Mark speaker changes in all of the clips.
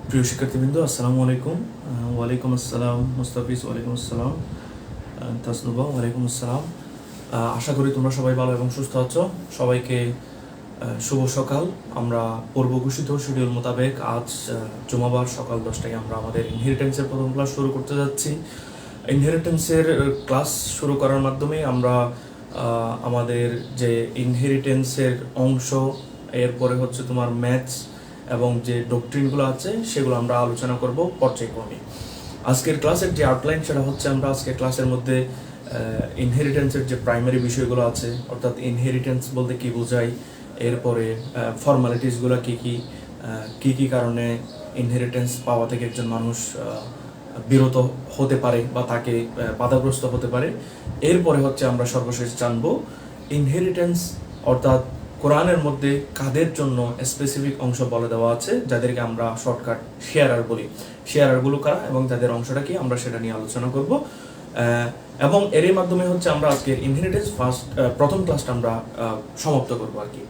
Speaker 1: প্রিয় শিক্ষার্থীবৃন্দ, আসসালামু আলাইকুম। ওয়ালাইকুম আসসালাম মুস্তাফিজ, ওয়ালাইকুম আসসালাম তাসনুবা, ওয়ালাইকুম আসসালাম। আশা করি তোমরা সবাই ভালো এবং সুস্থ আছো। সবাইকে শুভ সকাল। আমরা পূর্ব ঘোষিত শিডিউল মোতাবেক আজ জুমাবার সকাল 10টায় আমরা আমাদের ইনহেরিটেন্সের প্রথম ক্লাস শুরু করতে যাচ্ছি। ইনহেরিটেন্সের ক্লাস শুরু করার মাধ্যমে আমরা আমাদের যে ইনহেরিটেন্সের অংশ, এরপরে হচ্ছে তোমার ম্যাথস এবং যে ডক্ট্রিনগুলো আছে সেগুলো আমরা আলোচনা করব পর্যায়ক্রমে। আজকের ক্লাসের যে আউটলাইন সেটা হচ্ছে আমরা আজকের ক্লাসের মধ্যে ইনহেরিটেন্সের যে প্রাইমারি বিষয়গুলো আছে, অর্থাৎ ইনহেরিটেন্স বলতে কি বোঝায়, এরপরে ফর্মালিটিসগুলো কী কী কারণে ইনহেরিটেন্স পাওয়া থেকে একজন মানুষ বিরত হতে পারে বা তাকে বাধাগ্রস্ত হতে পারে। এরপরে হচ্ছে আমরা সর্বশেষ জানবো ইনহেরিটেন্স অর্থাৎ কোরআনের মধ্যে কাদের জন্য স্পেসিফিক অংশ বলে দেওয়া আছে, যাদেরকে আমরা শর্টকাট শেয়ারার বলি। শেয়ারারগুলো কারা এবং তাদের অংশটা কি, আমরা সেটা নিয়ে আলোচনা করব। এবং এরই মাধ্যমে হচ্ছে আমরা আজকের ইনহেরিটেন্স প্রথম ক্লাসটা আমরা সমাপ্ত করবো আর কি।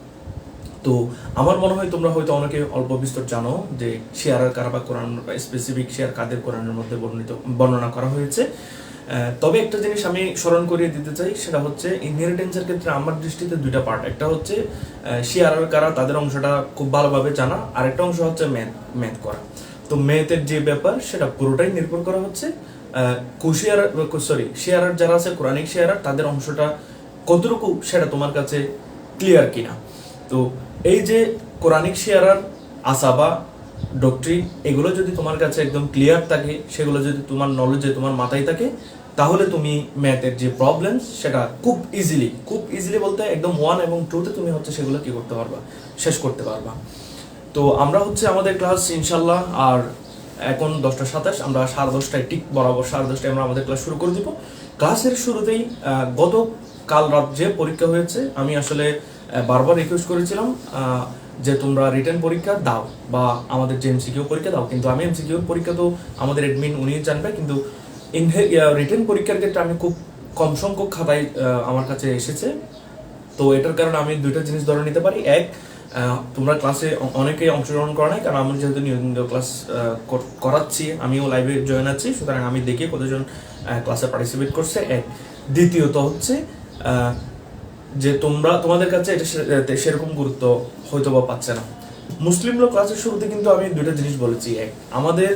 Speaker 1: তো আমার মনে হয় তোমরা হয়তো অনেকে অল্প বিস্তর জানো যে শেয়ারার কারা বা কোরআন স্পেসিফিক শেয়ার কাদের কোরআনের মধ্যে বর্ণনা করা হয়েছে। তবে একটা জিনিস আমি স্মরণ করিয়ে দিতে চাই, সেটা হচ্ছে ইনহেরিটেন্সের ক্ষেত্রে আমার দৃষ্টিতে দুইটা পার্ট। একটা হচ্ছে শেয়ারার কারা, তাদের অংশটা খুব ভালোভাবে জানা, আরেকটা অংশ হচ্ছে ম্যাথ করা। তো ম্যাথের যে ব্যাপার সেটা পুরোটাই নির্ভর করা হচ্ছে শেয়ারার যারা আছে, কোরআনিক শেয়ারার, তাদের অংশটা কতটুকু সেটা তোমার কাছে ক্লিয়ার কিনা। তো এই যে কোরআনিক শেয়ারার আসাবা ডক্ট্রিন, এগুলো যদি তোমার কাছে একদম ক্লিয়ার থাকে, সেগুলো যদি তোমার নলেজে তোমার মাথায় থাকে, তাহলে তুমি ম্যাথের যে প্রবলেম সেটা খুব ইজিলি বলতে একদম 1 এবং 2তে তুমি হচ্ছে সেগুলো কি করতে পারবা, শেষ করতে পারবা। তো আমরা হচ্ছে আমাদের ক্লাস ইনশাল্লাহ আর এখন 10:27, আমরা 10:30 ঠিক বরাবর 10:30 আমরা আমাদের ক্লাস শুরু করে দিব। ক্লাসের শুরুতেই কাল রাত যে পরীক্ষা হয়েছে, আমি আসলে বারবার রিকোয়েস্ট করেছিলাম যে তোমরা রিটেন পরীক্ষা দাও বা আমাদের যে এমসিকিউ পরীক্ষা দাও, কিন্তু আমি এমসিকিউ পরীক্ষা তো আমাদের অ্যাডমিন উনি জানবে, কিন্তু রিটেন পরীক্ষার ক্ষেত্রে আমি খুব কম সংখ্যক খাতায় আমার কাছে এসেছে। তো এটার কারণে আমি দুইটা জিনিস ধরে নিতে পারি। এক, তোমরা ক্লাসে অনেকেই অংশগ্রহণ করা নাই, কারণ আমি যেহেতু নিয়মিত ক্লাস করাচ্ছি, আমিও লাইভে জয়েন আছি, সুতরাং আমি দেখি কতজন ক্লাসে পার্টিসিপেট করছে। এক, দ্বিতীয়ত হচ্ছে যে তোমাদের কাছে এটা সেরকম গুরুত্ব হয়তো বা পাচ্ছে না। মুসলিম লোক ক্লাসের শুরুতে কিন্তু আমি দুইটা জিনিস বলেছি। এক, আমাদের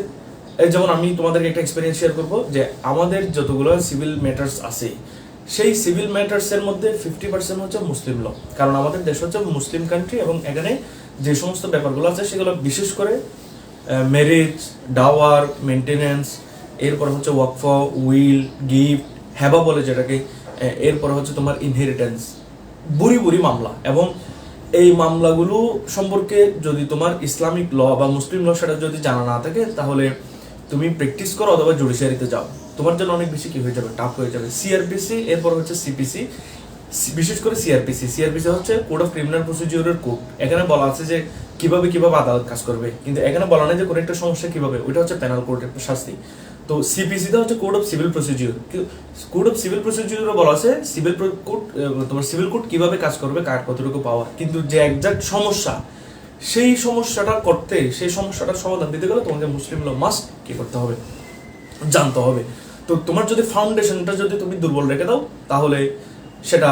Speaker 1: যেমন আমি তোমাদেরকে একটা এক্সপিরিয়েন্স শেয়ার করবো যে আমাদের যতগুলো সিভিল ম্যাটার্স আছে, সেই সিভিল ম্যাটার্সের মধ্যে 50% হচ্ছে মুসলিম ল, কারণ আমাদের দেশ হচ্ছে মুসলিম কান্ট্রি এবং এখানে যে সমস্ত ব্যাপারগুলো আছে সেগুলো বিশেষ করে ম্যারেজ, ডাওয়ার, মেনটেনেন্স, এরপর হচ্ছে ওয়াকফ, উইল, গিফট, হ্যাবা বলে যেটাকে, এরপর হচ্ছে তোমার ইনহেরিটেন্স, বুড়ি বুড়ি মামলা। এবং এই মামলাগুলো সম্পর্কে যদি তোমার ইসলামিক ল বা মুসলিম ল সেটা যদি জানা না থাকে, তাহলে তুমি প্র্যাকটিস করো অথবা জুডিশিয়ারিতে যাও, তোমার জন্য অনেক বেশি কি হয়ে যাবে, টাফ হয়ে যাবে। সিআরপিসি, এরপর হচ্ছে সিপিসি, বিশেষ করে সিআরপিসি হচ্ছে কোড অফ ক্রিমিনাল প্রসিডিউরের কোড। এখানে বলা আছে যে কিভাবে আদালত কাজ করবে, কিন্তু এখানে বলা নেই যে কোনো একটা সমস্যা কিভাবে, ওইটা হচ্ছে পেনাল কোডের শাস্তি। তো সিপিসিতে হচ্ছে code of civil procedure. Code of civil প্রসিডিউরে বলা আছে সিভিল কোড, তোমার সিভিল কোড কিভাবে কাজ করবে, কার কতটুকু পাওয়ার, কিন্তু যে একজাক্ট সমস্যা, সেই সমস্যাটা করতে, সেই সমস্যাটার সমাধান দিতে গেলে তোমাকে মুসলিম ল মাস্ট কি করতে হবে, জানতে হবে। তো তোমার যদি ফাউন্ডেশনটা যদি তুমি দুর্বল রেখে দাও, তাহলে সেটা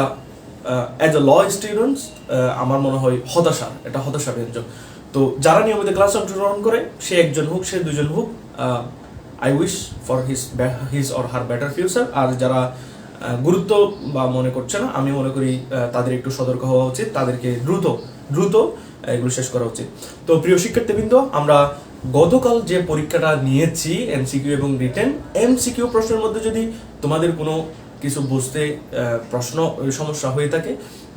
Speaker 1: অ্যাজ এ ল স্টুডেন্টস আমার মনে হয় এটা হতাশা ব্যঞ্জক। তো যারা নিয়মিত ক্লাস অংশগ্রহণ করে, সে একজন হোক, সে দুজন হোক, I wish for his or her better future. আর যারা গুরুত্ব বা মনে করছে না, আমি মনে করি তাদের একটু সতর্ক হওয়া উচিত, তাদেরকে দ্রুত এগুলো শেষ করা উচিত। তো প্রিয় শিক্ষার্থীবৃন্দ, আমরা গতকাল যে পরীক্ষাটা নিয়েছি এমসিকিউ এবং রিটেন, এমসিকিউ প্রশ্নের মধ্যে যদি তোমাদের কোনো কিছু বুঝতে সমস্যা হয়ে থাকে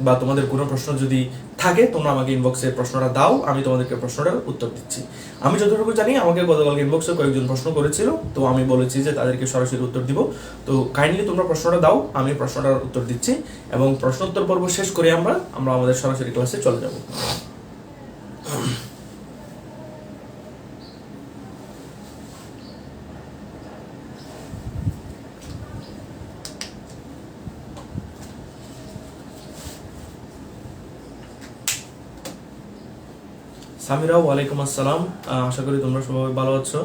Speaker 1: বা তোমাদের কোনো প্রশ্ন যদি থাকে, তোমরা আমাকে ইনবক্সে প্রশ্নটা দাও, আমি তোমাদেরকে প্রশ্নটার উত্তর দিচ্ছি। আমি যতটুকু জানি, আমাকে গতকালকে ইনবক্সে কয়েকজন প্রশ্ন করেছিল, তো আমি বলেছি যে তাদেরকে সরাসরি উত্তর দিব। তো কাইন্ডলি তোমরা প্রশ্নটা দাও, আমি প্রশ্নটার উত্তর দিচ্ছি, এবং প্রশ্নোত্তর পর্ব শেষ করে আমরা আমাদের সরাসরি ক্লাসে চলে যাব। সামিরা, ওয়ালাইকুম আসসালাম। আশা করি তোমরা সবাই ভালো আছো।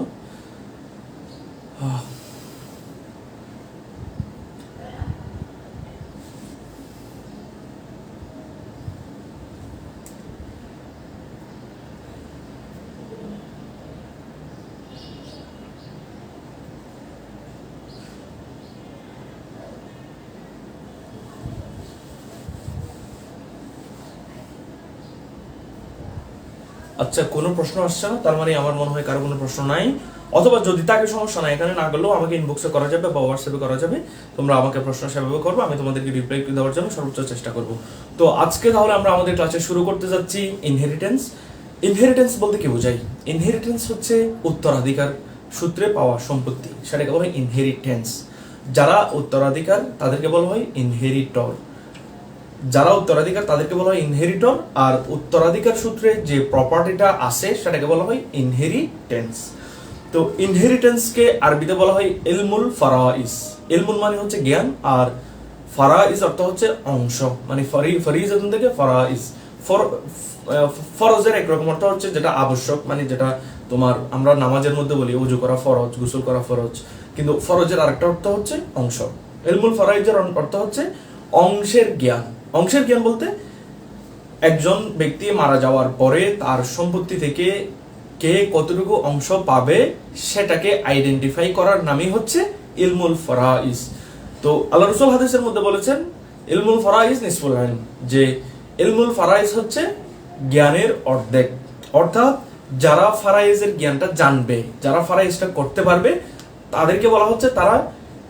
Speaker 1: আচ্ছা, কোনো প্রশ্ন আসছে না, তার মানে আমার মনে হয় কারো কোনো প্রশ্ন নাই, অথবা যদি তাকে সমস্যা নাই, এখানে না করলেও আমাকে ইনবক্সে করা যাবে বা হোয়াটসঅ্যাপে করা যাবে। তোমরা আমাকে প্রশ্ন সেভাবে করবো, আমি তোমাদেরকে রিপ্লাই দেওয়ার জন্য সর্বোচ্চ চেষ্টা করব। তো আজকে তাহলে আমরা আমাদের ক্লাসে শুরু করতে যাচ্ছি ইনহেরিটেন্স বলতে কি বোঝাই? ইনহেরিটেন্স হচ্ছে উত্তরাধিকার সূত্রে পাওয়া সম্পত্তি, সেটাকে বলা হয় ইনহেরিটেন্স। যারা উত্তরাধিকার তাদেরকে বলা হয় ইনহেরিটর, তাদেরকে বলা হয় ইনহেরিটর। আর উত্তরাধিকার সূত্রে যে প্রপার্টিটা আছে সেটাকে বলা হয় ইনহেরিটেন্স। তো ইনহেরিটেন্সকে আরবিতে বলা হয় ইলমুল ফারাইজ। ইলমুল মানে হচ্ছে জ্ঞান, আর ফারাইজ অর্থ হচ্ছে অংশ, মানে ফরিজ থেকে ফারাইজ। ফরজের একরকম অর্থ হচ্ছে যেটা আবশ্যক, মানে যেটা তোমার আমরা নামাজের মধ্যে বলি ওযু করা ফরজ, গোসল করা ফরজ, কিন্তু ফরজের আরেকটা অর্থ হচ্ছে অংশ। ইলমুল ফারাইজের অর্থ হচ্ছে অংশের জ্ঞান। অংশের জ্ঞান বলতে একজন ব্যক্তি মারা যাওয়ার পরে তার সম্পত্তি থেকে কে কতটুকু অংশ পাবে সেটাকে আইডেন্টিফাই করার নামই হচ্ছে ইলমুল ফারাইজ। তো আল্লাহ রাসূল হাদিসের মধ্যে বলেছেন ইলমুল ফারাইজ নিসফুল ইলম, যে ইলমুল ফারাইজ হচ্ছে জ্ঞানের অর্ধেক। অর্থাৎ যারা ফারাইজের জ্ঞানটা জানবে, যারা ফারাইজটা করতে পারবে, তাদেরকে বলা হচ্ছে তারা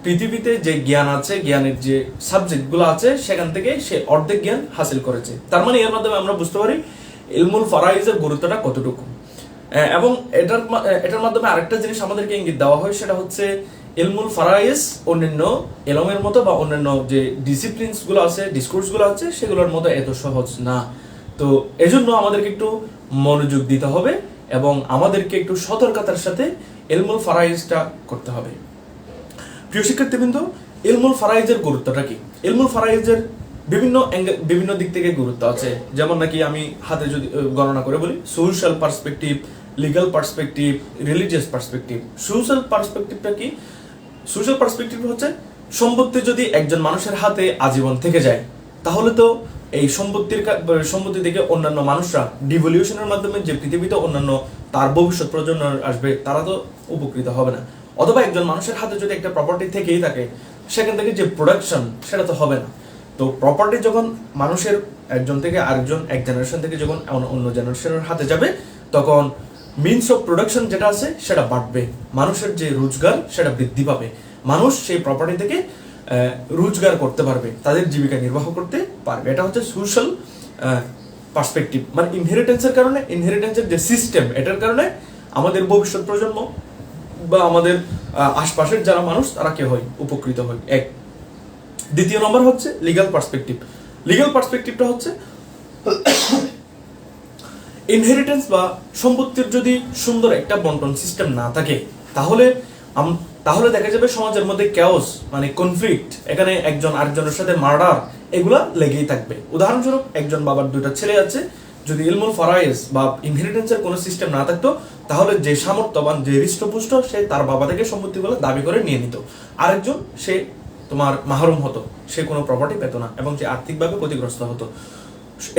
Speaker 1: পৃথিবীতে যে জ্ঞান আছে, জ্ঞানের যে সাবজেক্টগুলো আছে, সেখান থেকে সে অর্ধেক জ্ঞান হাসিল করেছে। তার মানে এর মাধ্যমে আমরা বুঝতে পারি ইলমুল ফারাইজের গুরুত্বটা কতটুকু। এবং এটার মাধ্যমে আরেকটা জিনিস আমাদেরকে ইঙ্গিত দেওয়া হয়, সেটা হচ্ছে ইলমুল ফারাইজ অন্যান্য এলমের মতো বা অন্যান্য যে ডিসিপ্লিনস গুলো আছে, ডিসকোর্স গুলো আছে, সেগুলোর মতো এত সহজ না। তো এজন্য আমাদেরকে একটু মনোযোগ দিতে হবে এবং আমাদেরকে একটু সতর্কতার সাথে ইলমুল ফারাইজটা করতে হবে। প্রিয় শিক্ষার্থীবৃন্দ, ইলমুল ফারাইজের গুরুত্বটা কি? ইলমুল ফারাইজের বিভিন্ন দিক থেকে গুরুত্ব আছে। যেমন নাকি আমি হাতে যদি গণনা করে বলি, social perspective, legal perspective, religious perspective. Social পার্সপেক্টিভটা কি? সোশ্যাল পার্সপেক্টিভ হচ্ছে সম্পত্তি যদি একজন মানুষের হাতে আজীবন থেকে যায়, তাহলে তো এই সম্পত্তি থেকে অন্যান্য মানুষরা ডিভলিউশনের মাধ্যমে যে পৃথিবীতে অন্যান্য তার ভবিষ্যৎ প্রজন্ম আসবে, তারা তো উপকৃত হবে না। অথবা একজন মানুষের হাতে যদি একটা প্রপার্টি থেকেই থাকে, সেখান থেকে যে প্রোডাকশন সেটা তো হবে না। তো প্রপার্টি যখন মানুষের একজন থেকে আরেকজন, এক জেনারেশন থেকে যখন অন্য জেনারেশনের হাতে যাবে, তখন মিনস অফ প্রোডাকশন যেটা আছে সেটা বাড়বে, মানুষের যে রোজগার সেটা বৃদ্ধি পাবে, মানুষ সেই প্রপার্টি থেকে রোজগার করতে পারবে, তাদের জীবিকা নির্বাহ করতে পারবে। এটা হচ্ছে সোশ্যাল পার্সপেক্টিভ। মানে ইনহেরিটেন্সের কারণে, ইনহেরিটেন্সের যে সিস্টেম, এটার কারণে আমাদের ভবিষ্যৎ প্রজন্ম বা আমাদের আশপাশের যারা মানুষ তারা কি হয়, উপকৃত হয়। এক। দ্বিতীয় নম্বর হচ্ছে লিগ্যাল পার্সপেক্টিভ। লিগ্যাল পার্সপেক্টিভটা হচ্ছে ইনহেরিটেন্স বা সম্পত্তির যদি সুন্দর একটা বন্টন সিস্টেম না থাকে তাহলে দেখা যাবে সমাজের মধ্যে ক্যাওস, মানে কনফ্লিক্ট, এখানে একজন আরেকজনের সাথে মার্ডার, এগুলা লেগেই থাকবে। উদাহরণস্বরূপ, একজন বাবার দুইটা ছেলে আছে, যদি ইলমুল ফারায়েজ বা ইনহেরিটেন্সের কোনো সিস্টেম না থাকতো তাহলে যে সামর্থ্যবান, যে হৃষ্টপুষ্ট, সে তার বাবা থেকে সম্পত্তিগুলো দাবি করে নিয়ে নিত, আরেকজন সে তোমার মাহরুম হতো, সে কোনো প্রপার্টি পেত না এবং সে আর্থিকভাবে ক্ষতিগ্রস্ত হতো।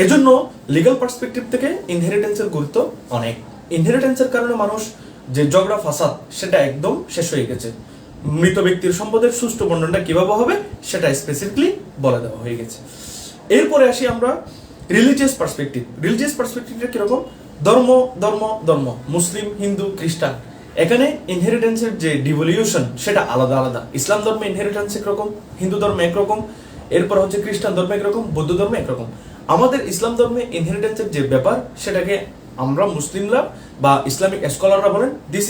Speaker 1: এজন্য লিগ্যাল পার্সপেক্টিভ থেকে ইনহেরিটেন্সের গুরুত্ব অনেক। ইনহেরিটেন্সের কারণে মানুষ যে ঝগড়া ফাসাদ সেটা একদম শেষ হয়ে গেছে। মৃত ব্যক্তির সম্পদের সুষ্ঠু বন্টনটা কিভাবে হবে সেটা স্পেসিফিকলি বলে দেওয়া হয়ে গেছে। এরপরে আসি আমরা রিলিজিয়াস পার্সপেক্টিভ। রিলিজিয়াস পার্সপেক্টিভটা কিরকম? ধর্ম ধর্ম ধর্ম, মুসলিম, হিন্দু, খ্রিস্টান, এখানে ইনহেরিটেন্সের যে ডিভলিউশন সেটা আলাদা আলাদা। ইসলাম ধর্মে ইনহেরিটেন্স একরকম, হিন্দু ধর্মে একরকম, এরপর হচ্ছে খ্রিস্টান ধর্মে একরকম, বৌদ্ধ ধর্মে একরকম। আমাদের ইসলাম ধর্মে ইনহেরিটেন্সের যে ব্যাপার সেটাকে আমরা মুসলিমরা বা ইসলামিক স্কলাররা বলেন this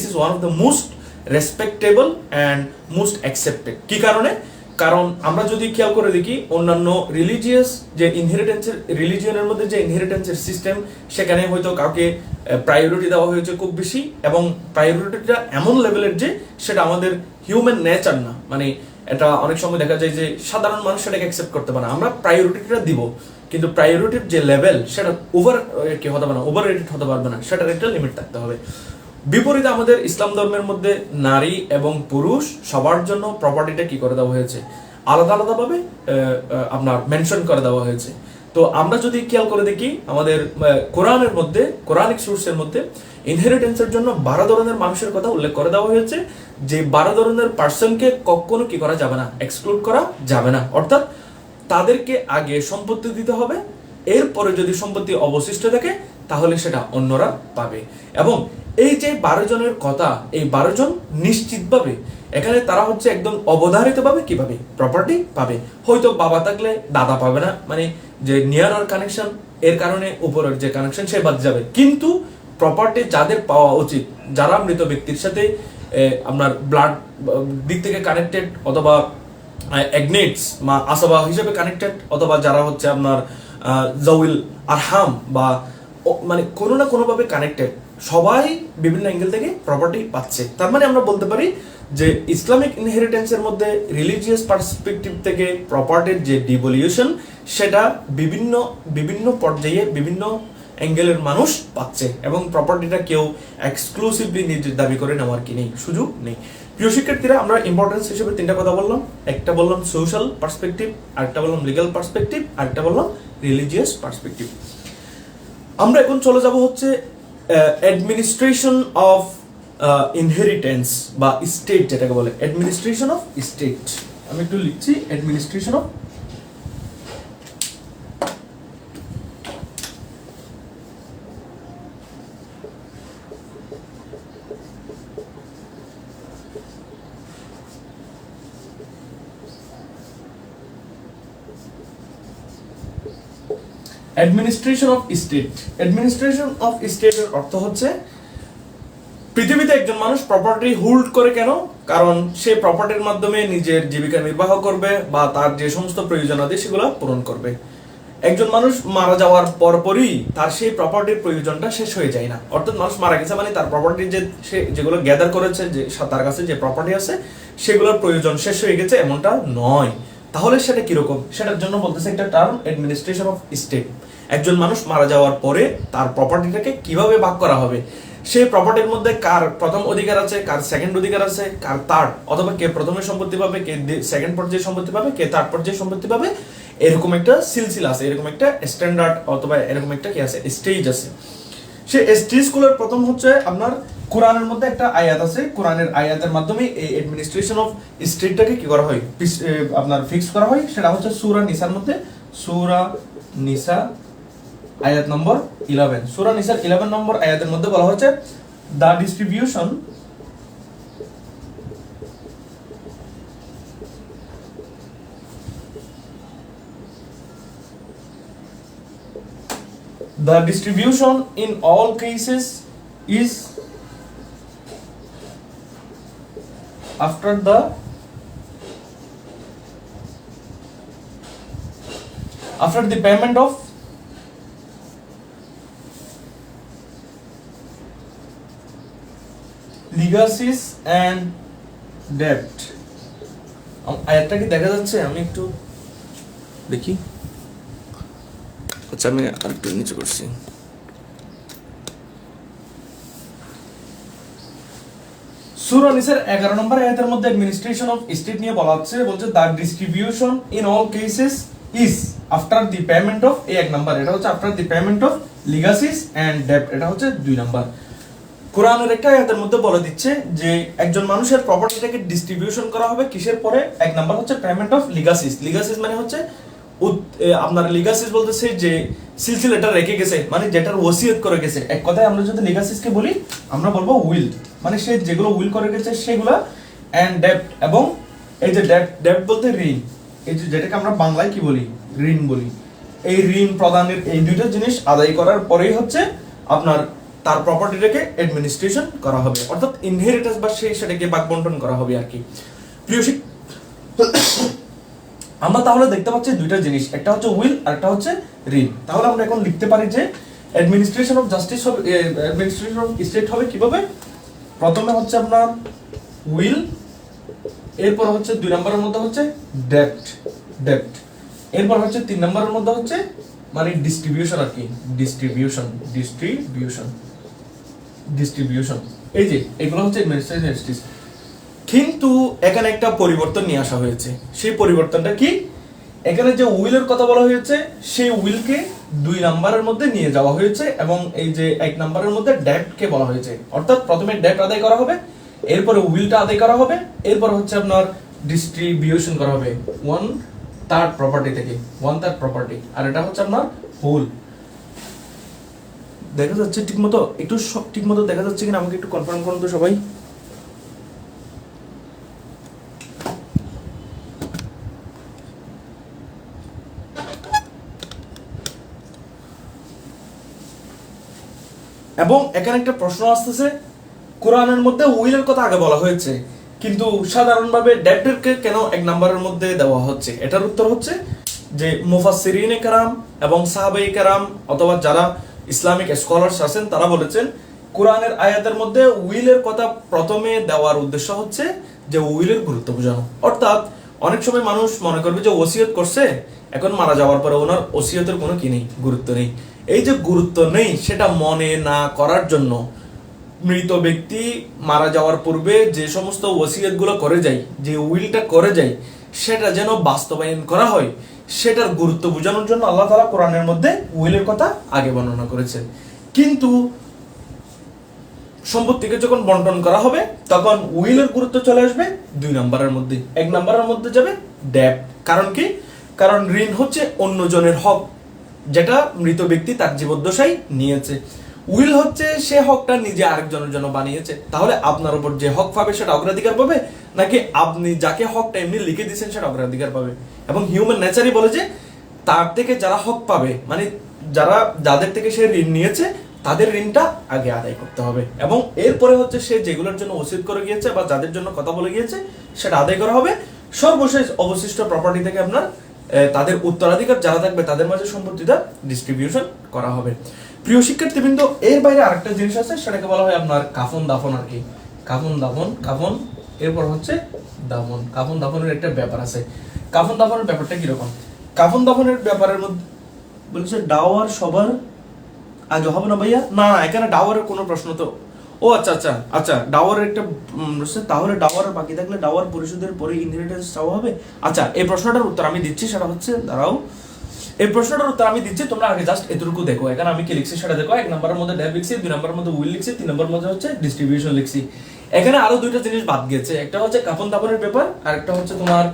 Speaker 1: is one of the most respectable and most accepted. কি কারণে? কারণ আমরা যদি খেয়াল করে দেখি অন্যান্য রিলিজিয়াস যে ইনহেরিটেন্সের, রিলিজিয়নের মধ্যে যে ইনহেরিটেন্সের সিস্টেম, সেখানে হয়তো কাউকে প্রায়োরিটি দেওয়া হয়েছে খুব বেশি, এবং প্রায়োরিটিটা এমন লেভেলের যে সেটা আমাদের হিউম্যান নেচার না। মানে এটা অনেক সময় দেখা যায় যে সাধারণ মানুষ সেটাকে অ্যাকসেপ্ট করতে পারে না। আমরা প্রায়োরিটিটা দিব, কিন্তু প্রায়োরিটির যে লেভেল সেটা ওভার কি হতে পারে না, ওভার রেটেড হতে পারবে না, সেটার একটা লিমিট থাকতে হবে। বিপরীতে আমাদের ইসলাম ধর্মের মধ্যে নারী এবং পুরুষ সবার জন্য প্রপার্টিটা কি করে দেওয়া হয়েছে, আলাদা আলাদাভাবে আপনার মেনশন করে দেওয়া হয়েছে। তো আমরা যদি খেয়াল করে দেখি আমাদের কোরআনের মধ্যে, কোরআনিক সোর্সের মধ্যে ইনহেরিটেন্সের জন্য 12 ধরনের মানুষের কথা উল্লেখ করে দেওয়া হয়েছে, যে 12 ধরনের পার্সনকে কখনো কি করা যাবে না, এক্সক্লুড করা যাবে না। অর্থাৎ তাদেরকে আগে সম্পত্তি দিতে হবে, এরপরে যদি সম্পত্তি অবশিষ্ট থাকে তাহলে সেটা অন্যরা পাবে। এবং এই যে 12 জনের কথা, এই 12 জন নিশ্চিতভাবে এখানে তারা হচ্ছে একদম অবধারিতভাবে কিভাবে প্রপার্টি পাবে। হয়তো বাবা থাকলে দাদা পাবে না, মানে যে নিয়ার কানেকশন, এর কারণে উপরের যে কানেকশন সে বাদ যাবে, কিন্তু প্রপার্টি যাদের পাওয়া উচিত, যারা মৃত ব্যক্তির সাথে আপনার ব্লাড দিক থেকে কানেক্টেড, অথবা এগনেটস বা আসবা হিসেবে কানেক্টেড, অথবা যারা হচ্ছে আপনার জাউইল আরহাম বা মানে কোনো না কোনোভাবে কানেক্টেড, সবাই বিভিন্ন অ্যাঙ্গেল থেকে প্রপার্টি পাচ্ছে। তার মানে আমরা বলতে পারি যে ইসলামিক ইনহেরিটেন্সের মধ্যে রিলিজিয়াস পার্সপেক্টিভ থেকে প্রপার্টির যে ডিভলিউশন সেটা বিভিন্ন বিভিন্ন পর্যায়ে বিভিন্ন অ্যাঙ্গেলের মানুষ পাচ্ছে, এবং প্রপার্টিটা কেউ এক্সক্লুসিভলি নিজের দাবি করে নেওয়ার কি নেই, সুযোগ নেই। প্রিয় শিক্ষার্থীরা, আমরা ইম্পর্টেন্স হিসেবে 3টা কথা বললাম। একটা বললাম সোশ্যাল পার্সপেক্টিভ, আরেকটা বললাম লিগ্যাল পার্সপেক্টিভ, আরেকটা বললাম রিলিজিয়াস পার্সপেক্টিভ। আমরা এখন চলে যাব হচ্ছে অ্যাডমিনিস্ট্রেশন অফ ইনহেরিটেন্স বা স্টেট, যেটাকে বলে অ্যাডমিনিস্ট্রেশন অফ স্টেট। আমি একটু লিখছি administration of administration of state. Administration of স্টেটের অর্থ হচ্ছে পৃথিবীতে একজন মানুষ প্রপার্টি হোল্ড করে কেন? কারণ সে প্রপার্টির মাধ্যমে নিজের জীবিকা নির্বাহ করবে বা তার যে সমস্ত প্রয়োজনাদি সেগুলো পূরণ করবে। একজন মানুষ মারা যাওয়ার পরপরই তার সেই প্রপার্টির প্রয়োজনটা শেষ হয়ে যায় না। অর্থাৎ মানুষ মারা গেছে মানে তার প্রপার্টি যে সে যেগুলো গ্যাদার করেছে, যে তার কাছে যে প্রপার্টি আছে সেগুলোর প্রয়োজন শেষ হয়ে গেছে এমনটা নয়। তাহলে সেটা কিরকম? সেটার জন্য বলতেছে একটা টার্ম অ্যাডমিনিস্ট্রেশন অফ স্টেট। একজন মানুষ মারা যাওয়ার পরে তার প্রপার্টিটাকে কিভাবে ভাগ করা হবে, সেই প্রপার্টির মধ্যে কার প্রথম অধিকার আছে, কার সেকেন্ড অধিকার আছে, কার থার্ড, অথবা কে প্রথমে সম্পত্তি পাবে, কে সেকেন্ড পর্যায়ে সম্পত্তি পাবে, কে থার্ড পর্যায়ে সম্পত্তি পাবে, এরকম একটা সিলসিলা আছে, এরকম একটা স্ট্যান্ডার্ড অথবা এরকম একটা কি আছে, স্টেজ আছে। সেই স্টেজগুলোর প্রথম হচ্ছে আপনার কোরআনের মধ্যে একটা আয়াত আছে, কোরআনের আয়াতের মাধ্যমে এই অ্যাডমিনিস্ট্রেশন অফ স্টেটটাকে কি করা হয়, আপনার ফিক্স করা হয়। সেটা হচ্ছে সূরা নিসার মধ্যে, সূরা নিসা আয়াত নম্বর 11, সূরা নিসার 11 নম্বর আয়াতের মধ্যে বলা হয়েছে the distribution in all cases is after the payment of legacies and debt. আয়াতটা কি দেখা যাচ্ছে? আমি একটু দেখি। আচ্ছা, আমি আরেকটু নিচে করছি। সূরা নিসার 11 নম্বর আয়াতের মধ্যে অ্যাডমিনিস্ট্রেশন অফ স্টেট নিয়ে বলা হচ্ছে, বলছে the distribution in all cases is after the payment of, এক নাম্বার, এটা হচ্ছে after the payment of legacies and ডেপ্ট, এটা হচ্ছে 2 নাম্বার। কোরআনের একটা আয়াতের মধ্যে বলে দিচ্ছে যে একজন মানুষের প্রপার্টিটাকে ডিস্ট্রিবিউশন করা হবে কিসের পরে? এক নাম্বার হচ্ছে পেমেন্ট অফ লিগাসিস। লিগাসিস মানে হচ্ছে আপনার লিগাসিস বলতেছে যে সিলসিলাটা রেখে গেছে, মানে যেটার ওসিয়ত করে গেছে। এক কথায় আমরা যদি লিগাসিসকে বলি, আমরা বলবো উইল, মানে সে যেগুলো উইল করে গেছে সেগুলা, এন্ড ডেপ্ট, এবং এই যে ডেপ্ট বলতে ঋণ, এই যে যেটাকে আমরা বাংলায় কি বলি? ঋণ বলি। এই ঋণ প্রদানের এই দুইটা জিনিস আদায় করার পরেই হচ্ছে আপনার তার প্রপার্টিটাকে অ্যাডমিনিস্ট্রেশন করা হবে, অর্থাৎ ইনহেরিটেন্স বা সেটাকে ভাগবণ্টন করা হবে আর কি। প্রিয় আমরা তাহলে দেখতে পাচ্ছি দুইটা জিনিস, একটা হচ্ছে উইল আর একটা হচ্ছে ঋণ। তাহলে আমরা এখন লিখতে পারি যে অ্যাডমিনিস্ট্রেশন অফ জাস্টিস হবে, অ্যাডমিনিস্ট্রেশন অফ স্টেট হবে কিভাবে? প্রথমে হচ্ছে আপনার উইল, এরপর হচ্ছে 2 নম্বরের মধ্যে হচ্ছে ডেপ্ট, এরপর হচ্ছে 3 নম্বরের মধ্যে হচ্ছে মানে ডিস্ট্রিবিউশন আর কি, ডিস্ট্রিবিউশন। এই যে এগুলো হচ্ছে অ্যাডমিনিস্ট্রেশন জাস্টিস। কিন্তু এখানে একটা পরিবর্তন নিয়ে আসা হয়েছে। সেই পরিবর্তনটা কি? এখানে যে উইলের কথা বলা হয়েছে সেই উইলকে 2 নম্বরের মধ্যে নিয়ে যাওয়া হয়েছে, এবং এই যে 1 নম্বরের মধ্যে ডেপ্টকে বলা হয়েছে। অর্থাৎ প্রথমে ডেপ্ট আদায় করা হবে, এরপরে উইলটা আদায় করা হবে, এরপর হচ্ছে আপনার ডিস্ট্রিবিউশন করা হবে 1/3 প্রপার্টি থেকে, 1/3 প্রপার্টি। আর এটা হচ্ছে আপনার হোল। দেখা যাচ্ছে ঠিকমতো? একটু ঠিকমতো দেখা যাচ্ছে কিনা আমাকে একটু কনফার্ম করুন তো সবাই। এবং এখানে একটা প্রশ্ন আসতেছে, কোরআনের মধ্যে উইলের কথা আগে বলা হয়েছে, কিন্তু সাধারণভাবে ডেপ্টকে কেন 1 নম্বরের মধ্যে দেওয়া হচ্ছে? এটার উত্তর হচ্ছে যে মুফাসসিরিনে কেরাম এবং সাহাবায়ে কেরাম অথবা যারা ইসলামিক স্কলার্স আছেন তারা বলেছেন কোরআনের আয়াতের মধ্যে উইলের কথা প্রথমে দেওয়ার উদ্দেশ্য হচ্ছে যে উইলের গুরুত্ব বোঝানো। অর্থাৎ অনেক সময় মানুষ মনে করবে যে ওসিয়ত করছে, এখন মারা যাওয়ার পরে ওনার ওসিয়তের কোনো কি নেই, গুরুত্ব নেই। এই যে গুরুত্ব নেই সেটা মনে না করার জন্য মৃত ব্যক্তি মারা যাওয়ার পূর্বে যে সমস্ত ওসিয়তগুলো করে যায়, যে উইলটা করে যায়, সেটা যেন বাস্তবায়ন করা হয়, সেটার গুরুত্ব বোঝানোর জন্য আল্লাহ তাআলা কোরআনের মধ্যে উইলের কথা আগে বর্ণনা করেছেন। কিন্তু সম্পত্তিকে যখন বন্টন করা হবে তখন উইলের গুরুত্ব চলে আসবে 2 নম্বরের মধ্যে, 1 নম্বরের মধ্যে যাবে ডেপ্ট। কারণ কি? কারণ ঋণ হচ্ছে অন্যজনের হক, যেটা মৃত ব্যক্তি তার জীবদ্দশায় নিয়েছে। উইল হচ্ছে সে হকটা নিজে আরেকজনের জন্য বানিয়েছে। তাহলে আপনার উপর যে হক পাবে সেটা অগ্রাধিকার পাবে, নাকি আপনি যাকে হকটা এমনি লিখে দিয়েছেন সেটা অগ্রাধিকার পাবে? এবং হিউম্যান নেচারই বলে যে তার থেকে যারা হক পাবে, মানে যাদের থেকে সে ঋণ নিয়েছে তাদের ঋণটা আগে আদায় করতে হবে, এবং এরপরে হচ্ছে সে যেগুলোর জন্য ওসিয়ত করে গিয়েছে বা যাদের জন্য কথা বলে গিয়েছে সেটা আদায় করা হবে। সর্বশেষ অবশিষ্ট প্রপার্টি থেকে আপনার তাদের উত্তরাধিকার যারা থাকবে তাদের মাঝে সম্পত্তিটা ডিস্ট্রিবিউশন করা হবে। প্রিয় শিক্ষার্থীবৃন্দ, এর বাইরে আরেকটা জিনিস আছে, সেটাকে বলা হয় আপনার কাফন দাফন আর কি। কাফন এরপর হচ্ছে দাফন। কাফন দাফনের একটা ব্যাপার আছে। কাফন দাফনের ব্যাপারটা কিরকম? কাফন দাফনের ব্যাপারের মধ্যে বলছে ডাওয়ার সবার আগে হবে না ভাইয়া? না, এখানে ডাওয়ারের কোনো প্রশ্ন তো, ও আচ্ছা ডাওয়ারের একটা তাহলে ডাওয়ারের বাকি থাকলে ডাওয়ার পরিশোধের পরে ইনহেরিটেন্স চাওয়া হবে। আচ্ছা, এই প্রশ্নটার উত্তর আমি দিচ্ছি, সেটা হচ্ছে দাঁড়াও, এই প্রশ্নটার উত্তর আমি দিচ্ছি, তোমরা আগে জাস্ট এতটুকু দেখো। এখানে আমি কি লিখছি সেটা দেখো। 1 নম্বরের মধ্যে ডেপ লিখছি, 2 নম্বরের মধ্যে উইল লিখছি, 3 নম্বরের মধ্যে হচ্ছে ডিস্ট্রিবিউশন লিখছি। এখানে আরো 2টা জিনিস বাদ গিয়েছে, একটা হচ্ছে কাফন দাফনের ব্যাপার আর একটা হচ্ছে তোমার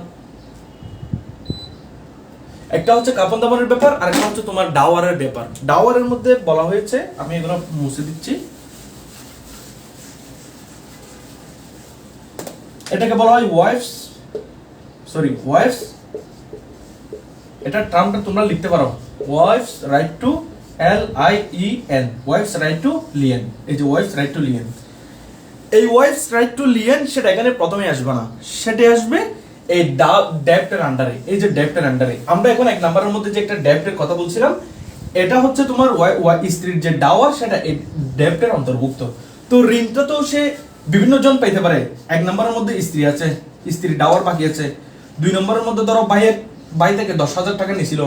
Speaker 1: একটা হচ্ছে কাফন দাফনের ব্যাপার, আর একটা হচ্ছে তোমার ডাওয়ারের ব্যাপার। ডাওয়ারের মধ্যে বলা হয়েছে, আমি এগুলো মুছে দিচ্ছি, এটাকে বলা হয় ওয়াইফস, এটা টার্মটা তোমরা লিখতে পারো, wife's right two LIEN, wife's right two Leyen. এই যে ওয়াইফস রাইট টু লিয়েন, এই ওয়াইফস রাইট টু লিয়েন সেটা এখানে প্রথমে আসবে না, সেটা আসবে এই ডেপ্টের আন্ডারে। এই যে ডেপ্টের আন্ডারে আমরা এখন 1 নম্বরের মধ্যে যে একটা ডেপ্টের কথা বলছিলাম, এটা হচ্ছে তোমার স্ত্রীর যে ডাওয়ার, সেটা এই ডেপ্টের অন্তর্ভুক্ত। তো ঋণটা তো সে বিভিন্ন জন পাইতে পারে। 1 নম্বরের মধ্যে স্ত্রী আছে, স্ত্রীর ডাওয়ার বাকি আছে। 2 নম্বরের মধ্যে ধরো ভাই থেকে 10,000 টাকা নিছিল।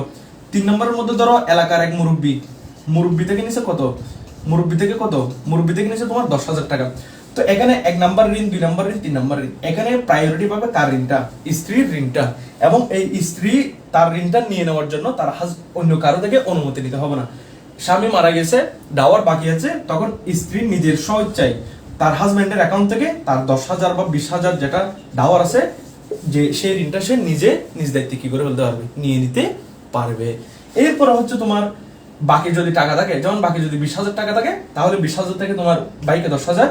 Speaker 1: 3 নম্বরের মধ্যে ধরো এলাকার এক মুরব্বী থেকে নিছে কত, মুরব্বী থেকে নিছে তোমার 10,000 টাকা। তো এখানে 1 নাম্বার ঋণ, 2 নাম্বার ঋণ, 3 নাম্বার ঋণ, এখানে প্রায়োরিটি পাবে কার ঋণটা, স্ত্রীর ঋণটা। এবং এই স্ত্রী তার ঋণটা নিয়ে নেওয়ার জন্য তার অন্য কারো থেকে অনুমতি নিতে হবে না। স্বামী মারা গেছে, ডাওয়ার বাকি আছে, তখন স্ত্রী নিজের স্বইচ্ছায় তার হাজবেন্ডের অ্যাকাউন্ট থেকে তার 10,000 বা 20,000 যেটা ডাওয়ার আছে, যে সেই ঋণটা সে নিজে নিজ দায়িত্বে কি করে ফেলতে পারবে, নিয়ে নিতে পারবে। এরপরে হচ্ছে তোমার বাকি যদি টাকা থাকে, যেমন বাকি যদি 20,000 টাকা থাকে, তাহলে 20,000 থেকে তোমার ভাইকে 10,000,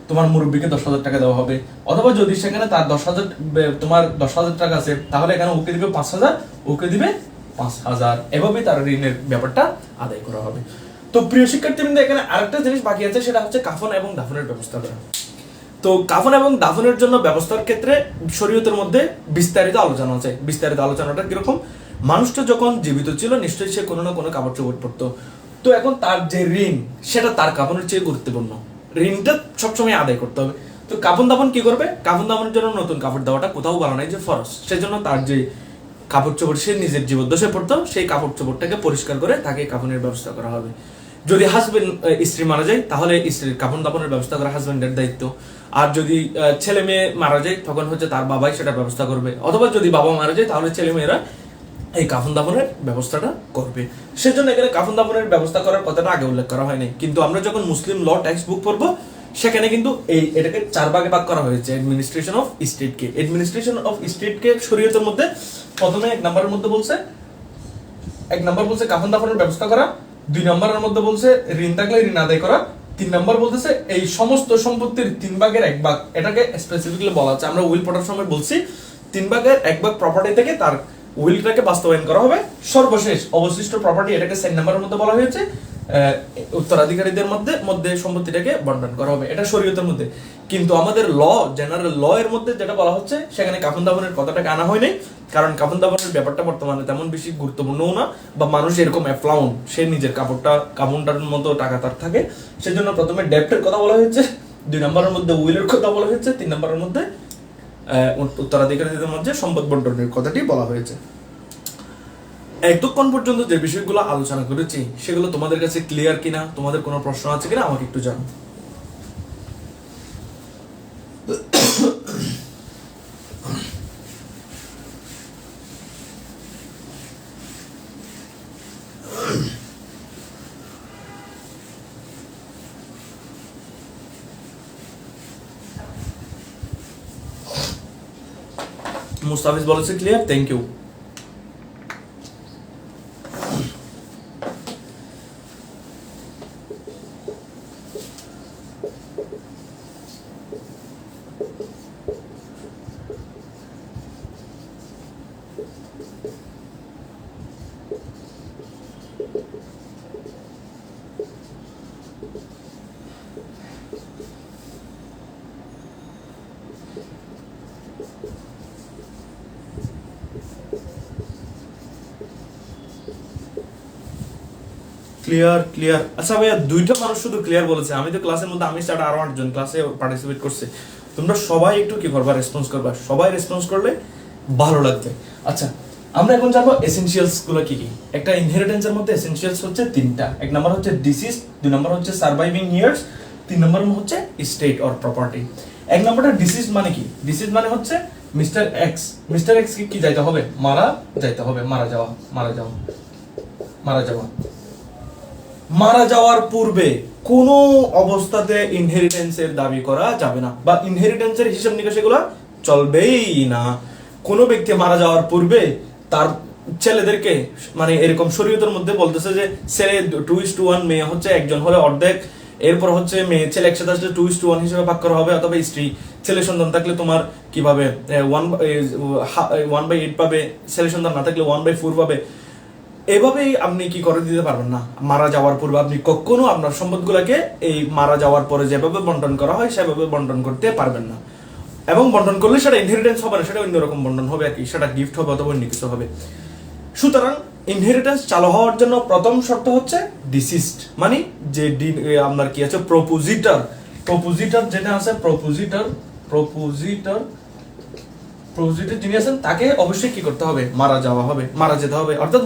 Speaker 1: তোমার মুরব্বীকে 10,000 টাকা দেওয়া হবে। অথবা যদি সেখানে তার 10,000, তোমার 10,000 টাকা আছে, তাহলে এখানে ওকে দিবে 5,000, ওকে দিবে 5,000, এভাবেই তার ঋণের ব্যাপারটা আদায় করা হবে। তো প্রিয় শিক্ষার্থীবৃন্দ, এখানে আরেকটা জিনিস বাকি আছে, সেটা হচ্ছে কাফন এবং দাফনের ব্যবস্থা করা। তো কাফন এবং দাফনের জন্য ব্যবস্থার ক্ষেত্রে শরীয়তের মধ্যে বিস্তারিত আলোচনা আছে। বিস্তারিত আলোচনাটা কিরকম, মানুষটা যখন জীবিত ছিল নিশ্চয়ই সে কোনো না কোনো কাপড় চোপড় পরতো। তো এখন তার যে ঋণ, সেটা তার কাফনের চেয়ে গুরুত্বপূর্ণ, ঋণটা সবসময় আদায় করতে হবে। তো কাফন দাফন কি করবে, কাফন দাফনের জন্য নতুন কাপড় দেওয়াটা কোথাও বলা নাই যে ফরজ, সেজন্য তার যে কাপড় চোপড় সে নিজের জীবদ্দশায় পড়তো, সেই কাপড় চোপড়টাকে পরিষ্কার করে তাকে কাফনের ব্যবস্থা করা হবে। যদি স্ত্রী মারা যায়, তাহলে স্ত্রীর কাফন দাফনের ব্যবস্থা করা হাজবেন্ডের দায়িত্ব। আর যদি ছেলে মেয়ে মারা যায়, তখন হচ্ছে তার বাবাই সেটা ব্যবস্থা করবে। অথবা যদি বাবা মারা যায়, তাহলে ছেলে মেয়েরা এই কাফন দাফনের ব্যবস্থাটা করবে। সেজন্য এখানে কাফন দাফনের ব্যবস্থা করার কথাটা আগে উল্লেখ করা হয়নি, কিন্তু আমরা যখন মুসলিম ল টেক্সট বুক পড়বো, সেখানে কিন্তু এটাকে 4 ভাগে ভাগ করা হয়েছে। অ্যাডমিনিস্ট্রেশন অফ স্টেটকে শরীয়তের মধ্যে প্রথমে 1 নম্বরের মধ্যে বলছে, 1 নম্বর বলছে কাফন দাফনের ব্যবস্থা করা, 2 নম্বরের মধ্যে বলছে ঋণ থাকলে ঋণ আদায় করা, 3 নম্বর বলতেছে এই সমস্ত সম্পত্তির 3 ভাগের 1 ভাগ, এটাকে স্পেসিফিকলি বলা আছে। আমরা উইল পড়ার সময় বলছি 3 ভাগের 1 ভাগ প্রপার্টি থেকে তার উইলটাকে বাস্তবায়ন করা হবে। সর্বশেষ অবশিষ্ট প্রপার্টি, এটাকে 4 নম্বরের মধ্যে বলা হয়েছে, উত্তরাধিকারীদের মধ্যে সম্পত্তিটাকে বন্টন করা হবে। এটা শরীয়তের মধ্যে। কিন্তু আমাদের জেনারেল ল এর মধ্যে যেটা বলা হচ্ছে, সেখানে কাফন দাফনের কথাটাকে আনা হয়নি, কারণ কাফন দাফনের ব্যাপারটা বর্তমানে তেমন বেশি গুরুত্বপূর্ণও না, বা মানুষ এরকম অ্যাফ্লাউন, সে নিজের কাপড়টার মতো টাকা তার থাকে। সেজন্য প্রথমে ডেপ্টের কথা বলা হয়েছে, 2 নম্বরের মধ্যে উইলের কথা বলা হয়েছে, 3 নম্বরের মধ্যে উত্তরাধিকারীদের মধ্যে সম্পদ বন্টনের কথাটি বলা হয়েছে। এতক্ষণ পর্যন্ত যে বিষয়গুলো আলোচনা করেছি, সেগুলো তোমাদের কাছে ক্লিয়ার কিনা, তোমাদের কোনো প্রশ্ন আছে কিনা আমাকে একটু জানো। মুস্তাফিজ বলেছে ক্লিয়ার, থ্যাংক ইউ। ক্লিয়ার। আচ্ছা ভাইয়া, 2টা মানুষ শুধু ক্লিয়ার বলেছে, আমি তো ক্লাসের মধ্যে আমি ছাড়া আরো 8জন ক্লাসে পার্টিসিপেট করছে। তোমরা সবাই একটু কি করবা, রেসপন্স করবা। সবাই রেসপন্স করলে ভালো লাগবে। আচ্ছা, আমরা এখন জানবো এসেনশিয়ালস গুলো কি কি। একটা ইনহেরিটেন্সের মধ্যে এসেনশিয়ালস হচ্ছে 3টা। 1 নম্বর হচ্ছে ডিসিজ, 2 নম্বর হচ্ছে সার্ভাইভিং ইয়ার্স, 3 নম্বর হচ্ছে স্টেট অর প্রপার্টি। 1 নম্বরটা ডিসিজ মানে কি? ডিসিজ মানে হচ্ছে মিস্টার এক্স কি যাইতে হবে, মারা যাওয়া। মারা যাওয়ার পূর্বে কোনো অবস্থাতে ইনহেরিটেন্সের দাবি করা যাবে না, বা ইনহেরিটেন্সের হিসাব নিকাশ এগুলো চলবেই না। কোনো ব্যক্তি মারা যাওয়ার পূর্বে তার ছেলেদেরকে মানে এরকম শরীয়তের মধ্যে বলতেছে যে ছেলে 2:1, মেয়ে হচ্ছে একজন হলে অর্ধেক, এরপর হচ্ছে মেয়ে ছেলে একসাথে আসলে 2:1 হিসেবে ভাগ করা হবে, অথবা স্ত্রী ছেলে সন্তান থাকলে তোমার কিভাবে 1/8 পাবে, ছেলে সন্তান না থাকলে 1/4 পাবে। এভাবেই আপনি কি করে দিতে পারবেন না, মারা যাওয়ার পূর্বে আপনি কখনো আপনার সম্পদগুলোকে এই মারা যাওয়ার পরে যেভাবে বন্টন করা হয় সেভাবে বন্টন করতে পারবেন না। এবং বন্টন করলে সেটা ইনহেরিটেন্স হবে না, সেটা অন্যরকম বন্টন হবে আর কি, সেটা গিফট হবে অথবা অন্য কিছু হবে। সুতরাং ইনহেরিটেন্স চালু হওয়ার জন্য প্রথম শর্ত হচ্ছে ডিসিস্ট, মানে যে আপনার কি আছে প্রপোজিটর যেটা আছে প্রপোজিটর যিনি আছেন তাকে অবশ্যই কি করতে হবে, মারা যেতে হবে, অর্থাৎ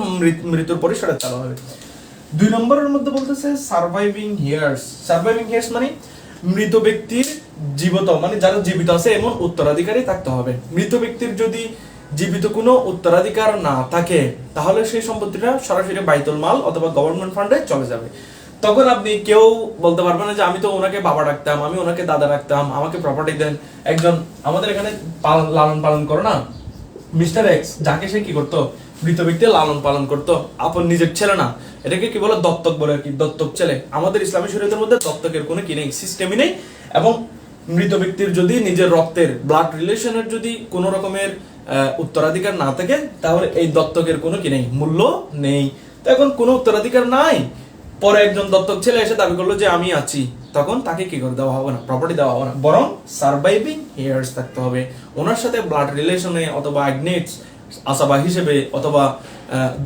Speaker 1: মৃত্যুর পরে সেটা চালু হবে। 2 নম্বরের মধ্যে বলতেছে সার্ভাইভিং হিয়ার্স মানে মৃত ব্যক্তির জীবিত, মানে যারা জীবিত আছে এমন উত্তরাধিকারী থাকতে হবে। মৃত ব্যক্তির যদি জীবিত কোনো উত্তরাধিকার না থাকে তাহলে সেই সম্পত্তিটা সরাসরি বাইতুল মাল অথবা গভর্নমেন্ট ফান্ডে চলে যাবে। তখন আপনি কেউ বলতে পারবেন না যে আমি তো ওনাকে বাবা ডাকতাম, আমি ওনাকে দাদা ডাকতাম, আমাকে প্রপার্টি দেন। একজন আমাদের এখানে লালন পালন করো না মিস্টার এক্স, যাকে সে কি করতো, মৃত ব্যক্তি লালন পালন করতো, আপন নিজের ছেলে না, এটাকে কি বলে দত্তক বলে আর কি, দত্তক ছেলে। আমাদের ইসলামী শরীয়তের মধ্যে দত্তকের কোনো কি নেই, সিস্টেমই নেই। এবং মৃত ব্যক্তির যদি নিজের রক্তের ব্লাড রিলেশনের যদি কোনো রকমের উত্তরাধিকার না থাকে তাহলে এই দত্তকের কোনো কি নেই, মূল্য নেই। তো এখন কোনো উত্তরাধিকার নাই, পরে একজন দত্তক ছেলে এসে দাবি করলো যে আমি আছি, তখন তাকে কি করে দেওয়া হবে না, প্রপার্টি দেওয়া হবে না, বরং সার্ভাইভিং হেয়ার্স থাকতে হবে। ওনার সাথে ব্লাড রিলেশনে অথবা আগনেটস আসাবা হিসেবে অথবা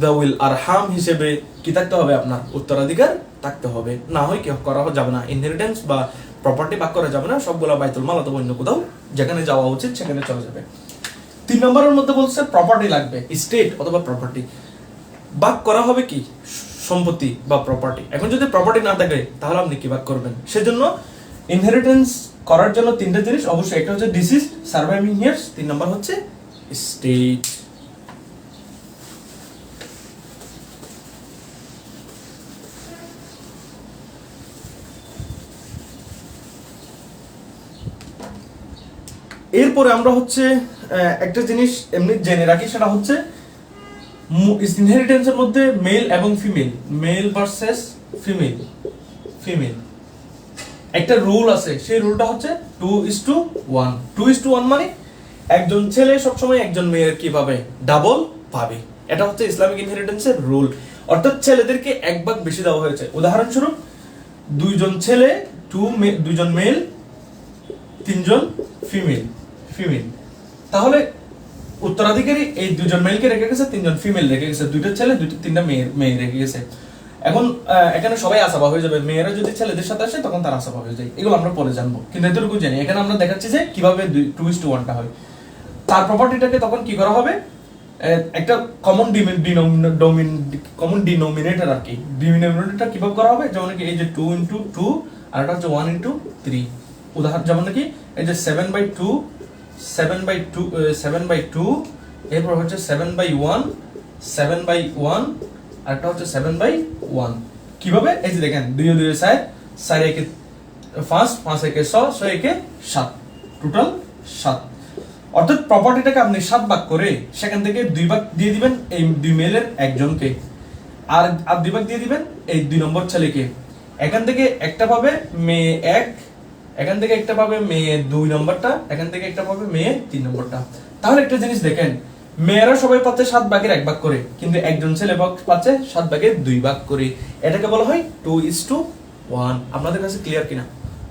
Speaker 1: দাউল আরহাম হিসেবে কি থাকতে হবে, আপনার উত্তরাধিকার থাকতে হবে। না হয় কি করা যাবে না, ইনহেরিটেন্স বা প্রপার্টি ভাগ করা যাবে না, সবগুলা বাইতুল মাল অথবা অন্য কোথাও যেখানে যাওয়া উচিত সেখানে চলে যাবে। 3 নম্বরের মধ্যে বলছে প্রপার্টি লাগবে, স্টেট অথবা প্রপার্টি ভাগ করা হবে কি, সম্পত্তি বা প্রপার্টি। এখন যদি প্রপার্টি না থাকে তাহলে আপনি কি ভাগ করবেন? সেজন্য ইনহেরিটেন্স করার জন্য 3টা জিনিস অবশ্যই, একটা হচ্ছে ডিসিজড, সার্ভাইভিং হিয়ার্স, 3 নম্বর হচ্ছে স্টেট। এরপরে আমরা হচ্ছে একটা জিনিস এমনি জেনে রাখি, সেটা হচ্ছে ইনহেরিটেন্সের মধ্যে মেল এবং ফিমেল, মেল ভার্সেস ফিমেল একটা রুল আছে। সেই রুলটা হচ্ছে 2:1। 2:1 মানে একজন ছেলে সবসময় একজন মেয়ের কি পাবে, ডাবল পাবে। এটা হচ্ছে ইসলামিক ইনহেরিটেন্সের রুল। অর্থাৎ ছেলেদেরকে 1 ভাগ বেশি দেওয়া হয়েছে। উদাহরণস্বরূপ 2জন ছেলে, 2জন মেল, 3জন ফিমেল। তাহলে উত্তরাধিকারী এই 2জন মেলকে রেখে গেছে, 3জন ফিমেল রেখে গেছে, 2টা ছেলে 3টা মেয়ে রেখে গেছে। এখন এখানে সবাই আসাবা হয়ে যাবে, মেয়েরা যদি ছেলেদের সাথে আসে তখন তারা আসাবা হয়ে যায়, এগুলো আমরা পরে জানবো। কিন্তু এতটুকু জানি, এখানে আমরা দেখাচ্ছি যে কিভাবে 2:1টা হয়। তার প্রপার্টিটাকে তখন কি করা হবে, একটা কমন ডিনোমিনেটর আর কি, ডিনোমিনেটরটা কিভাবে করা হবে, যেমন কি এই যে 2:2 আর এটা হচ্ছে 1:3। উদাহরণ যেমন নাকি এই যে 7/2, এরপর হচ্ছে 7/1, আর একটা হচ্ছে 7/1। কিভাবে, এই যে দেখেন 2 4, 4 একে 5, 5 একে 6, 6 একে 7, টোটাল 7। অর্থাৎ প্রপার্টিটাকে আপনি 7 ভাগ করে সেখান থেকে 2 ভাগ দিয়ে দিবেন এই 2 মেলের একজনকে, আর 2 ভাগ দিয়ে দিবেন এই 2 নম্বর ছেলেকে। এখান থেকে একটা পাবে মেয়ে 1, এখান থেকে একটা পাবে মেয়ে 2 নম্বরটা, এখান থেকে একটা পাবে মেয়ে 3 নম্বরটা। তাহলে একটা জিনিস দেখেন, মেয়েরা সবাই পাচ্ছে 7 ভাগের 1 ভাগ করে, কিন্তু একজন ছেলে পাচ্ছে 7 ভাগের 2 ভাগ করে। এটাকে বলা হয় 2:1। আপনাদের কাছে ক্লিয়ার কিনা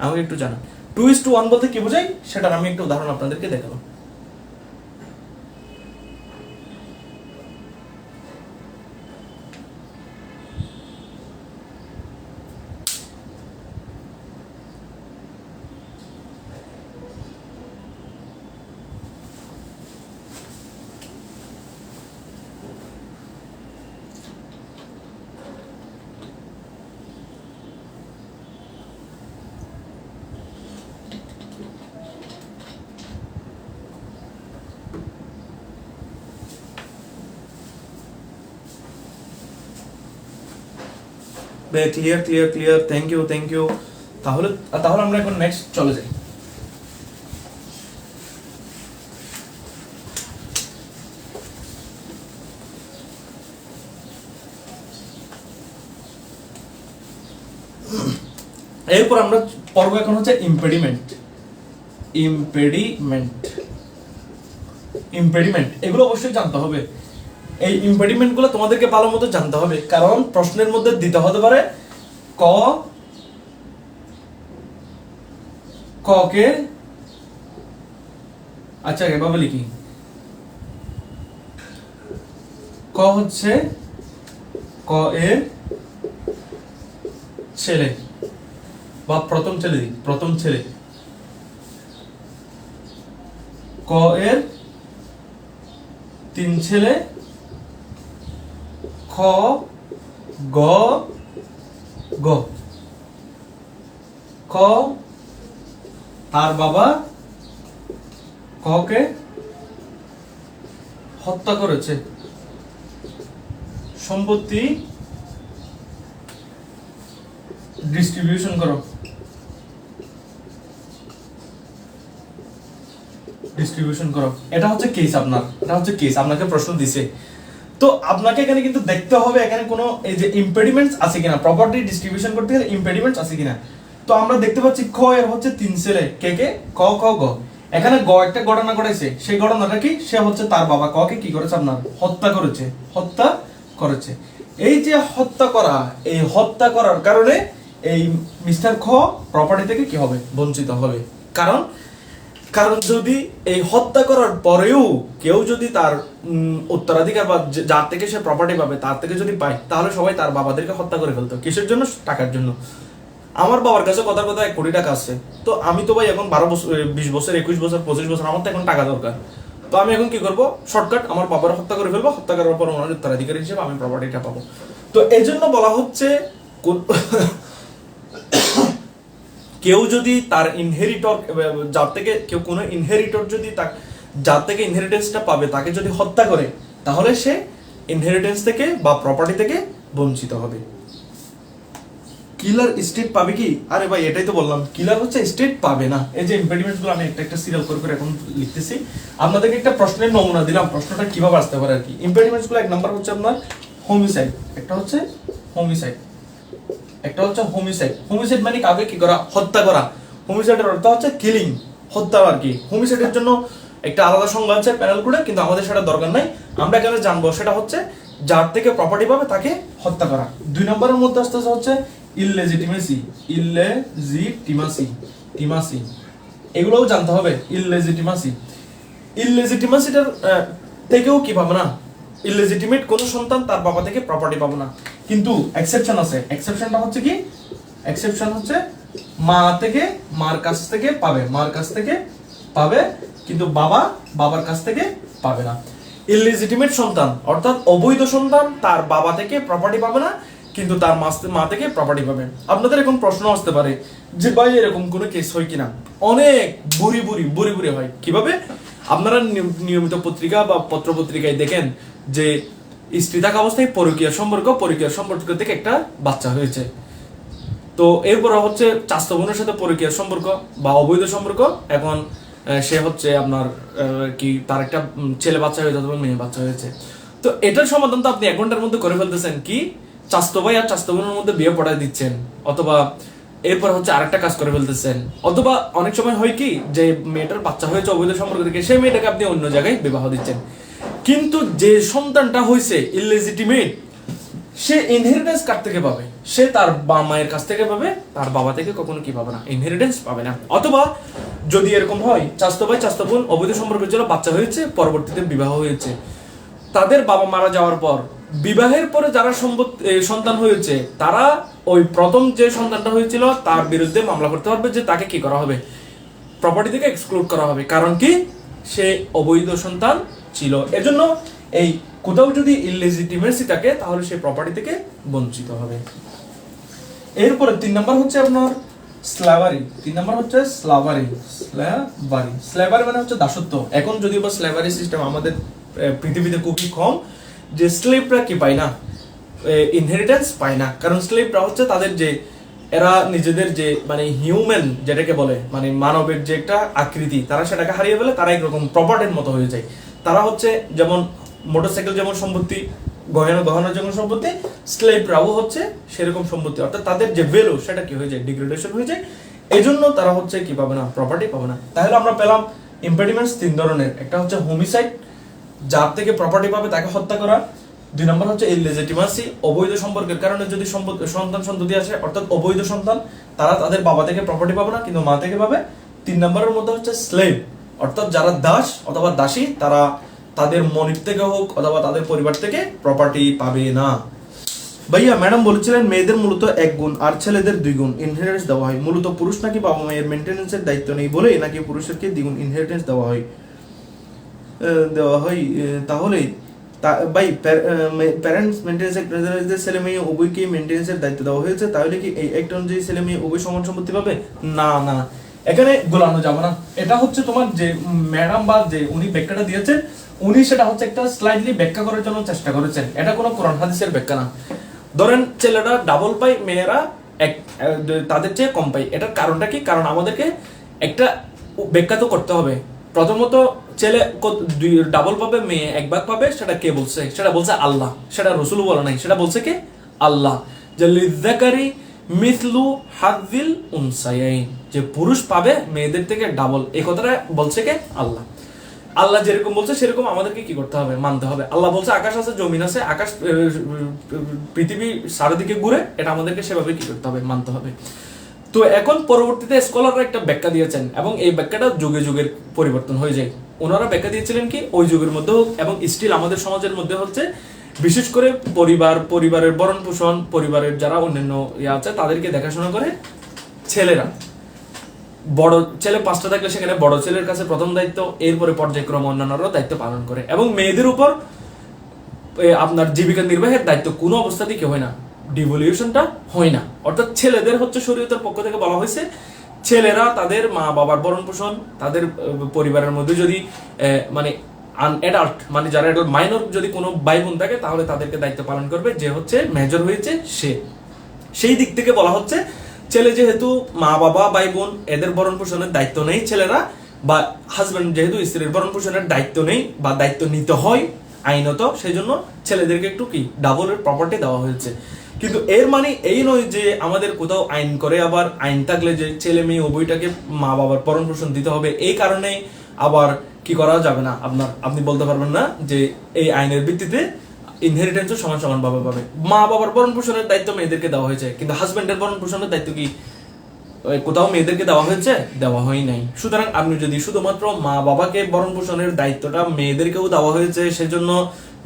Speaker 1: আমাকে একটু জানান। 2:1 বলতে কি বোঝায় সেটার আমি একটা উদাহরণ আপনাদেরকে দেখাবো। Clear, thank you. তাহলে আমরা এখন নেক্সট চলে যাই। এরপর আমরা পড়বো এখন হচ্ছে ইম্পেডিমেন্ট। ইম্পেডিমেন্ট ইম্পেডিমেন্ট এগুলো অবশ্যই জানতে হবে। এই ইম্পেডিমেন্ট গুলো তোমাদেরকে ভালো মতো জানতে হবে, কারণ প্রশ্নের মধ্যে দিতে হতে পারে ক ক কে, আচ্ছা এভাবে লিখি, ক হচ্ছে ক এর ছেলে বা প্রথম ছেলে, প্রথম ছেলে। ক এর 3 ছেলে, খ গ গ। খ তার বাবা ককে হত্যা করেছে, সম্পত্তি ডিস্ট্রিবিউশন করো। ডিস্ট্রিবিউশন করো, এটা হচ্ছে কেস আপনার, এটা হচ্ছে কেস, আপনাকে প্রশ্ন দিছে। তো আপনাকে এখানে কিন্তু দেখতে হবে এখানে কোনো এই যে ইম্পেডিমেন্টস আছে কিনা, প্রপার্টি ডিস্ট্রিবিউশন করতে গেলে ইম্পেডিমেন্টস আছে কিনা। তো আমরা দেখতে পাচ্ছি খ এর হচ্ছে 3 ছেলে, কে কে, ক খ গ। এখানে গ একটা ঘটনা ঘটাইছে, সেই ঘটনাটা কি, সে হচ্ছে তার বাবা ক কে কি করেছে, আপনার হত্যা করেছে, হত্যা করেছে। এই যে হত্যা করা, এই হত্যা করার কারণে এই মিস্টার খ প্রপার্টি থেকে কি হবে, বঞ্চিত হবে। কারণ কারণ যদি এই হত্যা করার পরেও কেউ যদি তার উত্তরাধিকার বা যার থেকে সে প্রপার্টি পাবে তার থেকে যদি পায়, তাহলে সবাই তার বাবাদেরকে হত্যা করে ফেলতো। কিসের জন্য? টাকার জন্য। আমার বাবার কাছে কথার কথা 1 কোটি টাকা আছে, তো আমি তো ভাই এখন 12 বছর, 20 বছর, 21 বছর, 25 বছর, আমার তো এখন টাকা দরকার। তো আমি এখন কি করবো, শর্টকাট আমার বাবার হত্যা করে ফেলবো, হত্যা করার পর ওনার উত্তরাধিকারী হিসেবে আমি প্রপার্টিটা পাবো। তো এই জন্য বলা হচ্ছে কেউ যদি তার ইনহেরিটর, যার থেকে কেউ কোনো ইনহেরিটর যদি যার থেকে ইনহেরিটেন্সটা পাবে তাকে যদি হত্যা করে, তাহলে সে ইনহেরিটেন্স থেকে বা প্রপার্টি থেকে বঞ্চিত হবে। কিলার স্টেট পাবে কি? আরে ভাই এটাই তো বললাম, কিলার হচ্ছে স্টেট পাবে না। এই যে ইম্পেডিমেন্টস গুলো আমি একটা একটা সিরিয়াল করে করে এখন লিখতেছি, আপনাদেরকে একটা প্রশ্নের নমুনা দিলাম, প্রশ্নটা কিভাবে আসতে পারে আর কি। ইম্পেডিমেন্টস গুলো 1 নাম্বার হচ্ছে আপনার হোমিসাইড, একটা হচ্ছে হোমিসাইড, একটা হচ্ছে হোমিসাইড। হোমিসাইড মানে কাউকে কি করা, হত্যা করা। হোমিসাইডের অর্থ হচ্ছে কিলিং, হত্যা আর কি। হোমিসাইডের জন্য একটা আলাদা সংজ্ঞা আছে প্যানেল কোডে, কিন্তু আমাদের সেটা দরকার নাই, আমরা এখানে জানবো সেটা হচ্ছে যার থেকে প্রপার্টি পাবে তাকে হত্যা করা। 2 নম্বরের মধ্যে আসতে হচ্ছে ইললেজিটিমেসি, ইললেজিটিমাসি, টিমাসি, এগুলোও জানতে হবে। ইললেজিটিমাসি, ইললেজিটিমাসিটার থেকেও কি পাবে না, ইললেজিটিমেট কোন সন্তান তার বাবা থেকে প্রপার্টি পাবে না, কিন্তু এক্সেপশন আছে। এক্সেপশনটা হচ্ছে কি, এক্সেপশন হচ্ছে মা থেকে, মার কাছ থেকে পাবে, মার কাছ থেকে পাবে, কিন্তু বাবার কাছ থেকে পাবে না। ইললেজিটিমেট সন্তান অর্থাৎ অবৈধ সন্তান তার বাবা থেকে প্রপার্টি পাবে না, কিন্তু তার মা থেকে প্রপার্টি পাবে। আপনাদের এখন প্রশ্ন আসতে পারে যে ভাই এরকম কোনো কেস হয় কিনা। অনেক বুড়ি বুড়ি হয়। কিভাবে? আপনারা নিয়মিত পত্রিকা বা পত্র পত্রিকায় দেখেন যে স্ত্রী থাকা অবস্থায় পরকীয়া সম্পর্ক থেকে একটা বাচ্চা হয়েছে। তো এরপর হচ্ছে চাচাতো বোনের সাথে পরকীয়ার সম্পর্ক বা অবৈধ সম্পর্ক, এখন সে হচ্ছে আপনার কি তার একটা ছেলে বাচ্চা হয়েছে অথবা মেয়ে বাচ্চা হয়েছে। তো এটার সমাধান তো আপনি 1 ঘন্টার মধ্যে করে ফেলতেছেন, কি চাচাতো ভাই আর চাচাতো বোনের মধ্যে বিয়ে পড়ায় দিচ্ছেন, অথবা এরপর হচ্ছে আরেকটা কাজ করে ফেলতেছেন, অথবা অনেক সময় হয় কি যে মেয়েটার বাচ্চা হয়েছে অবৈধ সম্পর্ক থেকে, সেই মেয়েটাকে আপনি অন্য জায়গায় বিবাহ দিচ্ছেন। কিন্তু যে সন্তানটা হয়েছে ইললেজিটিমেট, সে ইনহেরিটেন্স কার থেকে পাবে? সে তার মায়ের কাছ থেকে পাবে, তার বাবা থেকে কখনো কি পাবে না, ইনহেরিটেন্স পাবে না। অথবা যদি এরকম হয় চাচাতো ভাই চাচাতো বোন অবৈধ সম্পর্ক ছিল, বাচ্চা হয়েছে, পরবর্তীতে বিবাহ হয়েছে, তাদের বাবা মারা যাওয়ার পর বিবাহের পরে যারা সন্তান হয়েছে, তারা ওই প্রথম যে সন্তানটা হয়েছিল তার বিরুদ্ধে মামলা করতে পারবে যে তাকে কি করা হবে, প্রপার্টি থেকে এক্সক্লুড করা হবে। কারণ কি, সে অবৈধ সন্তান ছিল। এজন্য এই কোথাও যদি ইললেজিটিমেসি থাকে তাহলে সে প্রপার্টি থেকে বঞ্চিত হবে। এরপরে 3 নাম্বার হচ্ছে আপনার স্ল্যাভারি। 3 নাম্বার হচ্ছে স্ল্যাভারি। স্ল্যাভারি মানে হচ্ছে দাসত্ব। এখন যদিও বা স্ল্যাভারি সিস্টেম আমাদের পৃথিবীতে খুবই কম, যে স্লেভরা কি পায় না, ইনহেরিটেন্স পায় না। কারণ স্লেভরা হচ্ছে তাদের যে এরা নিজেদের যে মানে হিউম্যান যেটাকে বলে, মানে মানবের যে একটা আকৃতি, তারা সেটাকে হারিয়ে ফেলে, তারা একরকম প্রপার্টির মতো হয়ে যায়। তারা হচ্ছে যেমন মোটরসাইকেল যেমন সম্পত্তি, গহনা গহনা যেমন সম্পত্তি, স্লেভরাও হচ্ছে সেরকম সম্পত্তি, অর্থাৎ তাদের যে ভ্যালু সেটা কি হয়ে যায়, ডিগ্রেডেশন হয়ে যায়। এই জন্য তারা হচ্ছে কি পাবে না, প্রপার্টি পাবে না। তাহলে আমরা পেলাম ইম্পেডিমেন্টস 3 ধরনের। একটা হচ্ছে হোমিসাইড, যার থেকে প্রপার্টি পাবে তাকে হত্যা করা। 2 নম্বর হচ্ছে ইললেজিটিমাসি, অবৈধ সম্পর্কের কারণে যদি সন্তান সন্ততি আসে, অর্থাৎ অবৈধ সন্তান, তারা তাদের বাবা থেকে প্রপার্টি পাবে না কিন্তু মা থেকে পাবে। 3 নম্বরের মধ্যে হচ্ছে স্লেভ, অর্থাৎ যারা দাস অথবা দাসী, তারা তাদের মনিব থেকে হোক অথবা তাদের পরিবার থেকে প্রপার্টি পাবে না। ভাইয়া ম্যাডাম বলেছিলেন মেয়েদের মূলত 1 গুণ আর ছেলেদের 2 গুণ ইনহেরিটেন্স দেওয়া হয়, মূলত পুরুষ নাকি বাবা মায়ের মেনটেন্যান্সের দায়িত্ব নেই বলে নাকি পুরুষেরকে 2 গুণ ইনহেরিটেন্স দেওয়া হয়? তাহলে ভাই প্যারেন্টস মেনটেন্যান্সের ছেলে মেয়ে উভয়কে মেনটেন্যান্সের দায়িত্ব দেওয়া হয়েছে, তাহলে কি এই একটা অনুযায়ী ছেলে মেয়ে উভয় সমান সম্পত্তি পাবে? না না, এখানে গোলানো যাবে না। এটা হচ্ছে তোমার যে ম্যাডাম বা যে উনি ব্যাখ্যাটা দিয়েছেন, উনি সেটা হচ্ছে একটা স্লাইডলি ব্যাখ্যা করার জন্য চেষ্টা করেছেন, এটা কোনো কোরআন হাদিসের ব্যাখ্যা না। ধরেন ছেলেরা ডাবল পাই, মেয়েরা তাদের চেয়ে কম পাই। এটার কারণটা কি? কারণ আমাদেরকে একটা ব্যাখ্যা তো করতে হবে। প্রথমত ছেলে ডাবল পাবে, মেয়ে 1 ভাগ পাবে, সেটা কে বলছে? সেটা বলছে আল্লাহ, সেটা রসুল বলে নাই, সেটা বলছে কে? আল্লাহ। যে লিযাকারি মিসলু হাযিল উনসায়াইন, যে পুরুষ পাবে মেয়েদের থেকে ডাবল, এই কথাটা বলছে কে? আল্লাহ। আল্লাহ যেরকম বলছে সেরকম আমাদেরকে কি করতে হবে? মানতে হবে। আল্লাহ বলছে আকাশ আছে, জমিন আছে, আকাশ পৃথিবী চারিদিকে ঘুরে, এটা আমাদেরকে সেভাবে কি করতে হবে? মানতে হবে। তো এখন পরবর্তীতে স্কলাররা একটা ব্যাখ্যা দিয়েছেন এবং এই ব্যাখ্যাটা যুগে যুগের পরিবর্তন হয়ে যায়। ওনারা ব্যাখ্যা দিয়েছিলেন কি ওই যুগের মধ্যে হোক এবং স্টিল আমাদের সমাজের মধ্যে হচ্ছে, বিশেষ করে পরিবারের ভরণ পোষণ, পরিবারের যারা অন্যান্য আছে তাদেরকে দেখাশোনা করে ছেলেরা। বড় ছেলে 5টা থাকলে সেখানে বড় ছেলের কাছে প্রথম দায়িত্ব, এরপরে পর্যায়ক্রমে অন্যান্যরাও দায়িত্ব পালন করে। এবং মেয়েদের উপর আপনার জীবিকা নির্বাহের দায়িত্ব কোনো অবস্থাতেই কি হয় না, ডিভলিউশনটা হয় না। অর্থাৎ ছেলেদের হচ্ছে শরীয়তের পক্ষ থেকে বলা হয়েছে ছেলেরা তাদের মা বাবার ভরণ পোষণ, তাদের পরিবারের মধ্যে যদি মানে আনঅ্যাডাল্ট, মানে যারা অ্যাডাল্ট মাইনর যদি কোনো ভাই বোন থাকে, তাহলে তাদেরকে দায়িত্ব পালন করবে যে হচ্ছে মেজর হয়েছে সে। সেই দিক থেকে বলা হচ্ছে ছেলে যেহেতু মা বাবা ভাই বোন এদের ভরণ পোষণের দায়িত্ব নেই ছেলেরা, বা হাজবেন্ড যেহেতু স্ত্রীর ভরণ পোষণের দায়িত্ব নেই বা দায়িত্ব নিতে হয় আইনত, সেই জন্য ছেলেদেরকে একটু কি ডাবল প্রপার্টি দেওয়া হয়েছে। কিন্তু এর মানে এই নয় যে আমাদের কোথাও আইন করে আবার আইন থাকলে যে ছেলে মেয়ে উভয়টাকে মা বাবার ভরণ পোষণ দিতে হবে, এই কারণে আবার কি করা যাবে না, আপনি বলতে পারবেন না যে এই আইনের ভিত্তিতে ইনহেরিটেন্সও সমান সমান ভাবে পাবে। মা বাবার ভরণ পোষণের দায়িত্ব মেয়েদেরকে দেওয়া হয়েছে, কিন্তু হাজবেন্ডের ভরণ পোষণের দায়িত্ব কি কোথাও মেয়েদেরকে দেওয়া হয়েছে? দেওয়া হয় নাই। সুতরাং আপনি যদি শুধুমাত্র মা বাবাকে ভরণ পোষণের দায়িত্বটা মেয়েদেরকেও দেওয়া হয়েছে, সেজন্য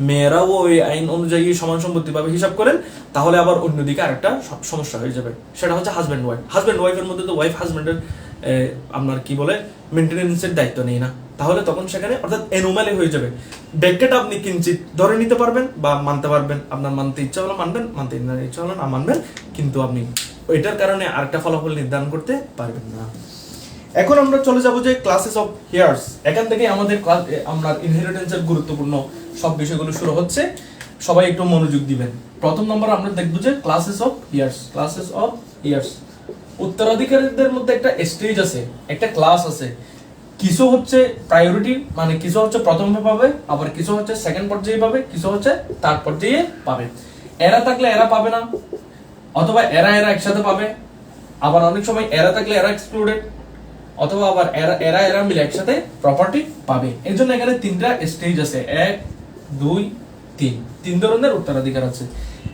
Speaker 1: মেয়েরাও ওই আইন অনুযায়ী সমান সম্পত্তি পাবে হিসাব করেন, তাহলে আবার অন্যদিকে আরেকটা সমস্যা হয়ে যাবে। সেটা হচ্ছে হাজব্যান্ড ওয়াইফের মধ্যে তো ওয়াইফ হাজব্যান্ডের আপনার কি বলে মেনটেনেন্সের দায়িত্ব নেই না, তাহলে তখন সেখানে অর্থাৎ এনোমালি হয়ে যাবে। ব্যাখ্যাটা আপনি কিঞ্চিত ধরে নিতে পারবেন বা মানতে পারবেন, আপনার মানতে ইচ্ছা হলো মানবেন, মানতে ইচ্ছা হলো না মানবেন, কিন্তু আপনি ওইটার কারণে আরেকটা ফলাফল নির্ধারণ করতে পারবেন না। এখন আমরা চলে যাব যে ক্লাসেস অফ হেয়ার্স। এখান থেকে আমাদের আমরা ইনহেরিটেন্সের গুরুত্বপূর্ণ সব বিষয়গুলো শুরু হচ্ছে, সবাই একটু মনোযোগ দিবেন। প্রথম নম্বর আমরা দেখব যে ক্লাসেস অফ ইয়ার্স। উত্তরাধিকারীদের মধ্যে একটা স্টেজ আছে, একটা ক্লাস আছে। কিছু হচ্ছে প্রায়োরিটি, মানে কিছু হচ্ছে প্রথমে পাবে, আবার কিছু হচ্ছে সেকেন্ড পর্যায়ে পাবে, কিছু হচ্ছে থার্ড পর্যায়ে পাবে। এরা থাকলে এরা পাবে না, অথবা এরা একসাথে পাবে, আবার অনেক সময় এরা থাকলে এরা এক্সক্লুডেড, অথবা আবার এরা মিলে একসাথে প্রপার্টি পাবে। এর জন্য এখানে 3টা স্টেজ আছে, 1 2 3, 3 ধরনের উত্তরাধিকার আছে।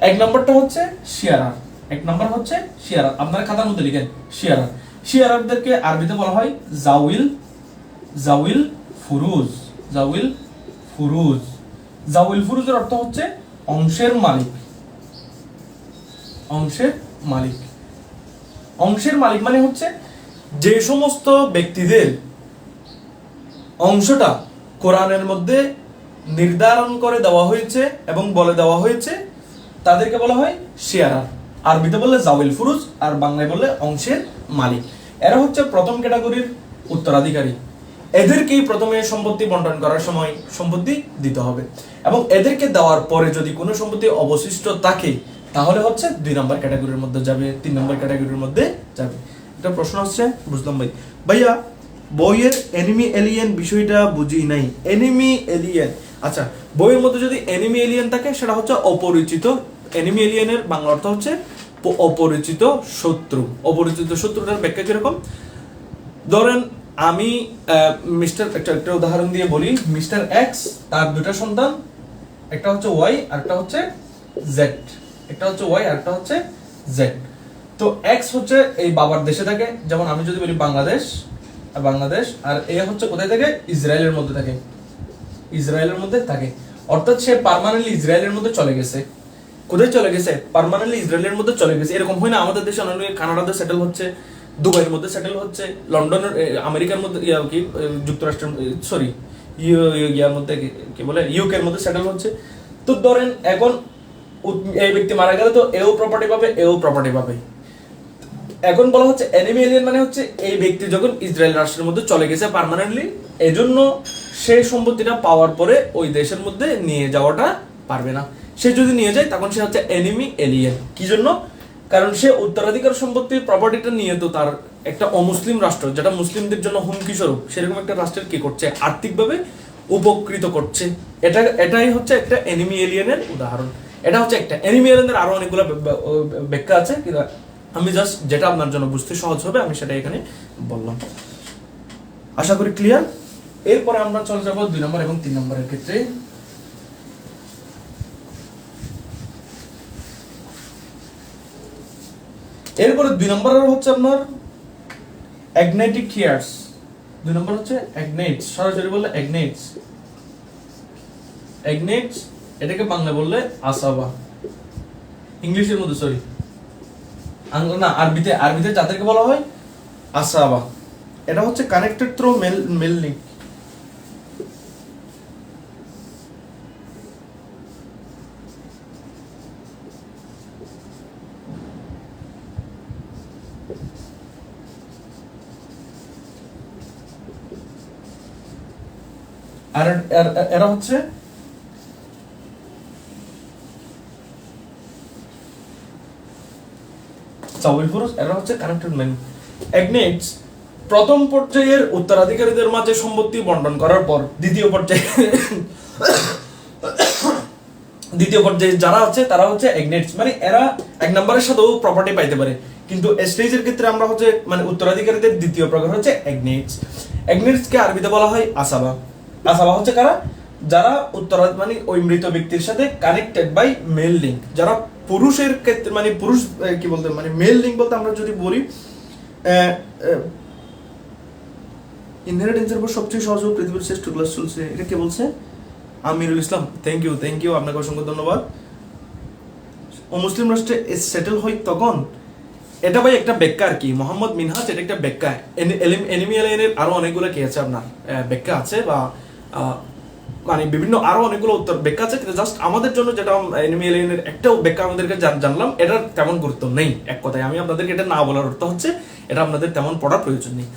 Speaker 1: 1 নম্বরটা হচ্ছে শেয়ারার, আপনারা খাতার মধ্যে লিখেন শেয়ারারদেরকে আরবিতে বলা হয় জাউইল ফুরুজ। জাউইল ফুরুজের অর্থ হচ্ছে অংশের মালিক। অংশের মালিক মানে হচ্ছে যে সমস্ত ব্যক্তিদের অংশটা কোরআনের মধ্যে নির্ধারণ করে দেওয়া হয়েছে এবং বলে দেওয়া হয়েছে, তাদেরকে বলা হয় শেয়ারার। আরবিতে বললে জাউইল ফুরুজ, আর বাংলায় বললে অংশের মালিক। এরা হচ্ছে প্রথম ক্যাটাগরির উত্তরাধিকারী। এদেরকেই প্রথমে সম্পত্তি বন্টন করার সময় সম্পত্তি দিতে হবে, এবং এদেরকে দেওয়ার পরে যদি কোনো সম্পত্তি অবশিষ্ট থাকে তাহলে হচ্ছে 2 নম্বর ক্যাটাগরির মধ্যে যাবে, 3 নম্বর ক্যাটাগরির মধ্যে যাবে। একটা প্রশ্ন আসছে, বুঝলাম ভাইয়া বইয়ের এনিমি এলিয়েন বিষয়টা বুঝি নাই। এনিমি এলিয়েন, আচ্ছা বইয়ের মধ্যে যদি এনিমি এলিয়েন থাকে সেটা হচ্ছে অপরিচিত। এনিমি এলিয়েনের বাংলা অর্থ হচ্ছে অপরিচিত শত্রু। অপরিচিত শত্রুটার ব্যাখ্যা কিরকম? ধরেন আমি মিস্টার একটা উদাহরণ দিয়ে বলি, মিস্টার এক্স তার দুটা সন্তান, একটা হচ্ছে ওয়াই আর একটা হচ্ছে জেড। একটা হচ্ছে ওয়াই আর একটা হচ্ছে জেড। তো এক্স হচ্ছে এই বাবার দেশে থাকে, যেমন আমি যদি বলি বাংলাদেশ, আর এ হচ্ছে কোথায় থাকে? ইসরায়েলের মধ্যে থাকে। ইসরায়েলের মধ্যে থাকে, অর্থাৎ সে পার্মানেন্টলি ইসরায়েলের মধ্যে চলে গেছে। কোথায় চলে গেছে? পার্মানেন্টলি ইসরায়েলের মধ্যে চলে গেছে। এরকম হয় না আমাদের দেশে অনেকে কানাডাতে সেটেল হচ্ছে, দুবাইয়ের মধ্যে সেটেল হচ্ছে, লন্ডনের আমেরিকার মধ্যে যুক্তরাষ্ট্রের সরি ইয়ার মধ্যে কি বলে ইউকের মধ্যে সেটেল হচ্ছে। তো ধরেন এখন এই ব্যক্তি মারা গেলে তো এও প্রপার্টি পাবে, এও প্রপার্টি পাবে। এখন বলা হচ্ছে এনিমি এলিয়েন মানে হচ্ছে এই ব্যক্তি যখন ইসরায়েল রাষ্ট্রের মধ্যে চলে গেছে পার্মানেন্টলি, এজন্য সেই সম্পত্তিটা পাওয়ার পরে ওই দেশের মধ্যে নিয়ে যাওয়াটা পারবে না। সে যদি নিয়ে যায় তখন সে হচ্ছে এনিমি এলিয়েন। কি জন্য? কারণ সে উত্তরাধিকার সম্পত্তির প্রপার্টিটা নিয়ে তো তার একটা অমুসলিম রাষ্ট্র, যেটা মুসলিমদের জন্য হুমকি স্বরূপ, সেরকম একটা রাষ্ট্রের কি করছে? আর্থিকভাবে উপকৃত করছে। এটাই হচ্ছে একটা এনিমি এলিয়েনের উদাহরণ। এটা হচ্ছে একটা এনিমি এলিয়েনের আরো অনেকগুলো ব্যাখ্যা আছে, কিন্তু আমি জাস্ট যেটা আপনার জন্য বুঝতে সহজ হবে আমি সেটা এখানে বললাম। আশা করি ক্লিয়ার। এরপরে আমরা চলে যাব 2 নম্বর এবং 3 নম্বরের ক্ষেত্রে। এরপরে 2 নম্বরের হচ্ছে আপনার অ্যাগনেটিক হিয়ার্স। 2 নম্বর হচ্ছে অ্যাগনেটস, সরাসরি বললে অ্যাগনেটস। অ্যাগনেটস এটাকে বাংলা বললে আসাবা, ইংলিশের মধ্যে সরি না আরবিতে যাদেরকে বলা হয় আসাবা। এটা হচ্ছে কানেক্টেড থ্রু মেল লিঙ্ক। আর এরা হচ্ছে এরা হচ্ছে কানেক্টেড মেল। অ্যাগনেটস প্রথম পর্যায়ের উত্তরাধিকারীদের মাঝে সম্পত্তি বন্টন করার পর দ্বিতীয় পর্যায়ে যারা আছে তারা হচ্ছে অ্যাগনেটস, মানে এরা 1 নম্বরের সাথেও প্রপার্টি পাইতে পারে, কিন্তু স্টেজের ক্ষেত্রে আমরা হচ্ছে মানে উত্তরাধিকারীদের দ্বিতীয় প্রকার হচ্ছে অ্যাগনেটস। অ্যাগনেটসকে আরবিতে বলা হয় আসাবা। আসাবা হচ্ছে কারা? যারা মানে ওই মৃত ব্যক্তির সাথে কানেক্টেড বাই মেল লিঙ্ক। যারা পুরুষের ক্ষেত্রে মানে পুরুষ কি বলতে মানে মেল লিঙ্ক বলতে আমরা যদি বলি ইনহেরিটেন্সের উপর সবচেয়ে সহজ পৃথিবীর শ্রেষ্ঠ ক্লাস চলছে, এটা কে বলছে? আমিরুল ইসলাম। থ্যাংক ইউ আপনাকে অসংখ্য ধন্যবাদ। ও মুসলিম রাষ্ট্রে সেটেল হয় তখন, এটা ভাই একটা ব্যাখ্যা আর কি। মোহাম্মদ মিনহাজ এটা একটা ব্যাখ্যা। এনিমি এলিয়েনের আরো অনেকগুলো কি আছে আপনার ব্যাখ্যা আছে, বা মানে বিভিন্ন আরো অনেকগুলো উত্তর ব্যাখ্যা আছে, কিন্তু জাস্ট আমাদের জন্য যেটা এনিমি এলিয়েনের একটাও ব্যাখ্যা আমাদেরকে জানলাম, এটার তেমন গুরুত্ব নেই। এক কথায় আমি আপনাদেরকে এটা না বলার অর্থ হচ্ছে এটা আপনাদের তেমন পড়ার প্রয়োজন নেই।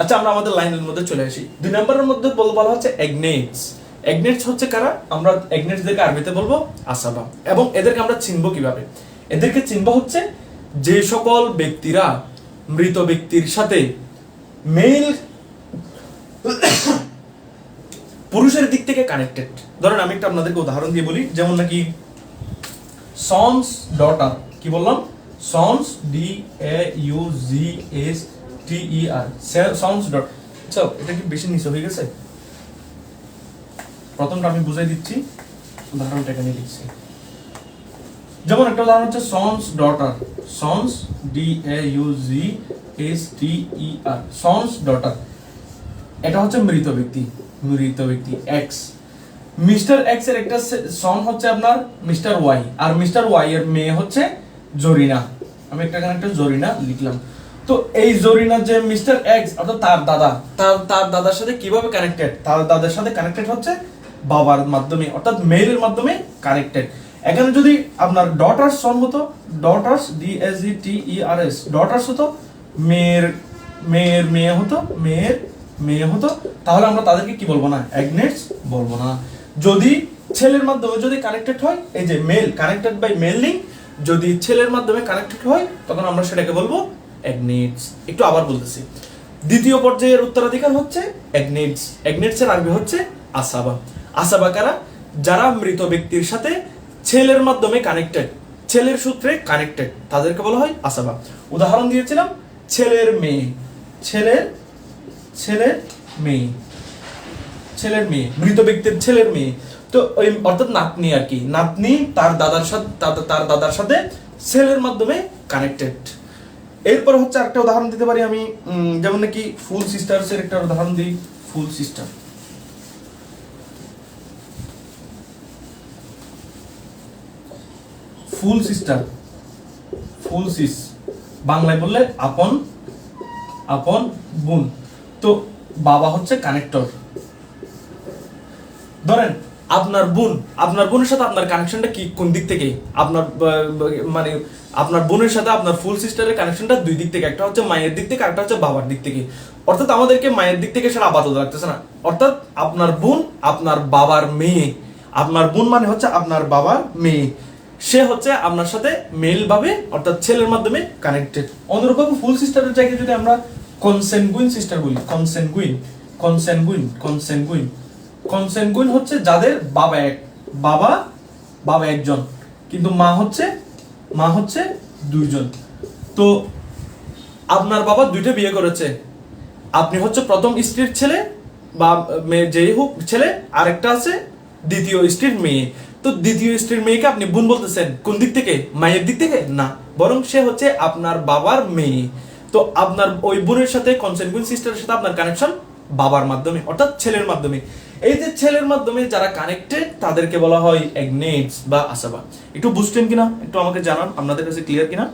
Speaker 1: আচ্ছা আমরা আমাদের লাইনের মধ্যে চলে আসি। 2 নম্বরের মধ্যে বলা হচ্ছে অ্যাগনেটস। অ্যাগনেটস হচ্ছে কারা? আমরা অ্যাগনেটসদেরকে আরবিতে বলবো আসাবা। এবং এদেরকে আমরা চিনবো কিভাবে? এদেরকে চিনবো হচ্ছে যে সকল ব্যক্তিরা মৃত ব্যক্তির সাথে মেল পুরুষের দিক থেকে কানেক্টেড। ধরেন আমি একটা আপনাদেরকে উদাহরণ দিয়ে বলি, যেমন নাকি সন্স ডটার, কি বললাম? Sons DAUGSTER, sons dot. আচ্ছা এটা কি বেশি নিচে হয়ে গেছে? প্রথমটা আমি বুঝাই দিচ্ছি, উদাহরণটা এখানে লিখছি। যেমন একটা উদাহরণ হচ্ছে sons daughter, sons DAUGSTER, sons daughter. এটা হচ্ছে মৃত ব্যক্তি এক্স। মিস্টার এক্স এর একটা সন হচ্ছে আপনার মিস্টার ওয়াই, আর মিস্টার ওয়াই এর মেয়ে হচ্ছে জরিনা। আমি একটা জরিনা লিখলাম। তো এই জরিনা যে মিস্টার এক্স অর্থাৎ তার দাদার সাথে কিভাবে কানেক্টেড? তার দাদার সাথে কানেক্টেড হচ্ছে বাবার মাধ্যমে, অর্থাৎ মেয়ের মাধ্যমে কানেক্টেড। এখানে যদি আপনার ডটার্স সন হতো, ডটার্স DSETERS, ডটার্স হতো মেয়ের মেয়ে হতো, তাহলে আমরা তাদেরকে কি বলবো না? অ্যাগনেটস বলবো না। যদি ছেলের মাধ্যমে যদি কানেক্টেড হয়, এই যে male connected by male link, যদি ছেলের মাধ্যমে কানেক্টেড হয় তখন আমরা সেটাকে বলবো অ্যাগনেটস। একটু আবার বলতেছি, দ্বিতীয় পর্যায়ের উত্তরাধিকার হচ্ছে এগনেটস। এগনেটসের আরবি হচ্ছে আসাবা। আসাবা কারা? যারা মৃত ব্যক্তির সাথে ছেলের মাধ্যমে কানেক্টেড, ছেলের সূত্রে কানেক্টেড, তাদেরকে বলা হয় আসাবা। উদাহরণ দিয়েছিলাম ছেলের মেয়ে, ছেলের ছেলের মেয়ে, ছেলের মেয়ে, মৃত ব্যক্তির ছেলের মেয়ে। তো ওই অর্থাৎ নাতনি আর কি, নাতনি তার দাদার সাথে ছেলের মাধ্যমে কানেক্টেড। এরপর হচ্ছে একটা উদাহরণ দিতে পারি আমি, যেমন নাকি ফুল সিস্টার্স এর একটা উদাহরণ দিই। ফুল সিস্টার, ফুল সিস্টার, ফুল সিস, বাংলায় বললে আপন আপন বোন। তো বাবা হচ্ছে কানেক্টর। ধরেন আপনার বোনের সাথে আপনার কানেকশনটা কি, কোন দিক থেকে? আপনার মানে আপনার বোনের সাথে আপনার ফুল সিস্টারের কানেকশনটা দুই দিক থেকে, একটা হচ্ছে মায়ের দিক থেকে, একটা হচ্ছে বাবার দিক থেকে। অর্থাৎ আমাদেরকে মায়ের দিক থেকে সেটা আপাতত লাগতেছে না। অর্থাৎ আপনার বোন আপনার বাবার মেয়ে, আপনার বোন মানে হচ্ছে আপনার বাবার মেয়ে, সে হচ্ছে আপনার সাথে মেল ভাবে অর্থাৎ ছেলের মাধ্যমে কানেক্টেড। অনুরূপভাবে ফুল সিস্টারের জায়গায় যদি আমরা কনসেনগুইন সিস্টার বলি, কনসেনগুইন, কনসেনগুইন, কনসেনগুইন, কনসেনগুইন হচ্ছে যাদের বাবা এক, বাবা একজন, কিন্তু মা হচ্ছে দুইজন। তো আপনার বাবা দুইটা বিয়ে করেছে, আপনি হচ্ছে প্রথম স্ত্রীর ছেলে বা মেয়ে যেই হোক ছেলে, আরেকটা আছে দ্বিতীয় স্ত্রীর মেয়ে। তো দ্বিতীয় স্ত্রীর মেয়েকে আপনি বোন বলতেছেন, কোন দিক থেকে? মায়ের দিক থেকে না, বরং সে হচ্ছে আপনার বাবার মেয়ে। তো আপনার ওই বোনের সাথে কনসেনগুইন সিস্টারের সাথে আপনার কানেকশন বাবার মাধ্যমে অর্থাৎ ছেলের মাধ্যমে। এই যে ছেলের মাধ্যমে যারা কানেক্টেড তাদেরকে বলা হয় এগনেটস বা আসাবা। একটু বুঝছেন কিনা একটু আমাকে জানান, আপনাদের কাছে ক্লিয়ার কিনা?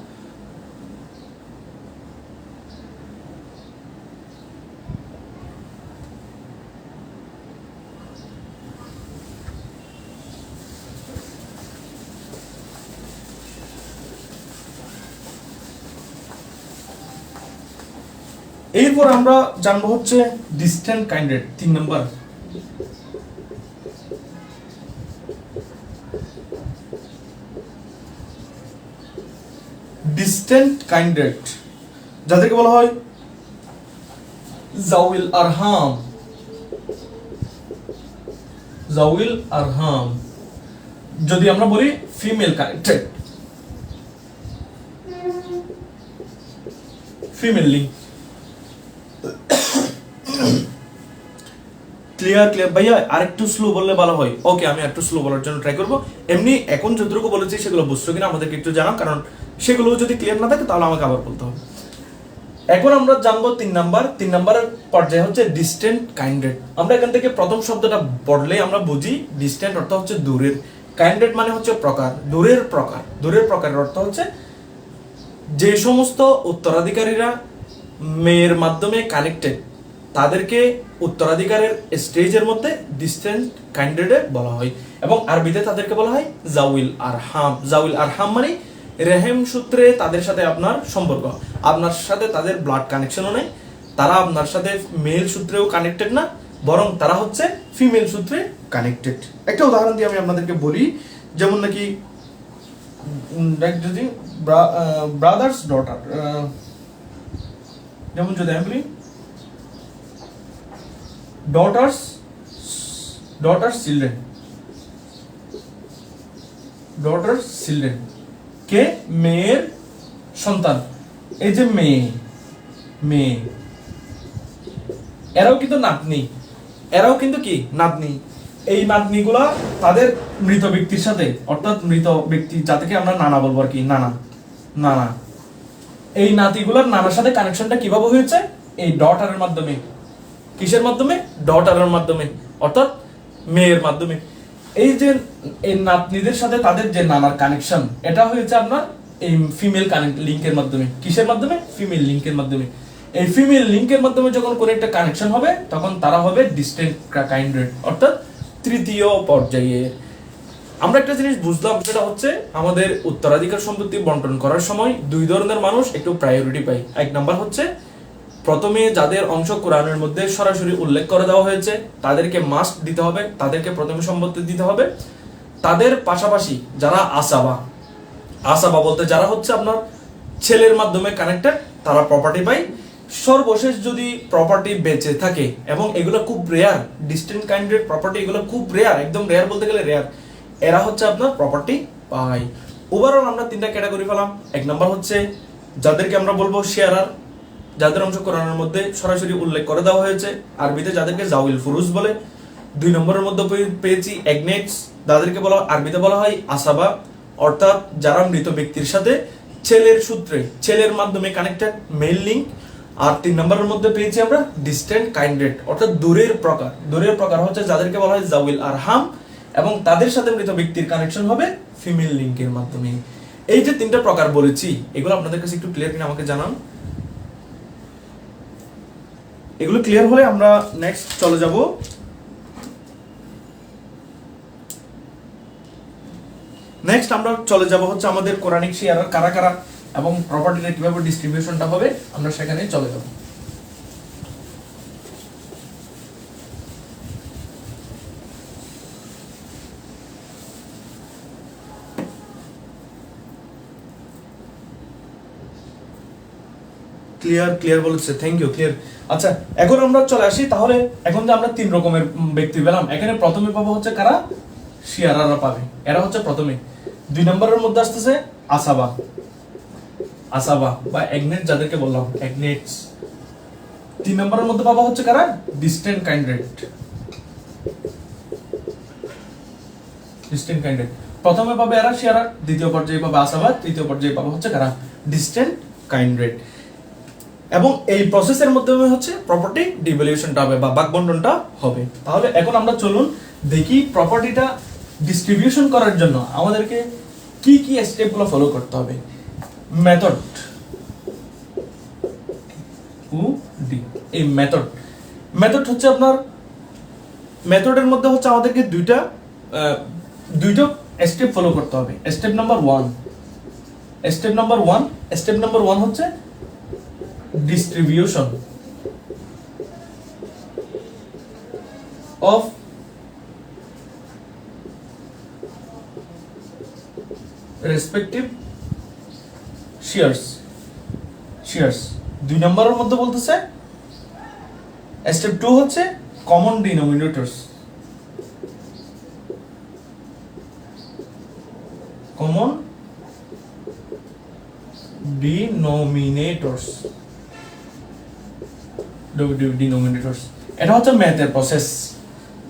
Speaker 1: এরপর আমরা জানবো হচ্ছে ডিস্টেন্ট কাইন্ডেড, 3 নম্বর। ডিস্টেন্ট কাইন্ডেড যাদেরকে বলা হয় জাউইল আরহাম, জাউইল আরহাম। যদি আমরা বলি female connected, female link. Clear ভাইয়া, আরেকটু স্লো বললে ভালো হয়। ওকে, আমি একটু স্লো বলার জন্য ট্রাই করবো। এমনি এখন যতটুকু বলেছি সেগুলো বুঝছো কিনা আমাদেরকে একটু জানাও, কারণ সেগুলো যদি ক্লিয়ার না থাকে তাহলে আমাকে আবার বলতে হবে। এখন আমরা জানবো 3 নাম্বার। 3 নাম্বারের পর্যায়ে হচ্ছে ডিস্টেন্ট কাইন্ডেড। আমরা এখান থেকে প্রথম শব্দটা পড়লেই আমরা বুঝি ডিস্টেন্ট অর্থ হচ্ছে দূরের, কাইন্ডেড মানে হচ্ছে প্রকার, দূরের প্রকার। দূরের প্রকারের অর্থ হচ্ছে যে সমস্ত উত্তরাধিকারীরা মেয়ের মাধ্যমে কানেক্টেড তাদেরকে উত্তরাধিকারের স্টেজের মধ্যে ডিস্টেন্ট কাইন্ডেডে বলা হয়, এবং আরবিতে তাদেরকে বলা হয় জাউইল আরহাম। জাউইল আরহাম মানে রেহেম সূত্রে তাদের সাথে আপনার সম্পর্ক, আপনার সাথে তাদের ব্লাড কানেকশনও নেই, তারা আপনার সাথে মেল সূত্রেও কানেক্টেড না, বরং তারা হচ্ছে ফিমেল সূত্রে কানেক্টেড। একটা উদাহরণ দিয়ে আমি আপনাদেরকে বলি, যেমন নাকি যদি ব্রাদার্স ডটার, যেমন যদি আমি বলি ডটার্স চিলড্রেন, ডটার্স চিলড্রেন কে মেয়ের সন্তান। এই যে মেয়ে এরাও কিন্তু নাতনি, এরাও কিন্তু কি নাতনি। এই নাতনিগুলা তাদের মৃত ব্যক্তির সাথে অর্থাৎ মৃত ব্যক্তি যাদেরকে আমরা নানা বলবো আর কি, নানা, এই নাতিগুলার নানার সাথে কানেকশনটা কিভাবে হয়েছে? এই ডটারের মাধ্যমে। কিসের মাধ্যমে? ডটারের মাধ্যমে অর্থাৎ মেয়ের মাধ্যমে। এই যে এই নাতনিদের সাথে তাদের যে নানার কানেকশন, এটা হয়েছে আপনার এই ফিমেল লিঙ্কের মাধ্যমে। কিসের মাধ্যমে? ফিমেল লিঙ্কের মাধ্যমে। এই ফিমেল লিঙ্কের মাধ্যমে যখন কোনো একটা কানেকশন হবে তখন তারা হবে ডিস্টেন্ট কাইন্ডেড অর্থাৎ তৃতীয় পর্যায়ে। আমরা একটা জিনিস বুঝলাম, সেটা হচ্ছে আমাদের উত্তরাধিকার সম্পত্তি বন্টন করার সময় 2 ধরনের মানুষ একটু প্রায়োরিটি পায়। 1 নাম্বার হচ্ছে প্রথমে যাদের অংশ কোরআনের মধ্যে সরাসরি উল্লেখ করে দেওয়া হয়েছে তাদেরকে মাস্ট দিতে হবে, তাদেরকে প্রথমে সম্পত্তি দিতে হবে। তাদের পাশাপাশি যারা আসাবা বলতে যারা হচ্ছে আপনার ছেলের মাধ্যমে কানেক্টেড, তারা প্রপার্টি পায়। সর্বশেষ যদি প্রপার্টি বেঁচে থাকে, এবং এগুলো খুব রেয়ার, ডিস্টেন্ট কাইন্ডের প্রপার্টি এগুলো খুব রেয়ার, একদম রেয়ার বলতে গেলে রেয়ার, এরা হচ্ছে আপনার প্রপার্টি পায়। ওভারঅল আমরা তিনটা ক্যাটাগরি পেলাম। এক নম্বর হচ্ছে যাদেরকে আমরা বলবো শেয়ারার, যাদের অংশ কোরআনের মধ্যে সরাসরি উল্লেখ করে দেওয়া হয়েছে, আরবিতে যাদেরকে জাউইল ফুরুজ বলে। দুই নম্বরের মধ্যে পেয়েছি এগনেটস, যাদেরকে বলা আরবিতে বলা হয় আসাবা, অর্থাৎ যারা মৃত ব্যক্তির সাথে ছেলের সূত্রে, ছেলের মাধ্যমে কানেক্টেড, মেল লিঙ্ক। আর তিন নম্বরের মধ্যে পেয়েছি আমরা ডিস্টেন্ট কাইন্ডেড, অর্থাৎ দূরের প্রকার। দূরের প্রকার হচ্ছে যাদেরকে বলা হয় জাউইল আরহাম, এবং তাদের সাথে মৃত ব্যক্তির কানেকশন হবে ফিমেল লিঙ্কের মাধ্যমে। এই যে তিনটা প্রকার বলেছি, এগুলো আপনাদের কাছে একটু ক্লিয়ার কিনা আমাকে জানান। এগুলো ক্লিয়ার হলে আমরা নেক্সট চলে যাব হচ্ছে আমাদের কোরআনিক শেয়ার কারা কারা এবং প্রপার্টিটা কিভাবে ডিস্ট্রিবিউশনটা হবে, আমরা সেখানে চলে যাব। ক্লিয়ার বলেছে, থ্যাংক ইউ, ক্লিয়ার। আচ্ছা, এখন আমরা চলে আসি তাহলে। এখন যে আমরা তিন রকমের ব্যক্তি পেলাম, এখানে প্রথমে পাবো হচ্ছে কারা? শিয়ারারা পাবে, এরা হচ্ছে প্রথমে। দুই নম্বরের মধ্যে আসতেছে আসাবা বা এগনেট, যাদেরকে বললাম এগনেটস। তিন নম্বরের মধ্যে পাবো হচ্ছে কারা? ডিস্টেন্ট কাইন্ডেড। প্রথমে পাবে এরা শিয়ারা, দ্বিতীয় পর্যায়ে পাবে আসাবা, তৃতীয় পর্যায়ে পাবে হচ্ছে কারা? ডিস্টেন্ট কাইন্ডেড। এবং এই প্রসেসের মাধ্যমে হচ্ছে প্রপার্টি ডিভ্যালুয়েশনটা হবে বা ভাগবণ্টনটা হবে। তাহলে এখন আমরা চলুন দেখি প্রপার্টিটা ডিস্ট্রিবিউশন করার জন্য আমাদেরকে কি কি স্টেপগুলো ফলো করতে হবে। মেথড, এই মেথড হচ্ছে আপনার, মেথডের মধ্যে হচ্ছে আমাদেরকে দুইটা স্টেপ ফলো করতে হবে। স্টেপ নাম্বার ওয়ান হচ্ছে distribution of respective shares। দুই নম্বরের মধ্যে বলতেছে স্টেপ 2 হচ্ছে common denominators। এটা হচ্ছে ম্যাথের প্রসেস।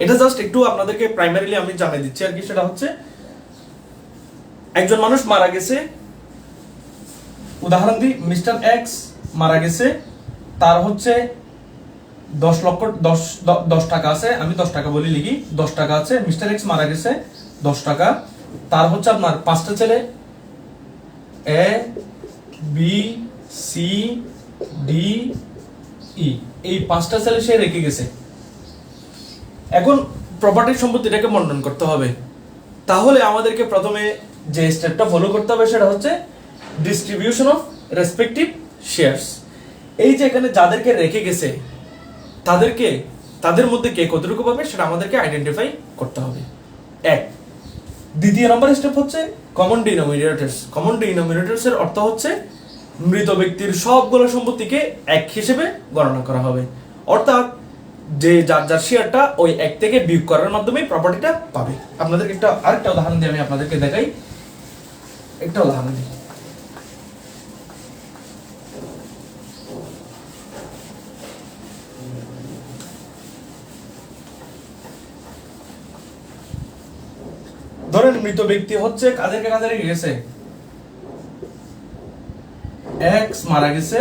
Speaker 1: এটা জাস্ট একটু আপনাদেরকে প্রাইমারিলি আমি জানিয়ে দিচ্ছি আর কি। সেটা হচ্ছে একজন মানুষ মারা গেছে, উদাহরণ দিই, মিস্টার এক্স মারা গেছে, তার হচ্ছে 10 টাকা আছে, আমি 10 টাকা বলি লিখি, 10 টাকা আছে। মিস্টার এক্স মারা গেছে 10 টাকা, তার হচ্ছে আপনার 5টা ছেলে, A B C D E, এই 5টা ছেলে সে রেখে গেছে। এখন প্রপার্টির সম্পত্তিটাকে বন্টন করতে হবে। তাহলে আমাদেরকে প্রথমে যে স্টেপটা ফলো করতে হবে সেটা হচ্ছে ডিস্ট্রিবিউশন অফ রেসপেক্টিভ শেয়ারস। এই যে এখানে যাদেরকে রেখে গেছে তাদের মধ্যে কে কতটুকু পাবে সেটা আমাদেরকে আইডেন্টিফাই করতে হবে। দ্বিতীয় নম্বর স্টেপ হচ্ছে কমন ডিনোমিনেটরস। এর অর্থ হচ্ছে মৃত ব্যক্তির সবগুলো সম্পত্তিকে এক হিসেবে গণনা করা হবে, অর্থাৎ যে যার শেয়ারটা ওই এক থেকে বিয়োগ করার মাধ্যমে প্রপার্টিটা পাবে। আপনাদেরকে আরেকটা উদাহরণ দিয়ে আমি আপনাদেরকে দেখাই। একটা উদাহরণ দিই, ধরেন মৃত ব্যক্তি হচ্ছে কাদেরকে গেছে, এক্স মারা গেছে,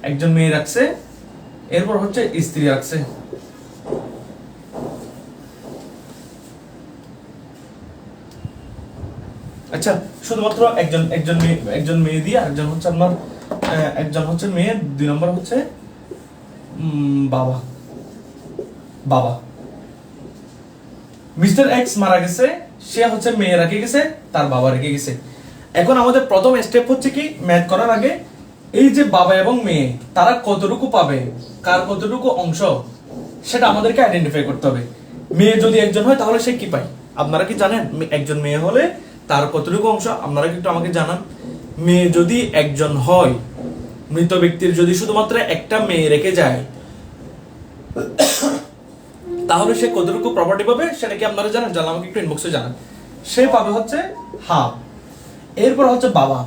Speaker 1: একজন মেয়ে রাখছে, এরপর হচ্ছে স্ত্রী রাখছে। আচ্ছা, শুধুমাত্র একজন মেয়ে দিয়ে একজন হচ্ছে আপনার একজন হচ্ছে মেয়ে, 2 নম্বর হচ্ছে বাবা। মিস্টার এক্স মারা গেছে, সে হচ্ছে মেয়ে রেখে গেছে, তার বাবা রেখে গেছে। এখন আমাদের প্রথম স্টেপ হচ্ছে কি, ম্যাথ করার আগে এই যে বাবা এবং মেয়ে তারা কতটুকু পাবে, কার কতটুকু অংশ, সেটা আমাদেরকে আইডেন্টিফাই করতে হবে। মেয়ে যদি একজন হয় তাহলে সে কি পায় আপনারা কি জানেন? একজন মেয়ে হলে তার কতটুকু অংশ আপনারা কি একটু আমাকে জানান। মেয়ে যদি একজন হয়, মৃত ব্যক্তির যদি শুধুমাত্র একটা মেয়ে রেখে যায় তাহলে সে কতটুকু প্রপার্টি পাবে সেটা কি আপনারা জানেন? জানলে আমাকে একটু ইনবক্সে জানান। সে পাবে হচ্ছে হাফ। এরপর হচ্ছে বাবা।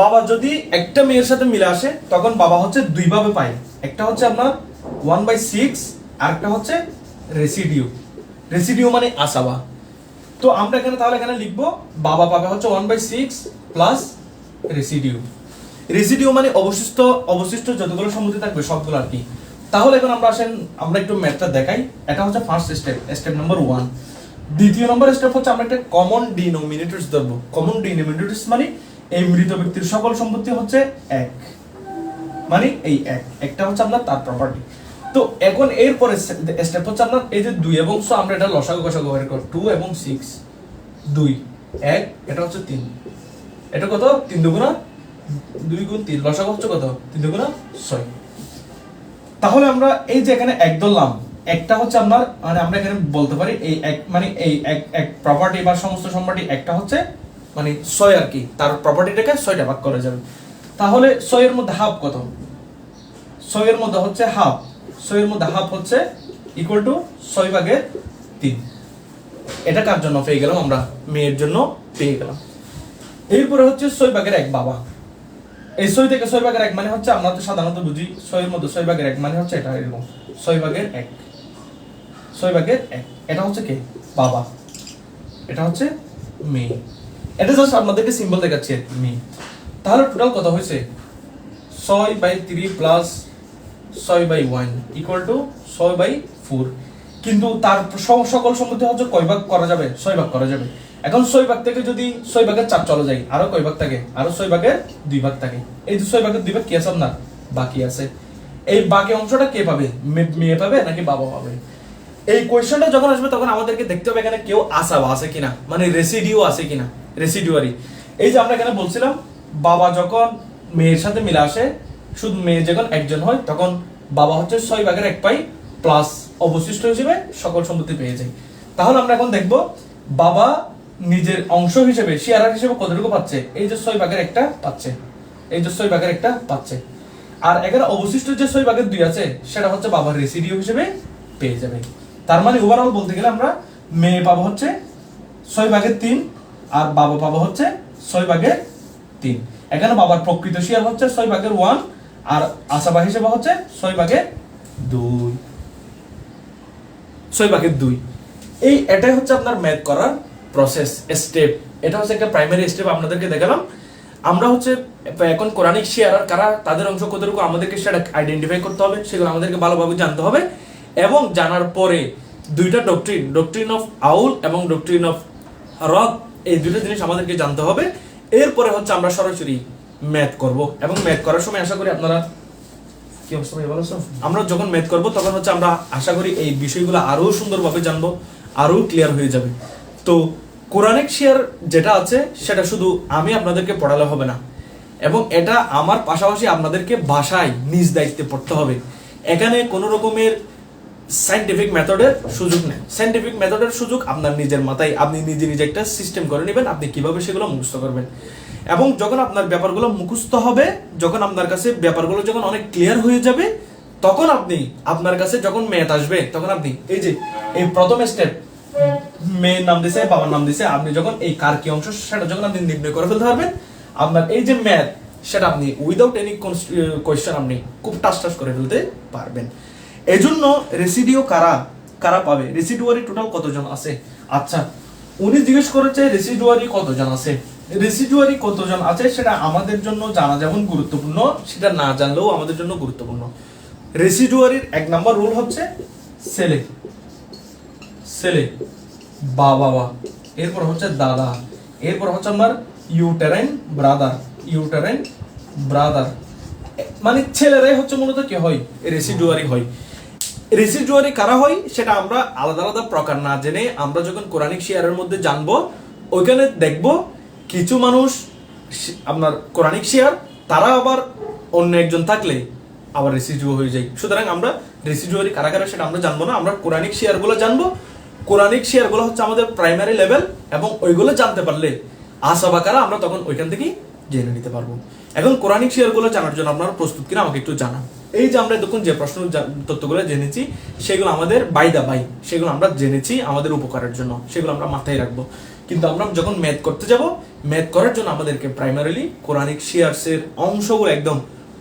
Speaker 1: বাবা যদি একটা মেয়ের সাথে মিলে আসে তখন বাবা হচ্ছে দুইভাবে পায়। একটা হচ্ছে আপনার 1/6 আর একটা হচ্ছে রেসিডিউ। রেসিডিউ মানে আসাবা। তো আমরা এখানে তাহলে এখানে লিখবো বাবা পাবে হচ্ছে 1/6 প্লাস রেসিডিউ। রেসিডিউ মানে অবশিষ্ট যতগুলো সম্পত্তি থাকবে সবগুলো আর কি। তাহলে এখন আমরা একটু ম্যাথটা দেখাই। এটা হচ্ছে ফার্স্ট স্টেপ নাম্বার 1। দ্বিতীয় নম্বর স্টেপ হচ্ছে আমরা একটা কমন ডিনোমিনেটরস ধরবো। কমন ডিনোমিনেটরস মানে এই মৃত ব্যক্তির সকল সম্পত্তি হচ্ছে এক, মানে এই একটা হচ্ছে আপনার তার প্রপার্টি। তো এখন এরপরে স্টেপ হচ্ছে আপনার এই যে 2 এবং 6 আমরা এটা লসাগু গসাগু বের করব। 2 এবং 6 2 1 এটা হচ্ছে 3। এটা কত? 3 দুগুণা 2 গুণ 3 লসাগু হচ্ছে কত? 3 দুগুণা 6। তাহলে আমরা এই যে এখানে এক ধরলাম, একটা হচ্ছে আপনার মানে আমরা এখানে বলতে পারি এই এক মানে এই এক প্রপার্টি বা সমস্ত সম্পত্তি একটা হচ্ছে মানে 6 আর কি। তার প্রপার্টিটাকে 6টা ভাগ করা যাবে। তাহলে 6 এর মধ্যে হাফ কত? 6 এর মধ্যে হচ্ছে হাফ। 6 এর মধ্যে হাফ হচ্ছে ইকুয়াল টু 6/3। এটা কার জন্য পেয়ে গেলাম? আমরা মেয়ের জন্য পেয়ে গেলাম। এরপরে হচ্ছে 6/1 বাবা। এই 6 থেকে 6/1 মানে হচ্ছে আমরা তো সাধারণত বুঝি 6 এর মধ্যে 6/1 মানে হচ্ছে এটা এরকম 6/1 6/1 এটা হচ্ছে কে? বাবা। এটা হচ্ছে মেয়ে। এটা জাস্ট আপনাদেরকে সিম্বল দেখাচ্ছি মেয়ে। তাহলে টোটাল কত হয়েছে? 6/3 প্লাস 6/1 ইকুয়াল টু 6/4। কিন্তু তার সকল সম্পত্তি হচ্ছে কয় ভাগ করা যাবে? 6 ভাগ করা যাবে। এখন 6 ভাগ থেকে যদি 6/4 চলে যায় আরো কয় ভাগ থাকে? আরো 6/2 ভাগ থাকে। এই যে 6/2 ভাগ কি আছে আপনার? বাকি আছে। এই বাকি অংশটা কে পাবে? মেয়ে পাবে নাকি বাবা পাবে? এই কোয়েশ্চনটা যখন আসবে তখন আমাদেরকে দেখতে হবে এখানে কেউ আসাবা আছে কিনা, মানে রেসিডিউ আছে কিনা, রেসিডিউয়ারি। এই যে আমরা এখানে বলছিলাম বাবা যখন মেয়ের সাথে মিলে আসে, শুধু মেয়ে যখন একজন হয় তখন বাবা হচ্ছে 6/1 পাই প্লাস অবশিষ্ট হিসেবে সকল সম্পত্তি পেয়ে যায়। তাহলে আমরা এখন দেখব বাবা নিজের অংশ হিসেবে শেয়ার হিসেবে কতটুকু পাচ্ছে? এই যে 6/1 পাচ্ছে, এই যে 6/1 পাচ্ছে। আর এখানে অবশিষ্ট যে 6/2 আছে সেটা হচ্ছে বাবার রেসিডিউ হিসেবে পেয়ে যাবে। তার মানে ওভারঅল বলতে গেলে আমরা মেয়ে পাবো হচ্ছে 6/3 আর বাবা পাবো হচ্ছে 6/3। এখানে বাবার প্রকৃত শেয়ার হচ্ছে 6/1 আর আসাবা হিসেবে হচ্ছে 6/2। 6/2 এই এটাই হচ্ছে আপনার ম্যাথ করার প্রসেস স্টেপ। এটা হচ্ছে একটা প্রাইমারি স্টেপ আপনাদেরকে দেখালাম। আমরা হচ্ছে এখন কোরআনিক শেয়ার আর কারা তাদের অংশ কতটুকু আমাদেরকে সেটা আইডেন্টিফাই করতে হবে, সেগুলো আমাদেরকে ভালোভাবে জানতে হবে। এবং জানার পরে দুইটা ডক্ট্রিন অফ আউল এবং ডক্ট্রিন অফ রদ, এই দুটো জিনিস আমাদেরকে জানতে হবে। এরপরে হচ্ছে আমরা সরাসরি ম্যাথ করব এবং ম্যাথ করার সময় আশা করি আপনারা কি অবস্থা ভাই ভালো আছো? আমরা যখন ম্যাথ করব তখন হচ্ছে আমরা আশা করি এই বিষয়গুলো আরো সুন্দরভাবে জানবো, আরো ক্লিয়ার হয়ে যাবে। তো কোরআনিক শেয়ার যেটা আছে সেটা শুধু আমি আপনাদেরকে পড়ালে হবে না, এবং এটা আমার পাশাপাশি আপনাদেরকে ভাষায় নিজ দায়িত্বে পড়তে হবে। এখানে কোনো রকমের সাইন্টিফিক মেথডের সুযোগ নেই। সাইন্টিফিক মেথডের সুযোগ আপনার নিজের মাথায়, আপনি নিজে একটা সিস্টেম করে নেবেন আপনি কিভাবে সেগুলো মুখস্থ করবেন। এবং যখন আপনার ব্যাপারগুলো মুখস্থ হবে, যখন আপনার কাছে ব্যাপারগুলো যখন অনেক ক্লিয়ার হয়ে যাবে, তখন আপনি আপনার কাছে যখন ম্যাথ আসবে তখন আপনি এই যে এই প্রথম স্টেপ মেয়ের নাম দিছে, বাবার নাম দিছে, আপনি যখন এই কার কি অংশ সেটা যখন আপনি নির্ণয় করে ফেলতে পারবেন, আপনার এই যে ম্যাথ সেটা আপনি উইদাউট এনি কোয়েশ্চেন আপনি খুব টাস করে ফেলতে পারবেন। এজন্য রেসিডিও কারা পাবে? রেসিডুয়ারি টোটাল কতজন আছে? আচ্ছা, উনি জিজ্ঞেস করেছে রেসিডুয়ারি কতজন আছে। রেসিডুয়ারি কতজন আছে সেটা আমাদের জন্য জানা যেমন গুরুত্বপূর্ণ, সেটা না জানলেও আমাদের জন্য গুরুত্বপূর্ণ। রেসিডুয়ারির 1 নাম্বার রুল হচ্ছে ছেলে বাবা, এরপর হচ্ছে দাদা, এরপর হচ্ছে আমার ইউটেরাইন ব্রাদার, মানে ছেলেরাই হচ্ছে মূলত কি হয়? রেসিডুয়ারি হয়। রেসিডুয়ারি কারা হয় সেটা আমরা আলাদা আলাদা প্রকার না জেনে আমরা যখন কোরআনিক শেয়ারের মধ্যে জানবো, ওইখানে দেখবো কিছু মানুষ আপনার কোরআনিক শেয়ার, তারা আবার অন্য একজন থাকলে আবার রেসিডুয়ারি হয়ে যায়। সুতরাং আমরা রেসিডুয়ারি কারা সেটা আমরা জানবো না, আমরা কোরআনিক শেয়ারগুলো জানবো। কোরআনিক শেয়ারগুলো হচ্ছে আমাদের প্রাইমারি লেভেল, এবং ওইগুলো জানতে পারলে আসাবা কারা আমরা তখন ওইখান থেকেই জেনে নিতে পারবো। এখন কোরআনিক শেয়ারগুলো জানার জন্য আপনারা প্রস্তুত কিনা আমাকে একটু জানান। এই যে আমরা এতক্ষণ যে প্রশ্ন তথ্যগুলো জেনেছি সেগুলো আমাদের বাই দা বাই, সেগুলো আমরা জেনেছি আমাদের উপকারের জন্য, সেগুলো আমরা মাথায় রাখবো। কিন্তু আমরা যখন ম্যাথ করতে যাব, ম্যাথ করার জন্য আমাদেরকে প্রাইমারিলি কোরআনিক শেয়ারসের অংশগুলো একদম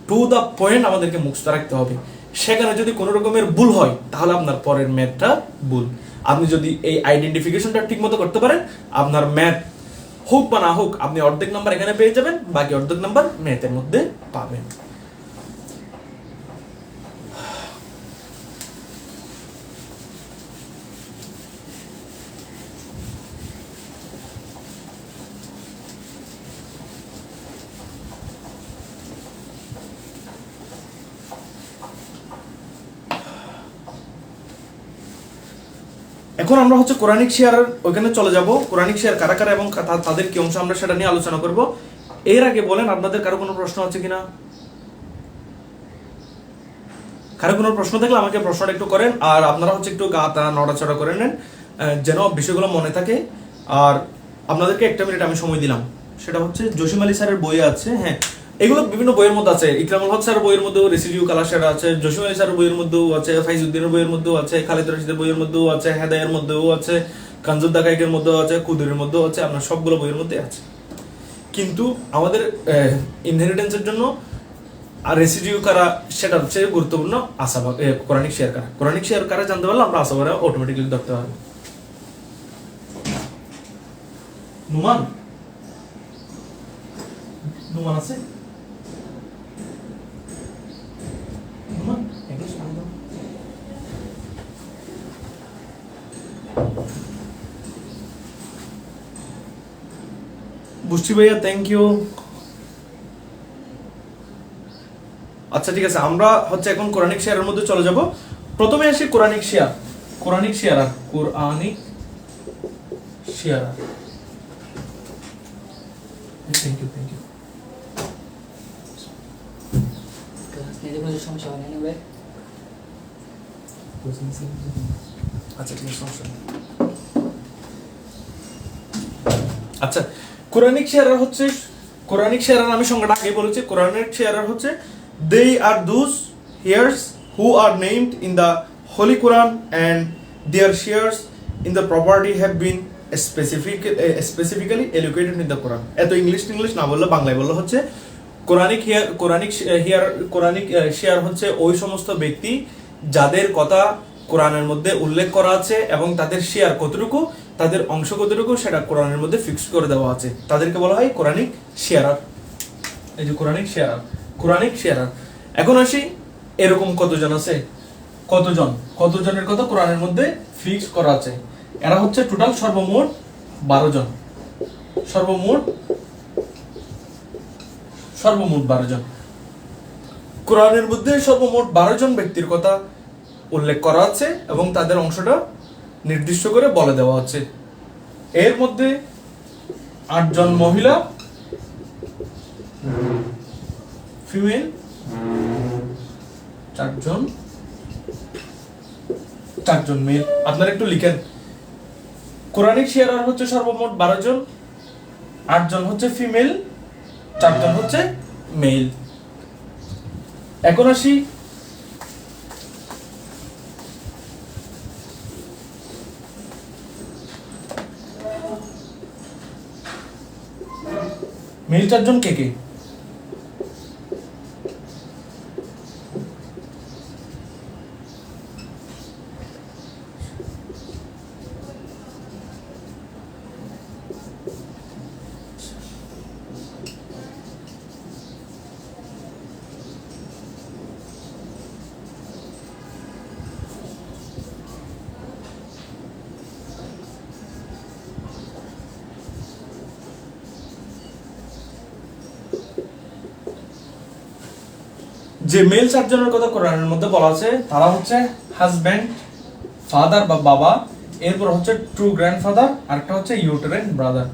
Speaker 1: টু দ্য পয়েন্ট আমাদেরকে মুখস্থ রাখতে হবে। সেখানে যদি কোনো রকমের ভুল হয় তাহলে আপনার পরের ম্যাথটা ভুল। আপনি যদি এই আইডেন্টিফিকেশনটা ঠিক মতো করতে পারেন, আপনার ম্যাথ হোক বা না হোক আপনি অর্ধেক নাম্বার এখানে পেয়ে যাবেন, বাকি অর্ধেক নাম্বার ম্যাথের মধ্যে পাবেন। এখন আমরা হচ্ছে কোরআনিক শেয়ার ওইখানে চলে যাব। কোরআনিক শেয়ার কারা কারা এবং তাদের কি অংশ আমরা সেটা নিয়ে আলোচনা করব। এর আগে বলেন আপনাদের কারো কোনো প্রশ্ন আছে কিনা? কারো কোনো প্রশ্ন থাকলে আমাকে প্রশ্নটা একটু করেন, আর আপনারা হচ্ছে একটু গা তা নড়াচড়া করে নেন যেন বিষয়গুলো মনে থাকে। আর আপনাদেরকে একটা মিনিট আমি সময় দিলাম, সেটা হচ্ছে জসিম আলী স্যারের বই আছে, হ্যাঁ এগুলো বিভিন্ন বইয়ের মধ্যে আছে। ইকরামুল হক স্যারের বইয়ের মধ্যেও রেসিডিউ কালার সেটা আছে, জসিম আলী স্যারের বইয়ের মধ্যেও আছে, ফাইজউদ্দিনের বইয়ের মধ্যেও আছে, খালিদ রশিদের বইয়ের মধ্যেও আছে, হেদায়ের মধ্যেও আছে, কানজুদ দাকাইকের মধ্যেও আছে, কুদুরের মধ্যেও আছে, আপনার সবগুলো বইয়ের মধ্যে আছে। কিন্তু আমাদের ইনহেরিটেন্সের জন্য আর রেসিডিউ কারা সেটা হচ্ছে গুরুত্বপূর্ণ। আশাবাগ কোরআনিক শেয়ার কারা, কোরআনিক শেয়ার কারা জানতে পারলে আমরা আশাবাগরা অটোমেটিক্যালি ধরতে পারবো। নুমান নুমান আছে? নুমান একটু শান্ত। বুঝছি ভাইয়া, থ্যাংক ইউ। আচ্ছা ঠিক আছে, আমরা হচ্ছে এখন কোরআনিক শেয়ারের মধ্যে চলে যাব। প্রথমে আসি Quranic share. Quranic share Quranic share thank you thank you. আচ্ছা ঠিক আছে, সমস্যা নেই। আচ্ছা কোরআনিক শেয়ার হচ্ছে, কোরআনিক শেয়ার আমি সংজ্ঞাটা আগে বলেছি। কোরআনিক শেয়ার হচ্ছে they are those heirs who are named in the Holy Quran and their shares in the property have been specifically allocated in the Quran. এত ইংলিশ না বললে বাংলায় বললে হচ্ছে কোরআনিক শেয়ার হচ্ছে ওই সমস্ত ব্যক্তি যাদের কথা কোরআনের মধ্যে উল্লেখ করা আছে এবং তাদের শেয়ার কতটুকু, তাদের অংশ কতটুকু সেটা কোরআনের মধ্যে ফিক্স করে দেওয়া আছে, তাদেরকে বলা হয় কোরআনিক শেয়ারার। এই যে কোরআনিক শেয়ারার। এখন আসি এরকম কতজন আছে, কতজনের কথা কোরআনের মধ্যে ফিক্স করা আছে। এরা হচ্ছে টোটাল সর্বমোট 12 জন। সর্বমোট 12 জন। কোরআনের মধ্যে সর্বমোট 12 জন ব্যক্তির কথা উল্লেখ করা আছে এবং তাদের অংশটা নির্দিষ্ট করে বলে দেওয়া আছে। এর মধ্যে 8 জন মহিলা, ফিমেল 4 জন মেল। আপনারা একটু লিখেন, কোরআনিক শেয়ারার হচ্ছে সর্বমোট 12 জন, 8 জন হচ্ছে ফিমেল, 4 জন হচ্ছে মেল। এখন আসি মেল 4 জন কে? যে মেল 4 জনের কথা কোরআনের মধ্যে বলা আছে তারা হচ্ছে হাজব্যান্ড, ফাদার বা বাবা, এরপর হচ্ছে ট্রু গ্র্যান্ডফাদার, আরেকটা হচ্ছে ইউটেরাইন ব্রাদার।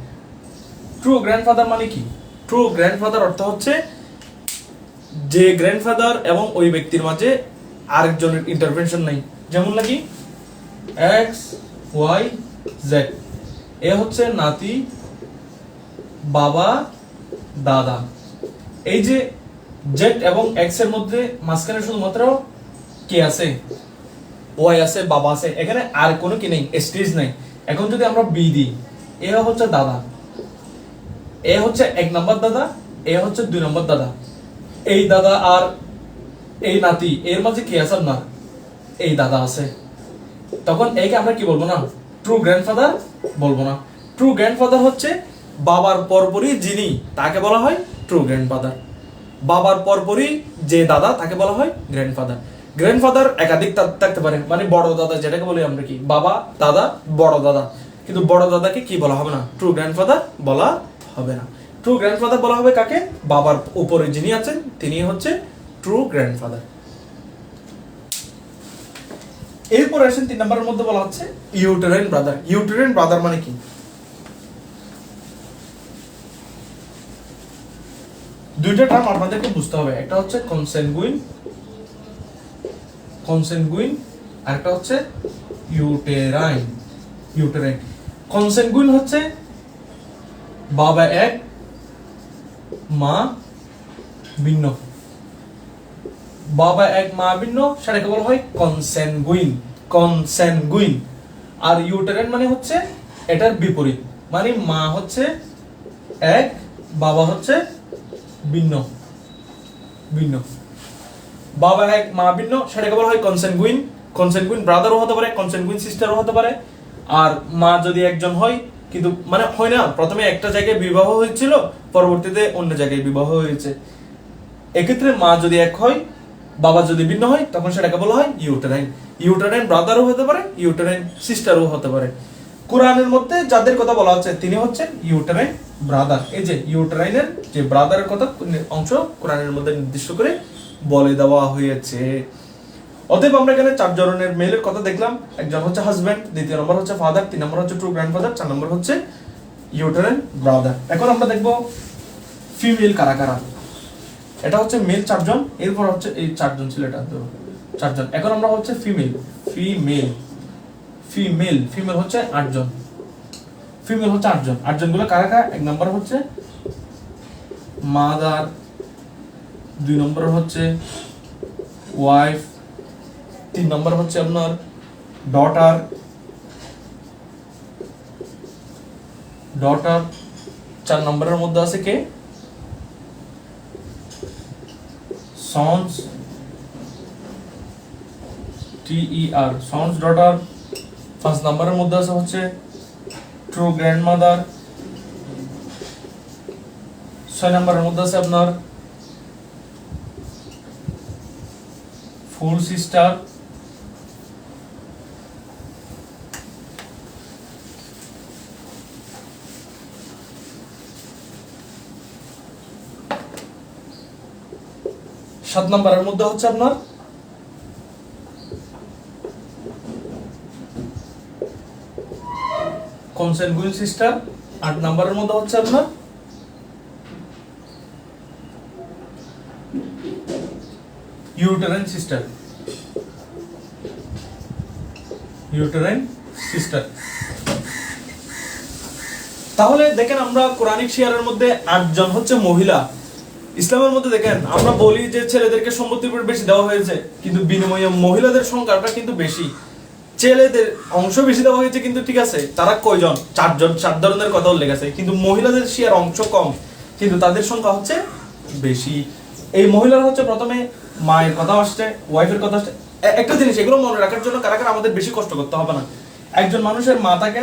Speaker 1: ট্রু গ্র্যান্ডফাদার মানে কি? ট্রু গ্র্যান্ডফাদার অর্থ হচ্ছে যে গ্র্যান্ডফাদার এবং ওই ব্যক্তির মাঝে আরেকজনের ইন্টারভেনশন নাই। যেমন নাকি এক্স ওয়াই জেড, এ হচ্ছে নাতি, বাবা দাদা। এই যে জেড এবং এক্স এর মধ্যে মাঝখানে শুধুমাত্র কে আছে, ওয়াই আছে, বাবা আছে, এখানে আর কোনো কি নেই, স্টেজ নেই। এখন যদি আমরা বি দিই, এ হচ্ছে দাদা, এ হচ্ছে 1 নম্বর দাদা, এ হচ্ছে 2 নম্বর দাদা। এই দাদা আর এই নাতি এর মাঝে কি আছে না, এই দাদা আছে। তখন একে আমরা কি বলবো না, ট্রু গ্র্যান্ডফাদার বলবো না। ট্রু গ্র্যান্ডফাদার হচ্ছে বাবার পরপরই যিনি, তাকে বলা হয় ট্রু গ্র্যান্ডফাদার। বাবার পরপরই যে দাদা তাকে বলা হয় গ্র্যান্ডফাদার। গ্র্যান্ডফাদার একাধিক থাকতে পারে, মানে বড় দাদা যেটাকে বলি আমরা কি, বাবা দাদা বড় দাদা, কিন্তু বড় দাদাকে কি বলা হবে না, ট্রু গ্র্যান্ডফাদার বলা হবে না। ট্রু গ্র্যান্ডফাদার বলা হবে কাকে, বাবার উপরে যিনি আছেন তিনি হচ্ছে ট্রু গ্র্যান্ডফাদার। এরপর আসেন 3 নম্বরের মধ্যে বলা হচ্ছে ইউটেরাইন ব্রাদার। ইউটেরাইন ব্রাদার মানে কি, দুইটা টার্ম আপনাদেরকে বুঝতে হবে। একটা হচ্ছে কনসেনগুইন, কনসেনগুইন, আর একটা হচ্ছে ইউটেরাইন। ইউটেরাইন কনসেনগুইন হচ্ছে বাবা এক মা ভিন্ন, বাবা এক মা ভিন্ন, সেটাকে বলা হয় কনসেনগুইন, কনসেনগুইন। আর ইউটেরাইন মানে হচ্ছে এটার বিপরীত, মানে মা হচ্ছে এক, বাবা হচ্ছে ভিন্ন, ভিন্ন, বাবা এক মা ভিন্ন, সেটাকে বলা হয় কনসেনগুইন। কনসেনগুইন ব্রাদারও হতে পারে, কনসেনগুইন সিস্টারও হতে পারে। আর মা যদি একজন হয়, কিন্তু মানে হয় না, প্রথমে একটা জায়গায় বিবাহ হয়েছিল, পরবর্তীতে অন্য জায়গায় বিবাহ হয়েছে, এক্ষেত্রে মা যদি এক হয়, বাবা যদি ভিন্ন হয়, তখন সেটাকে বলা হয় ইউটেরাইন। ইউটেরাইন ব্রাদারও হতে পারে, ইউটেরাইন সিস্টারও হতে পারে। কোরআনের মধ্যে যাদের কথা বলা হচ্ছে তিনি হচ্ছেন ইউটেরাইন ব্রাদার। এই যে ইউটেরাইনের যে ব্রাদারের কথা অংশ কোরআনের মধ্যে নির্দিষ্ট করে বলে দেওয়া হয়েছে। অতএব আমরা এখানে 4 ধরনের মেলের কথা দেখলাম। একজন হচ্ছে হাজব্যান্ড, দ্বিতীয় নম্বর হচ্ছে ফাদার, 3 নম্বর হচ্ছে ট্রু গ্র্যান্ডফাদার, 4 নম্বর হচ্ছে ইউটেরাইন ব্রাদার। এখন আমরা দেখবো ফিমেল কারা কারা। এটা হচ্ছে মেল 4 জন, এরপর হচ্ছে এই 4 জন ছিল, এটা 4 জন। এখন আমরা হচ্ছে ফিমেল, ফিমেল, ফিমেল, ফিমেল হচ্ছে 8 জন, ফিমেল হচ্ছে 8 জন। 8 জন গুলো কারা কারা, 1 নম্বর হচ্ছে মাদার, 2 নম্বর হচ্ছে ওয়াইফ, 3 নম্বর হচ্ছে আপনার ডটার, ডটার, 4 নম্বরের মধ্যে আছে কে, সন্স, TER, সন্স ডটার। 5 নম্বরের মধ্যে আছে হচ্ছে ট্রু গ্র্যান্ডমাদার। 6 নম্বরের মধ্যে আছে আপনার ফুল সিস্টার। 7 নম্বরের মধ্যে হচ্ছে আপনার কনসেনগুইন সিস্টার। 8 নম্বরের মধ্যে হচ্ছে আপনার ইউটেরাইন সিস্টার, ইউটেরাইন সিস্টার। তাহলে দেখেন আমরা কোরআনিক শিয়ারের মধ্যে 8 জন হচ্ছে মহিলা। ইসলামের মধ্যে দেখেন আমরা বলি যে ছেলেদেরকে সম্পত্তির উপর বেশি দেওয়া হয়েছে, কিন্তু বিনিময়ে মহিলাদের সংখ্যাটা কিন্তু বেশি, ছেলেদের অংশ বেশি দেওয়া হয়েছে, কিন্তু ঠিক আছে তারা কয়জন, 4 জন, 4 ধরনের কথা উল্লেখ আছে, কিন্তু মহিলাদের শিয়ার অংশ কম, কিন্তু তাদের সংখ্যা হচ্ছে বেশি। এই মহিলারা হচ্ছে প্রথমে মায়ের কথা আসছে, ওয়াইফের কথা আসছে। একটা জিনিস এগুলো মনে রাখার জন্য কারা কারা আমাদের বেশি কষ্ট করতে হবে না। একজন মানুষের মা থাকে,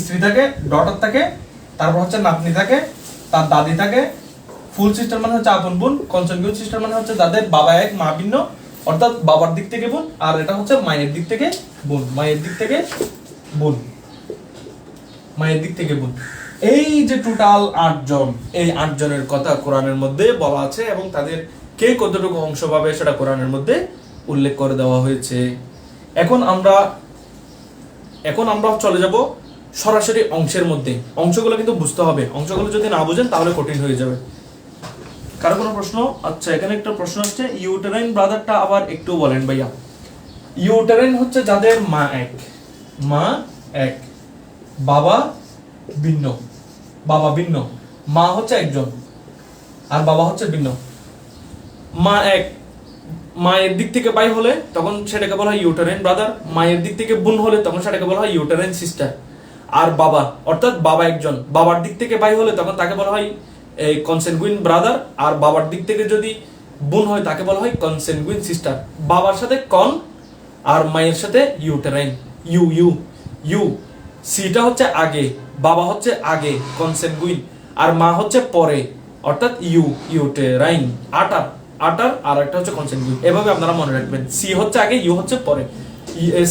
Speaker 1: স্ত্রী থাকে, ডটার থাকে, তারপর হচ্ছে নাতনি থাকে, তার দাদি থাকে। ফুল সিস্টার মানে হচ্ছে আপন বোন, কনসেনগুইন সিস্টার মানে হচ্ছে যাদের বাবা এক মা ভিন্ন, অর্থাৎ বাবার দিক থেকে বোন, আর এটা হচ্ছে মায়ের দিক থেকে বোন, মায়ের দিক থেকে বোন, মায়ের দিক থেকে বোন। এই যে টোটাল 8 জন, এই 8 জনের কথা কোরআনের মধ্যে বলা আছে এবং তাদের কে কতটুকু অংশ পাবে সেটা কোরআনের মধ্যে উল্লেখ করে দেওয়া হয়েছে। এখন আমরা চলে যাব সরাসরি অংশের মধ্যে। অংশগুলো কিন্তু বুঝতে হবে, অংশগুলো যদি না বুঝেন তাহলে কঠিন হয়ে যাবে। কারো কোনো প্রশ্ন? আচ্ছা, এখানে একটা প্রশ্ন আসছে, ইউটেরাইন ব্রাদারটা আবার একটু বলেন ভাইয়া। ইউটেরাইন হচ্ছে যাদের মা এক, মা এক, বাবা ভিন্ন, বাবা ভিন্ন, মা হচ্ছে একজন, আর বাবা হচ্ছে ভিন্ন। মা এক, মায়ের দিক থেকে ভাই হলে তখন সেটাকে বলা হয় ইউটারাইন ব্রাদার, মায়ের দিক থেকে বোন হলে তখন সেটাকে বলা হয় ইউটারাইন সিস্টার। আর বাবা অর্থাৎ বাবা একজন, বাবার দিক থেকে ভাই হলে তখন তাকে বলা হয় এই কনসেনগুইন ব্রাদার, আর বাবার দিক থেকে যদি বোন হয় তাকে বলা হয় কনসেনগুইন সিস্টার। বাবার সাথে কন আর মায়ের সাথে ইউটারাইন, ইউ ইউ ইউ, সিটা হচ্ছে আগে, বাবা হচ্ছে আগে কনসেনগুইন, আর মা হচ্ছে পরে অর্থাৎ ইউ ইউটেরাইন। আটার আটার আর একটা হচ্ছে কনসেনগুইন। এভাবে আপনারা মনে রাখবেন, সি হচ্ছে আগে, ইউ হচ্ছে পরে।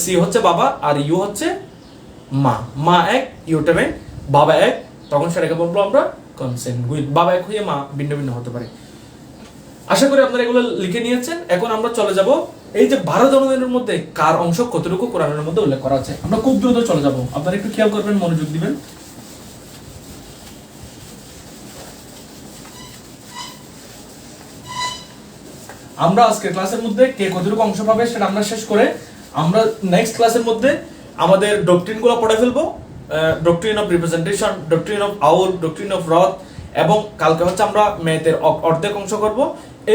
Speaker 1: সি হচ্ছে বাবা আর ইউ হচ্ছে মা। মা এক ইউটেরাইন, বাবা এক, তখন সেটাকে বলবো আমরা কনসেনগুইন। বাবা এক হয়ে মা ভিন্ন ভিন্ন হতে পারে। আশা করি আপনারা এগুলো লিখে নিয়েছেন। এখন আমরা চলে যাব এই যে 12 ধরনের মধ্যে কার অংশ কতটুকু কোরআনের মধ্যে উল্লেখ করা আছে। আমরা খুব দ্রুত চলে যাব, আপনারা একটু খেয়াল করবেন, মনোযোগ দিবেন। আমরা আজকে ক্লাসের মধ্যে কে কতটুকু অংশ পাবে সেটা আমরা শেষ করে আমরা নেক্সট ক্লাসের মধ্যে আমাদের ডক্ট্রিন গুলো পড়ে ফেলবো। Doctrine of representation, doctrine of awl, doctrine of radd, এবং কালকে হচ্ছে আমরা ম্যাথের অর্ধেক অংশ করব।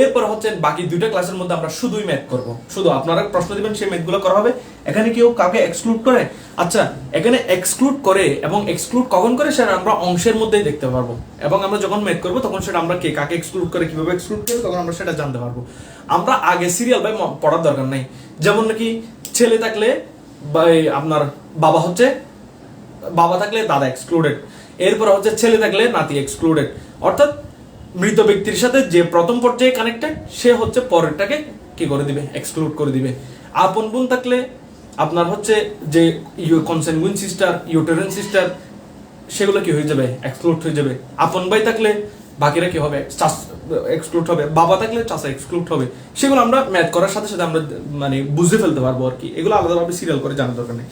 Speaker 1: এরপর হচ্ছে বাকি দুইটা ক্লাসের মধ্যে আমরা শুধুই ম্যাথ করব। শুধু আপনারা প্রশ্ন দিবেন, সেই ম্যাথগুলো করা হবে। এখানে কেউ কাউকে এক্সক্লুড করে? আচ্ছা, এখানে এক্সক্লুড করে এবং এক্সক্লুড কখন করে সেটা আমরা অংশের মধ্যেই দেখতে পারবো, এবং আমরা যখন ম্যাথ করব তখন সেটা আমরা কে কাকে এক্সক্লুড করে কিভাবে এক্সক্লুড করে তখন আমরা সেটা জানতে পারবো। আমরা আগে সিরিয়াল বাই পড়ার দরকার নাই। যেমন নাকি ছেলে থাকলে আপনার বাবা হচ্ছে, বাবা থাকলে দাদা এক্সক্লুডেড, এরপর হচ্ছে ছেলে থাকলে নাতি এক্সক্লুডেড। অর্থাৎ মৃত ব্যক্তির সাথে যে প্রথম পর্যায়ে কানেক্টেড সে হচ্ছে পরেরটাকে কি করে দিবে, এক্সক্লুড করে দিবে। আপন বোন থাকলে আপনার হচ্ছে যে কনসেনগুইন সিস্টার, ইউটেরাইন সিস্টার, সেগুলো কি হয়ে যাবে, এক্সক্লুড হয়ে যাবে। আপন ভাই থাকলে বাকিরা কি হবে, এক্সক্লুড হবে। বাবা থাকলে চাচা এক্সক্লুড হবে। সেগুলো আমরা ম্যাথ করার সাথে সাথে আমরা মানে বুঝে ফেলতে পারবো আর কি। এগুলো আলাদাভাবে সিরিয়াল করে জানার দরকার নেই।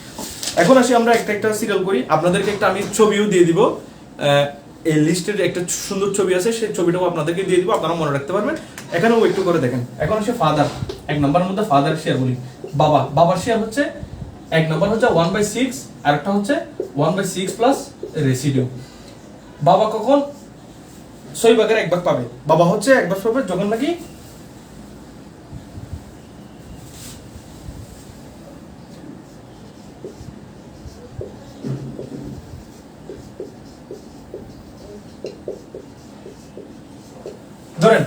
Speaker 1: এখন আসি আমরা একটা একটা সিরিয়াল করি। আপনাদেরকে একটা আমি ছবিও দিয়ে দিব, এই লিস্টের একটা সুন্দর ছবি আছে, সেই ছবিটাও আপনাদেরকে দিয়ে দিব, আপনারা মনে রাখতে পারবেন। এখানেও একটু করে দেখেন। এখন হচ্ছে ফাদার, এক নম্বরের মধ্যে ফাদার শেয়ার বলি। বাবা, বাবার শেয়ার হচ্ছে এক নম্বর হচ্ছে 1/6, আর একটা হচ্ছে 1/6 প্লাস রেসিডিউ। বাবা কখন 6 ভাগের 1 ভাগ পাবে? বাবা হচ্ছে 1 ভাগ পাবে যখন নাকি ধরেন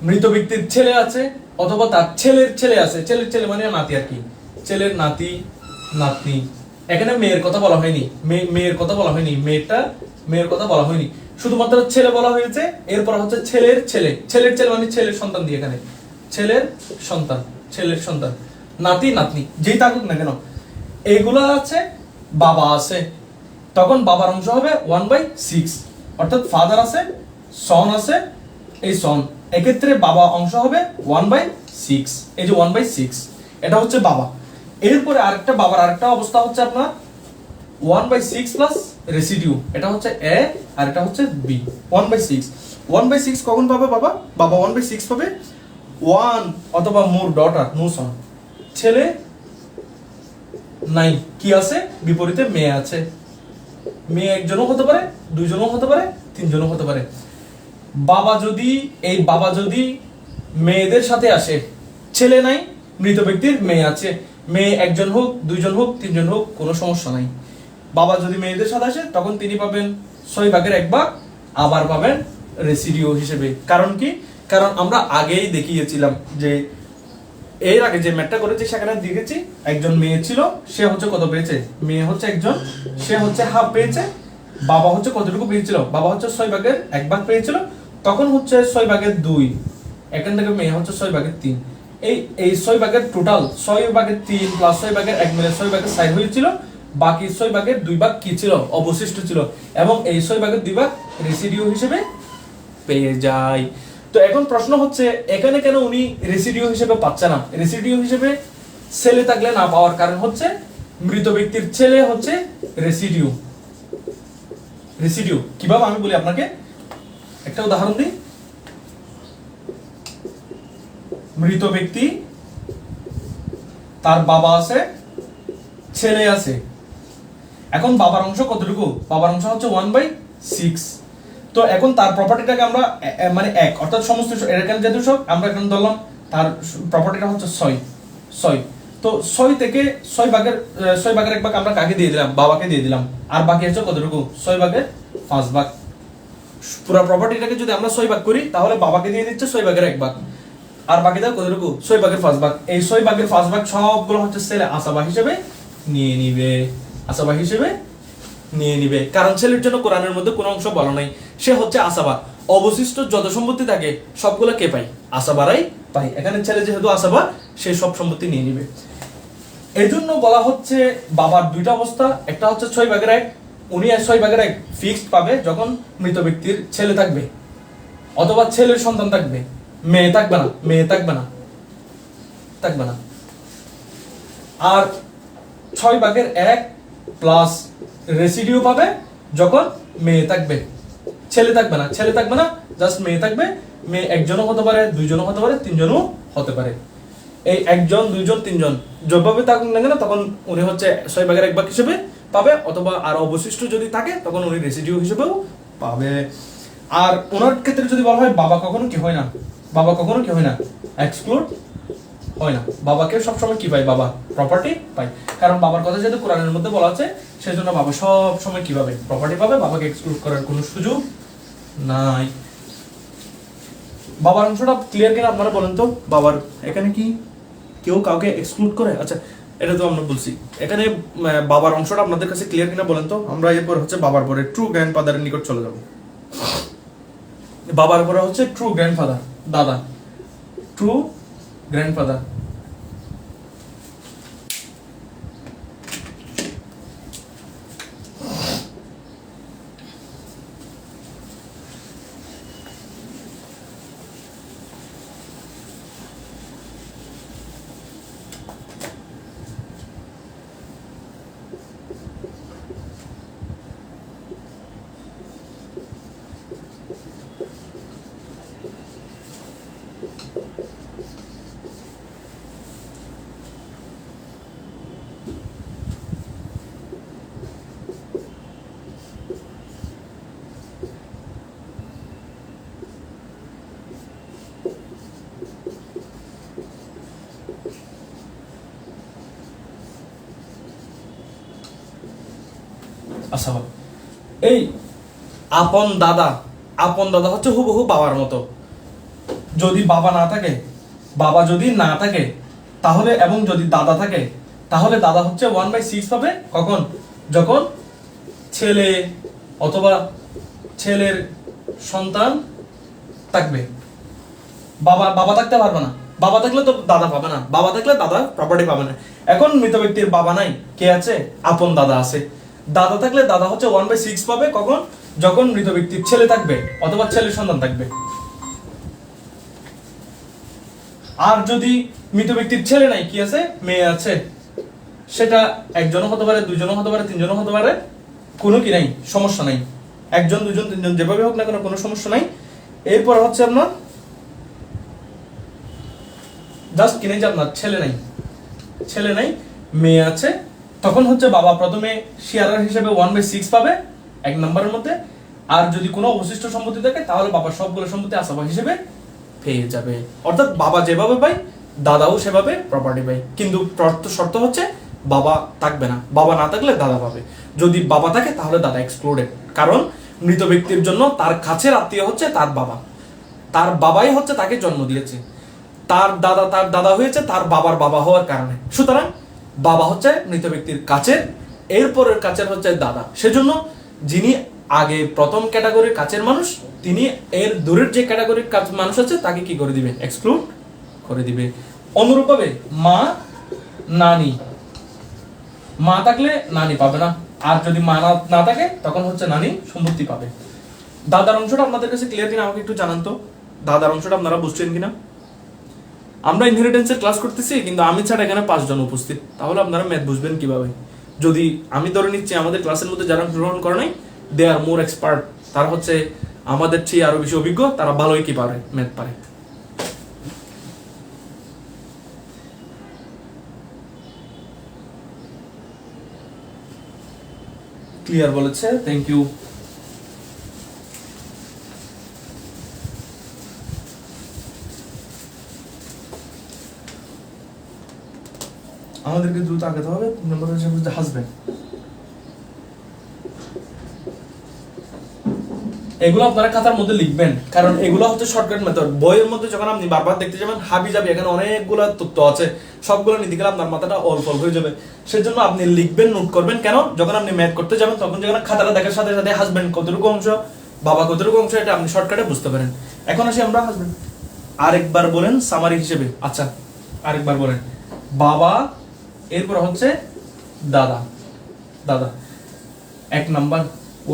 Speaker 1: মৃত ব্যক্তির ছেলে আছে অথবা তার ছেলের ছেলে আছে। ছেলের ছেলে মানে নাতি আর কি, ছেলের নাতি নাতনি। এখানে মেয়ের কথা বলা হয়নি, মেয়ের কথা বলা হয়নি, মেয়ের কথা বলা হয়নি, শুধুমাত্র ছেলে বলা হয়েছে। এরপর হচ্ছে ছেলের ছেলে, ছেলের ছেলে মানে ছেলের সন্তান দিয়ে, এখানে ছেলের সন্তান, নাতি নাতনি যেই থাকুক না কেন, এইগুলো আছে। বাবা আছে, তখন বাবার অংশ হবে 1/6, অর্থাৎ ফাদার আছে, সন আছে, এই সন, এক্ষেত্রে বাবা অংশ হবে 1/6। এই যে 1/6 এটা হচ্ছে বাবা। এরপরে আরেকটা বাবার আরেকটা অবস্থা হচ্ছে আপনার 1/6 প্লাস রেসিডিউ। এটা হচ্ছে এ আর এটা হচ্ছে বি। 1/6 কখন পাবে বাবা? বাবা 1/6 পাবে 1 অথবা মোর ডটার, নো সন, ছেলে নাই, কি আছে বিপরীতে মেয়ে আছে। মেয়ে একজনও হতে পারে, দুইজনও হতে পারে, তিনজনও হতে পারে। বাবা যদি মেয়েদের সাথে আসে, ছেলে নাই, মৃত ব্যক্তির মেয়ে আছে, মেয়ে একজন হোক, দুইজন হোক, তিনজন হোক, কোনো সমস্যা নাই। বাবা যদি মেয়েদের সাথে আসে তখন তিনি পাবেন 6 ভাগের 1 ভাগ, আবার পাবেন রেসিডিউ হিসেবে। কারণ কি? কারণ আমরা আগেই দেখিয়েছিলাম যে এর আগে যে ম্যাথটা করেছি সেখানে দেখেছি একজন মেয়ে ছিল, সে হচ্ছে কত পেয়েছে, মেয়ে হচ্ছে একজন, সে হচ্ছে হাফ পেয়েছে। বাবা হচ্ছে কতটুকু পেয়েছিল? বাবা হচ্ছে 6 ভাগের 1 ভাগ পেয়েছিল, তখন হচ্ছে 6 ভাগের 2, এখান থেকে মেয়ে হচ্ছে 6 ভাগের 3। এই 6 ভাগের টোটাল 6 ভাগের 3 প্লাস 6 ভাগের 1 মিলে 6 ভাগের 4 হয়েছিল। বাকি 6 ভাগের 2 ভাগ কি ছিল? অবশিষ্ট ছিল, এবং এই 6 ভাগের 2 ভাগ রেসিডিউ হিসেবে পেয়ে যায়। তো এখন প্রশ্ন হচ্ছে এখানে কেন উনি রেসিডিউ হিসেবে পাচ্ছে না? রেসিডিউ হিসেবে ছেলে থাকলে না পাওয়ার কারণ হচ্ছে মৃত ব্যক্তির ছেলে হচ্ছে রেসিডিউ। কিভাবে আমি বলি আপনাকে, একটা উদাহরণ দিই। মৃত ব্যক্তি, তার বাবা আছে, ছেলে আছে। এখন বাবার অংশ কতটুকু? বাবার অংশ হচ্ছে 1/6।
Speaker 2: তো এখন তার প্রপার্টিটাকে আমরা মানে এক, অর্থাৎ সমস্ত এখানে যেহেতু সব আমরা এখন ধরলাম তার প্রপার্টিটা হচ্ছে 6 তো 6 থেকে 6 ভাগের 1 ভাগ আমরা কাকে দিয়ে দিলাম, বাবাকে দিয়ে দিলাম, আর বাকি হচ্ছে কতটুকু 6 ভাগের 5 ভাগ। পুরো প্রপার্টিটাকে যদি আমরা 6 ভাগ করি তাহলে বাবাকে দিয়ে দিচ্ছে 6 ভাগের 1 ভাগ, আর বাকি দাও কতটুকু 6 ভাগের 5 ভাগ। এই 6 ভাগের 5 ভাগ সবগুলো হচ্ছে ছেলে আসাবা হিসেবে নিয়ে নিবে, আসাবা হিসেবে নিয়ে নিবে, কারণ ছেলের জন্য কোরআনের মধ্যে কোনো অংশ বলা নাই, সে হচ্ছে আসাবা। অবশিষ্ট যত সম্পত্তি থাকে সবগুলো কে পাই, আসাবারাই পাই। এখানে ছেলে যেহেতু আসাবা সে সব সম্পত্তি নিয়ে নিবে। এই জন্য বলা হচ্ছে বাবার দুইটা অবস্থা, একটা হচ্ছে 6 ভাগের 1, উনি 6 ভাগের 1 ফিক্সড পাবে যখন মৃত ব্যক্তির ছেলে থাকবে অথবা ছেলের সন্তান থাকবে, মেয়ে থাকবে না, থাকবে না। আর 6 ভাগের 1 প্লাস রেসিডিউ পাবে যখন মেয়ে থাকবে, ছেলে থাকবে না, জাস্ট মেয়ে থাকবে। মেয়ে একজনও হতে পারে, দুইজনও হতে পারে, তিনজনও হতে পারে। এই একজন, দুইজন, তিনজন যেভাবে থাকুন না কেন তখন উনি হচ্ছে 6 ভাগের 1 ভাগ হিসেবে পাবে, অথবা আর অবশিষ্ট যদি থাকে তখন উনি রেসিডিউ হিসেবেও পাবে। আর ওনার ক্ষেত্রে যদি বলা হয় বাবা কখনো কি হয় না, এক্সক্লুড হয় না। বাবাকে সবসময় কি পায়, বাবা প্রপার্টি পায়, কারণ বাবার কথা যেহেতু কোরআনের মধ্যে বলা আছে সেজন্য বাবা সব সময় কি পাবে, প্রপার্টি পাবে, বাবাকে এক্সক্লুড করার কোনো সুযোগ নাই। বাবার অংশটা ক্লিয়ার কিনা আপনারা বলেন তো, বাবার এখানে কি কেউ কাউকে এক্সক্লুড করে? আচ্ছা এটা তো আমরা বলছি, এখানে বাবার অংশটা আপনাদের কাছে ক্লিয়ার কিনা বলেন তো। আমরা এরপর হচ্ছে বাবার পরে ট্রু গ্র্যান্ডফাদারের নিকট চলে যাব। বাবার পরে হচ্ছে ট্রু গ্র্যান্ডফাদার, দাদা, ট্রু গ্র্যান্ডফাদার। আচ্ছা এই আপন দাদা হচ্ছে হুবহু বাবার মতো। যদি বাবা যদি না থাকে তাহলে, এবং যদি দাদা থাকে তাহলে দাদা হচ্ছে 1/6 পাবে কখন, যখন ছেলে অথবা ছেলের সন্তান থাকবে। বাবা থাকতে পারবে না, বাবা থাকলে তো দাদা পাবে না, বাবা থাকলে দাদা প্রপার্টি পাবে না। এখন মৃত ব্যক্তির বাবা নাই, কে আছে, আপন দাদা আছে। দাদা থাকলে দাদা হচ্ছে 1/6 পাবে কখন, যখন মৃত ব্যক্তির ছেলে থাকবে অথবা ছেলের সন্তান থাকবে। আর যদি মৃত ব্যক্তির ছেলে নাই, কি আছে, মেয়ে আছে, সেটা একজনও হতে পারে, দুইজনও হতে পারে, তিনজনও হতে পারে, কোনো কি নাই, সমস্যা নাই। একজন, দুইজন, তিনজন যেভাবে হোক না কেন কোনো সমস্যা নাই। এরপর হচ্ছে আপনার জাস্ট কিনে যে আপনার ছেলে নাই, মেয়ে আছে, তখন হচ্ছে বাবা প্রথমে শেয়ারার হিসেবে 1/6 পাবে 1 নম্বরের মধ্যে। আর যদি কোনো অবশিষ্ট সম্পত্তি থাকে তাহলে বাবা সবগুলো সম্পত্তি আসাবা হিসেবে পেয়ে যাবে। অর্থাৎ বাবা যেভাবে পায় দাদাও সেভাবে প্রপার্টি পায়, কিন্তু শর্ত হচ্ছে বাবা থাকবে না, বাবা না থাকলে দাদা পাবে। যদি বাবা থাকে তাহলে দাদা এক্সক্লুডেড, কারণ মৃত ব্যক্তির জন্য তার কাছের আত্মীয় হচ্ছে তার বাবা, তার বাবাই হচ্ছে তাকে জন্ম দিয়েছে, তার দাদা হয়েছে তার বাবার বাবা হওয়ার কারণে। সুতরাং বাবা হচ্ছে মৃত ব্যক্তির কাছের, এরপরের কাছের হচ্ছে দাদা। সেজন্য যিনি আগে প্রথম ক্যাটাগরির কাছের মানুষ, তিনি এর দূরের যে ক্যাটাগরির মানুষ আছে তাকে কি করে দিবে, এক্সক্লুড করে দিবে। অনুরূপভাবে মা থাকলে নানি পাবে না, আর যদি মা না থাকে তখন হচ্ছে নানি সম্পত্তি পাবে। দাদার অংশটা আপনাদের কাছে ক্লিয়ার কিনা আমাকে একটু জানান তো, দাদার অংশটা আপনারা বুঝছেন কিনা? আমরা ইনহেরিটেন্সের ক্লাস করতেছি কিন্তু আমি ছাড়া এখানে 5 জন উপস্থিত, তাহলে আপনারা ম্যাথ বুঝবেন কিভাবে? যদি আমি ধরে নিচ্ছি আমাদের ক্লাসের মধ্যে যারা গ্রহণ করে নাই, দে আর মোর এক্সপার্ট, তারা হচ্ছে আমাদের চেয়ে আরো বেশি অভিজ্ঞ, তারা ভালোই কি পারে, ম্যাথ পারে। ক্লিয়ার বলেছে, থ্যাংক ইউ।
Speaker 1: আমাদেরকে দ্রুত আগাতে হবে। 3 নম্বর হচ্ছে হাজবেন্ড।
Speaker 2: এগুলো আপনারা খাতার মধ্যে লিখবেন, কারণ এগুলো হচ্ছে শর্টকাট মেথড। বইয়ের মধ্যে যখন আপনি বারবার দেখতে যাবেন হাবি যাবি, এখানে অনেকগুলো তথ্য আছে, সবগুলো নিতে গেলে আপনার মাথাটা অল্প হয়ে যাবে। সেজন্য আপনি লিখবেন, নোট করবেন। কেন? যখন আপনি ম্যাথ করতে যাবেন তখন যখন খাতাটা দেখার সাথে সাথে হাজবেন্ড কতটুকু অংশ, বাবা কতটুকু অংশ, এটা আপনি শর্টকাটে বুঝতে পারেন। এখন আসি আমরা হাজবেন্ড। আরেকবার বলেন সামারি হিসেবে। আচ্ছা, আরেকবার বলেন। বাবা, এরপর হচ্ছে দাদা। দাদা 1 নাম্বার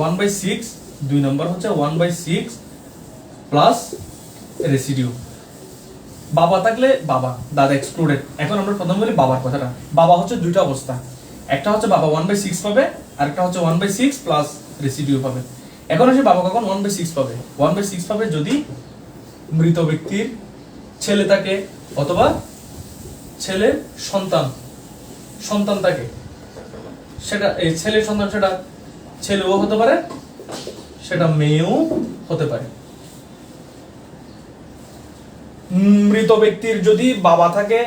Speaker 2: 1/6, 2 নাম্বার হচ্ছে 1/6 প্লাস রেসিডিউ। বাবা থাকলে বাবা, দাদা এক্সক্লুডেড। এখন আমরা প্রথম বলি বাবার কথাটা। বাবা হচ্ছে দুইটা অবস্থা, একটা হচ্ছে বাবা 1/6 পাবে, আর একটা হচ্ছে 1/6 প্লাস রেসিডিউ পাবে। এখন আসে বাবা কখন 1/6 পাবে। 1/6 পাবে যদি মৃত ব্যক্তির ছেলে থাকে অথবা ছেলের সন্তান সন্তান থাকে। সেটা এই ছেলের সন্তান, সেটা ছেলেও হতে পারে, সেটা মেয়েও হতে পারে। মৃত ব্যক্তির যদি বাবা থাকে,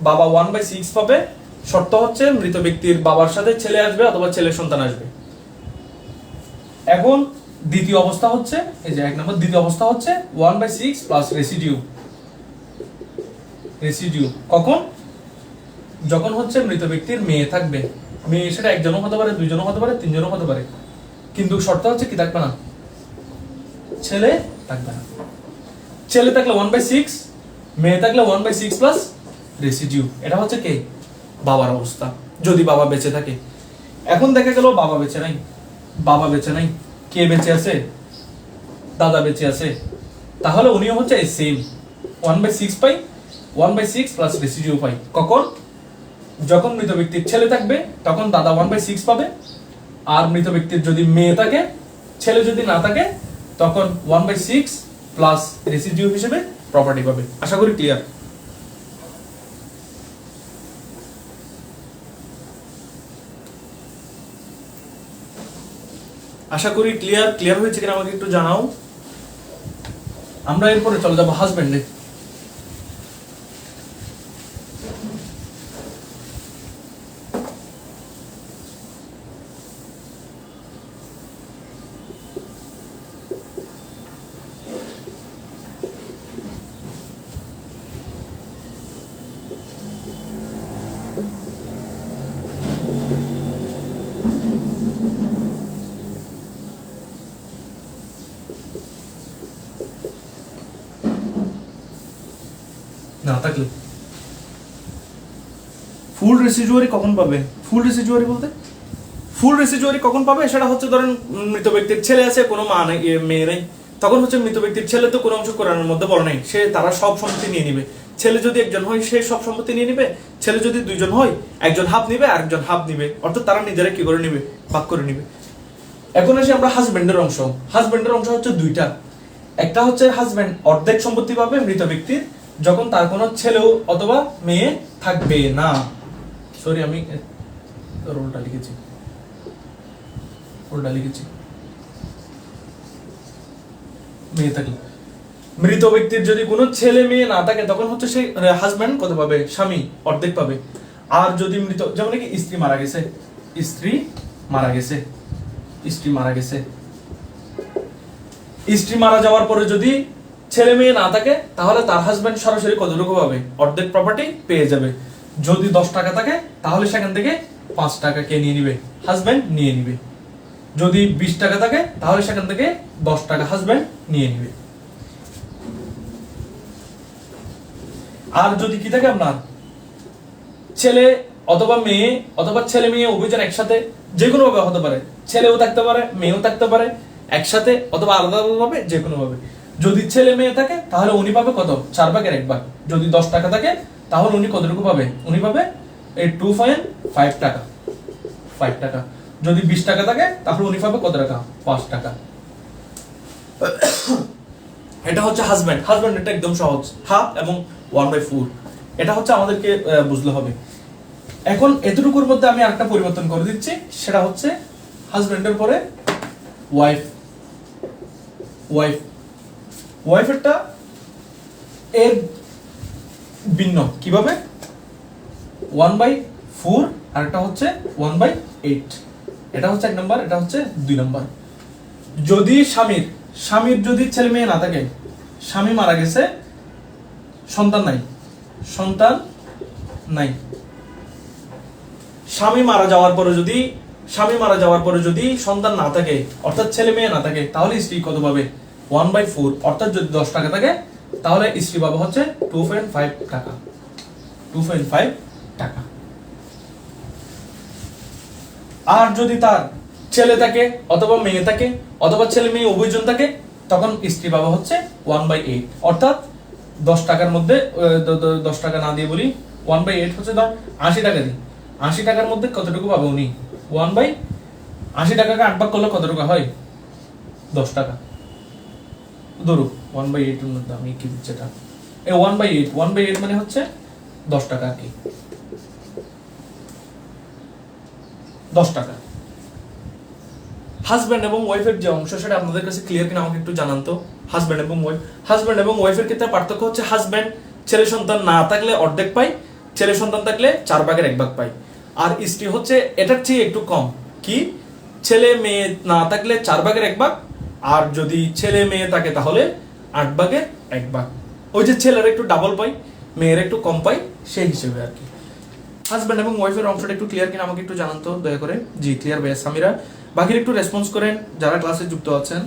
Speaker 2: বাবা 1/6 পাবে। শর্ত হচ্ছে মৃত ব্যক্তির বাবার সাথে ছেলে আসবে অথবা ছেলের সন্তান আসবে। এখন দ্বিতীয় অবস্থা হচ্ছে, এই যে 1 নম্বর, দ্বিতীয় অবস্থা হচ্ছে 1/6 প্লাস রেসিডিউ। রেসিডিউ কখন? যখন হচ্ছে মৃত ব্যক্তির মেয়ে থাকবে। মেয়ে সেটা একজনও হতে পারে, দুইজনও হতে পারে, তিনজনও হতে পারে, কিন্তু শর্ত হচ্ছে কি থাকবে না, ছেলে থাকবে না। ছেলে থাকলে 1/6, মেয়ে থাকলে 1/6 প্লাস রেসিডিউ। এটা হচ্ছে কে? বাবার অবস্থা, যদি বাবা বেঁচে থাকে। এখন দেখা গেল বাবা বেঁচে নাই। বাবা বেঁচে নাই, কে বেঁচে আছে? দাদা বেঁচে আছে। তাহলে উনিও হচ্ছে সেম 1/6 পাই, 1/6 প্লাস রেসিডিউ পাই। কখন? যখন মৃত ব্যক্তির ছেলে থাকবে তখন দাদা 1/6 পাবে, আর মৃত ব্যক্তির যদি মেয়ে থাকে, ছেলে যদি না থাকে, তখন 1/6 প্লাস রেসিডিউ হিসেবে প্রপার্টি পাবে। আশা করি ক্লিয়ার। আশা করি ক্লিয়ার। ক্লিয়ার হয়েছে কিনা আমাকে একটু জানাও। আমরা এরপরে চলে যাবো হাজবেন্ডে। না থাকলে ফুল রেসিডুয়ারি কখন পাবে? ফুল রেসিডুয়ারি বলতে ফুল রেসিডুয়ারি কখন পাবে? সেটা হচ্ছে ধরেন মৃত ব্যক্তির ছেলে আছে, কোনো মা নেই, মেয়ে নেই, তখন হচ্ছে মৃত ব্যক্তির ছেলে তো কোনো অংশ কোরআনের মধ্যে বলা নেই, সে তারা সব সম্পত্তি নিয়ে নিবে। ছেলে যদি একজন হয় সে সব সম্পত্তি নিয়ে নিবে, ছেলে যদি দুইজন হয় একজন হাফ নিবে আর একজন হাফ নিবে, অর্থাৎ তারা নিজেরা কি করে নিবে, ভাগ করে নিবে। এখন আসি আমরা হাজবেন্ডের অংশ। হাজবেন্ডের অংশ হচ্ছে দুইটা। একটা হচ্ছে হাজবেন্ড অর্ধেক সম্পত্তি পাবে মৃত ব্যক্তির যখন তার কোনো ছেলেও অথবা মেয়ে থাকবে না। সরি, আমি উল্টা লিখেছি। মেয়ে থাকলে, মৃত ব্যক্তির যদি কোনো ছেলে মেয়ে না থাকে তখন হচ্ছে সেই হাজবেন্ড কত পাবে? স্বামী অর্ধেক পাবে। আর যদি মৃত, যেমন কি স্ত্রী মারা গেছে, স্ত্রী মারা যাওয়ার পরে যদি ছেলে মেয়ে না থাকে তাহলে তার হাজবেন্ড সরাসরি কতটুকু পাবে? অর্ধেক প্রপার্টি পেয়ে যাবে। যদি 10 টাকা থাকে তাহলে সেখান থেকে 5 টাকা কে নিয়ে নিবে? হাজবেন্ড নিয়ে নিবে। যদি 20 টাকা থাকে তাহলে সেখান থেকে 10 টাকা হাজবেন্ড নিয়ে নিবে। আর যদি কি থাকে আপনার ছেলে অথবা মেয়ে অথবা ছেলে মেয়ে উভয়জন একসাথে, যে কোনো ভাবে হতে পারে, ছেলেও থাকতে পারে মেয়েও থাকতে পারে, একসাথে অথবা আলাদা আলাদা ভাবে, যে কোনো ভাবে। যদি ছেলে মেয়ে থাকে তাহলে উনি পাবে কত? 4/1 যদি 10 টাকা থাকে তাহলে উনি কতটুকু পাবে? উনি পাবে এই 2.5 টাকা, 5 টাকা। যদি 20 টাকা থাকে তাহলে উনি পাবে কত টাকা? 5 টাকা। এটা হচ্ছে হাজবেন্ড। হাজবেন্ড এটা একদম সহজ, হাফ এবং 1/4। এটা হচ্ছে আমাদেরকে বুঝতে হবে। এখন এতটুকুর মধ্যে আমি আরেকটা পরিবর্তন করে দিচ্ছি, সেটা হচ্ছে হাজবেন্ডের পরে ওয়াইফ। ওয়াইফেরটা এর ভিন্ন। কিভাবে? 1/4 4 আর একটা হচ্ছে 1/8। এটা হচ্ছে 1 নাম্বার, এটা হচ্ছে 2 নাম্বার। যদি স্বামীর যদি ছেলে মেয়ে না থাকে, স্বামী মারা গেছে, সন্তান নাই, স্বামী মারা যাওয়ার পরে যদি সন্তান না থাকে, অর্থাৎ ছেলে মেয়ে না থাকে, তাহলে স্ত্রী কত পাবে? 1/4। অর্থাৎ যদি 10 টাকা থাকে তাহলে স্ত্রী পাবে হচ্ছে 2.5 টাকা। 2.5 টাকা। আর যদি তার ছেলে থাকে অথবা মেয়ে থাকে অথবা ছেলে মেয়ে উভয়জন থাকে, তখন স্ত্রী পাবে হচ্ছে 1/8। অর্থাৎ 10 টাকার মধ্যে 10 টাকা না দিয়ে বলি 1/8 হচ্ছে ধর 80 টাকা দিই। 80 টাকার মধ্যে কতটুকু পাবে উনি? 80 টাকাকে 8 ভাগ করলে কত টাকা হয়? 10 টাকা। ধরো 1/8 এর মধ্যে আমি কি দিচ্ছি এটা, এই 1/8 মানে হচ্ছে 10 টাকা আর কি, 10 টাকা। হাজব্যান্ড এবং ওয়াইফের যে অংশ, সেটা আপনাদের কাছে ক্লিয়ার কিনা আমাকে একটু জানান তো। হাজব্যান্ড এবং ওয়াইফের ক্ষেত্রে পার্থক্য হচ্ছে, হাজব্যান্ড ছেলে সন্তান না থাকলে অর্ধেক পায়, ছেলে সন্তান থাকলে 4/1 পায়। আর স্ত্রী হচ্ছে এটার চেয়ে একটু কম, কি ছেলে মেয়ে না থাকলে 4/1, আর যদি ছেলে মেয়ে থাকে তাহলে 8/1। ওই যে ছেলের একটু ডাবল পাই, মেয়ের একটু কম পাই, সেই হিসেবে আর কি। হাজব্যান্ড এবং ওয়াইফের অংশটা একটু ক্লিয়ার কিনা আমাকে একটু জানান তো দয়া করে। জি ক্লিয়ার ভাইয়া সামিরা। বাকির একটু রেসপন্স করেন যারা ক্লাসে যুক্ত আছেন।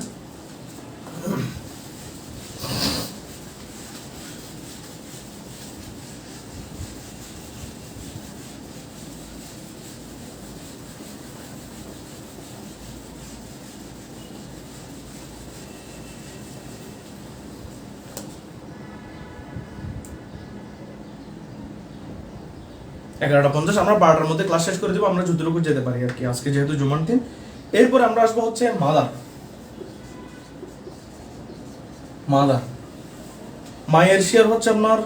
Speaker 2: এগারোটা 50, আমরা 12টার মধ্যে ক্লাস শেষ করে দেবো, আমরা যতটুকু যেতে পারি আর কি, আজকে যেহেতু জুমার দিন। এরপরে আমরা আসবো হচ্ছে মায়ের শেয়ার হচ্ছে আপনার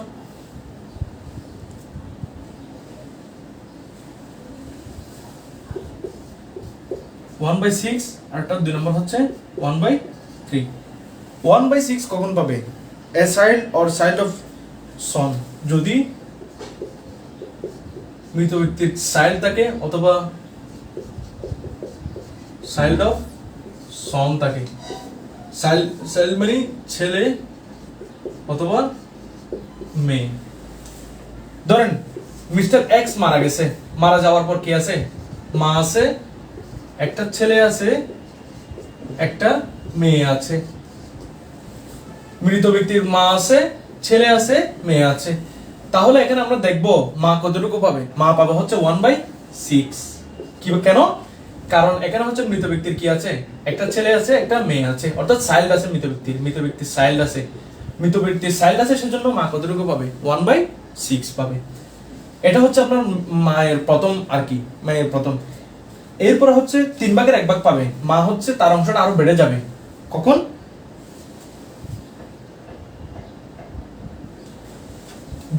Speaker 2: 1/6, আর একটা 2 নম্বর হচ্ছে 1/3। 1/6 কখন পাবে? A child or child of সন, যদি মৃত ব্যক্তির চাইল্ড থাকে অথবা চাইল্ড অফ সন থাকে। চাইল্ড মানে ছেলে অথবা মেয়ে। ধরেন মিস্টার এক্স মারা গেছে, মারা যাওয়ার পর কি আছে? মা আছে, একটা ছেলে আছে, একটা মেয়ে আছে। মৃত ব্যক্তির মা আছে, ছেলে আছে, মেয়ে আছে। তাহলে এখানে আমরা দেখব মা কতটুকু পাবে। মা পাবে হচ্ছে 1/6। কি কেন? কারণ এখানে হচ্ছে মৃত ব্যক্তির কি আছে? একটা ছেলে আছে, একটা মেয়ে আছে, অর্থাৎ চাইল্ড আছে মৃত ব্যক্তির চাইল্ড আছে, সেজন্য মা কতটুকু পাবে? 1/6 পাবে। এটা হচ্ছে আপনার মায়ের প্রথম আর কি, মায়ের প্রথম। এরপরে হচ্ছে 3/1 পাবে। মা হচ্ছে তার অংশটা আরো বেড়ে যাবে। কখন?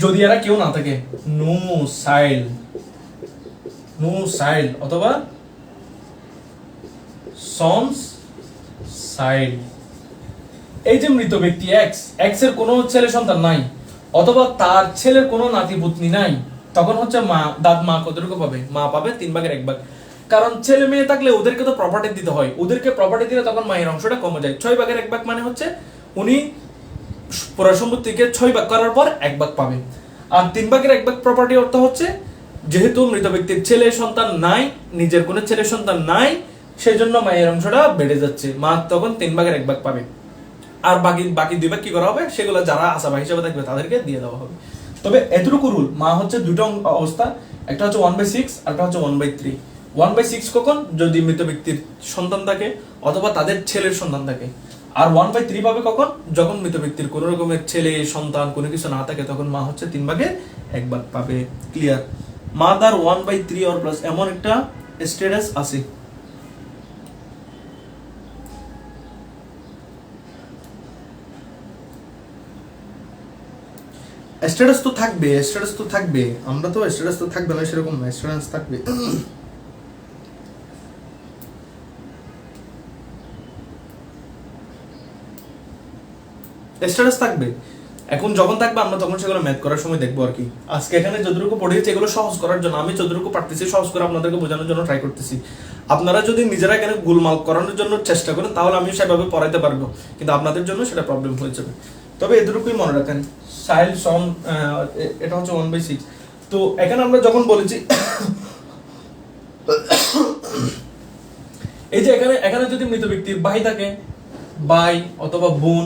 Speaker 2: যদি এরা কেউ না থাকে, নো চাইল্ড অথবা সন্স চাইল্ড। এই যে মৃত ব্যক্তি এক্স এর কোনো ছেলে সন্তান নাই অথবা তার ছেলের কোনো নাতিপুতনি নাই, তখন হচ্ছে মা কতটুকু পাবে? মা পাবে 3/1। কারণ ছেলে মেয়ে থাকলে ওদেরকে তো প্রপার্টি দিতে হয়, ওদেরকে প্রপার্টি দিলে তখন মায়ের অংশটা কমে যায়। 6/1 মানে হচ্ছে উনি পুরো সম্পত্তিকে 6 ভাগ করার পর 1 ভাগ পাবে। আর 3/1 প্রপার্টি অর্থ হচ্ছে, যেহেতু মৃত ব্যক্তির ছেলে সন্তান নাই, নিজের কোনো ছেলে সন্তান নাই, সেই জন্য মায়ের অংশটা বেড়ে যাচ্ছে, মা তখন 3/1 পাবে। আর বাকি 2 ভাগ কি করা হবে? সেগুলো যারা আসাবা হিসেবে থাকবে তাদেরকে দিয়ে দেওয়া হবে। তবে এতটুকু রুল, মা হচ্ছে দুটো অবস্থা, একটা হচ্ছে 1/6 আর একটা হচ্ছে 1/3। 1/6 কখন? যদি মৃত ব্যক্তির সন্তান থাকে অথবা তাদের ছেলের সন্তান থাকে। আর 1/3 পাবে কখন? যখন মৃত ব্যক্তির কোনো রকমের ছেলে সন্তান কোনো কিছু না থাকে, তখন মা হচ্ছে 3/1 পাবে। ক্লিয়ার? মাদার 1/3 অর প্লাস, এমন একটা স্ট্যাটাস আছে। স্ট্যাটাস তো থাকবে, আমরা তো স্ট্যাটাস তো থাকবে না সেরকম না, স্ট্যাটাস থাকবে। স্ট্যাটাস থাকবে।
Speaker 1: এখন যখন থাকবে আমরা তখন সেগুলো ম্যাথ করার সময় দেখবো আর কি। আজকে এখানে যতটুকু পড়িয়েছি এগুলো সহজ করার জন্য, আমি যতটুকু পারতেছি সহজ করে আপনাদেরকে বোঝানোর জন্য ট্রাই করতেছি। আপনারা যদি নিজেরা এখানে গোলমাল করানোর জন্য চেষ্টা করেন তাহলে আমি সেভাবে পড়াইতে পারবো, কিন্তু আপনাদের জন্য সেটা প্রবলেম হয়ে যাবে। তবে এতটুকুই মনে রাখেন, সাইল সম এটা হচ্ছে 1/6। তো এখানে আমরা যখন বলেছি এই যে এখানে এখানে যদি মৃত ব্যক্তির ভাই থাকে, ভাই অথবা বোন,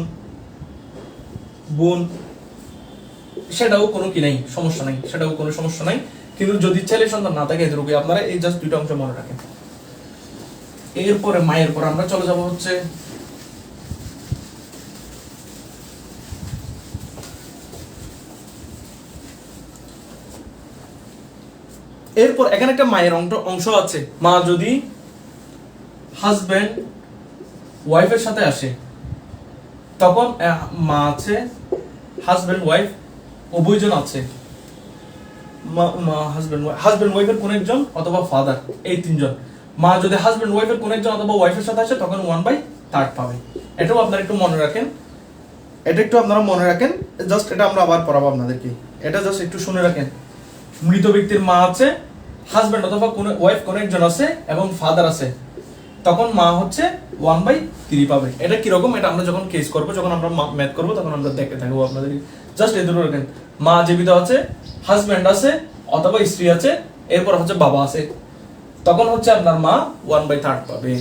Speaker 1: বোন সেটাও কোনো কি নাই, সমস্যা নাই, সেটাও কোনো সমস্যা নাই। কিন্তু যদি ছেলে সন্তান না থাকে এদেরকে আপনারা এই জাস্ট দুইটা অংশ মনে রাখেন। এরপরে মায়ের পর আমরা চলে যাব হচ্ছে এরপর এখানে একটা মায়ের অংশ আছে। মা যদি হাজবেন্ড ওয়াইফের সাথে আসে তখন মা আছে, হাজবেন্ড ওয়াইফ উভয়জন আছে, হাজবেন্ড ওয়াইফের কোন একজন অথবা ফাদার, এই তিনজন। মা যদি হাজবেন্ড ওয়াইফের কোন একজন অথবা ওয়াইফের সাথে আসে তখন 1/3 পাবে। এটাও আপনারা একটু মনে রাখেন, এটা একটু আপনারা মনে রাখেন। জাস্ট এটা আমরা আবার পড়াবো আপনাদেরকে, এটা জাস্ট একটু শুনে রাখেন। মৃত ব্যক্তির মা আছে, হাজবেন্ড অথবা কোন ওয়াইফ কোন একজন আছে এবং ফাদার আছে, তখন মা হচ্ছে 1/3 পাবে। এটা কিরকম, এটা আমরা যখন কেস করবো, যখন আমরা ম্যাথ করবো তখন আমরা দেখতে থাকবো আপনাদের। জাস্ট এই দুটো রাখেন, মা জীবিত আছে, হাজবেন্ড আছে অথবা স্ত্রী আছে, এরপর হচ্ছে বাবা আছে, তখন হচ্ছে আপনার মা 1/3 পাবে।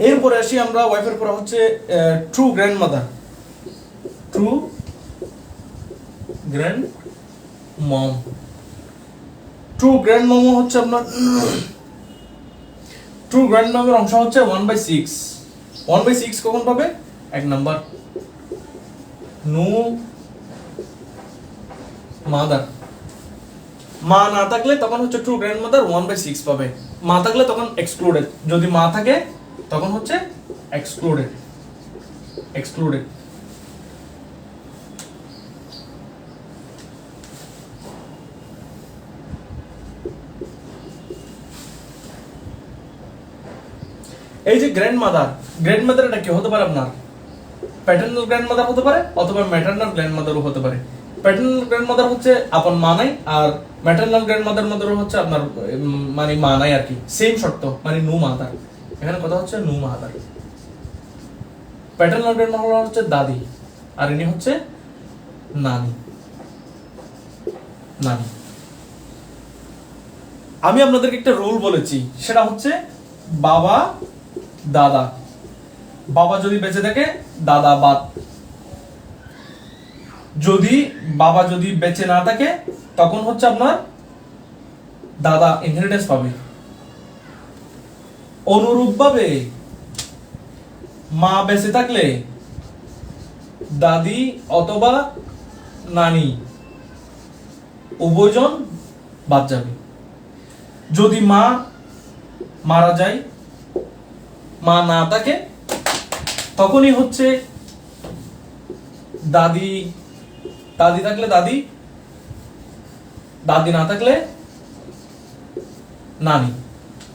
Speaker 1: এরপরে আসি আমরা ওয়াইফের পর হচ্ছে ট্রু গ্র্যান্ডমাদার, ট্রু গ্র্যান্ড মম। ট্রু গ্র্যান্ড মম হচ্ছে আপনার ট্রু গ্র্যান্ড মমের অংশ হচ্ছে 1/6। 1/6 কখন পাবে? 1 নাম্বার নো মাদার। মা না থাকলে তখন হচ্ছে ট্রু গ্র্যান্ড মাদার 1/6 পাবে। মা থাকলে তখন এক্সক্লুডেড, যদি মা থাকে তখন হচ্ছে এক্সক্লুডেড, এক্সক্লুডেড। এই যে গ্র্যান্ডমাদার, গ্র্যান্ডমাদার এটা কি হতে পারে? আপনার প্যাটার্নাল গ্র্যান্ডমাদার হতে পারে অথবা ম্যাটারনাল গ্র্যান্ডমাদারও হতে পারে। প্যাটার্নাল গ্র্যান্ডমাদার হচ্ছে আপন মা নাই, আর ম্যাটারনাল গ্র্যান্ডমাদার হচ্ছে আপনার মানে মা নাই আর কি, সেম শর্ত, মানে নো মাদার। এখানে কথা হচ্ছে নো মাদার। প্যাটার্নাল গ্র্যান্ডমাদার হচ্ছে দাদি, আর ইনি হচ্ছে নানি, নানি। আমি আপনাদেরকে একটা রুল বলেছি, সেটা হচ্ছে বাবা দাদা, বাবা যদি বেঁচে থাকে দাদা বাদ, যদি বাবা যদি বেঁচে না থাকে তখন হচ্ছে আপনার দাদা ইনহেরিটেন্স পাবে। অনুরূপভাবে মা বেঁচে থাকলে দাদি অথবা নানি উভয়জন বাদ যাবে। যদি মা মারা যায়, মা না থাকে, তখনই হচ্ছে দাদি, দাদি থাকলে দাদি, দাদি না থাকলে নানি,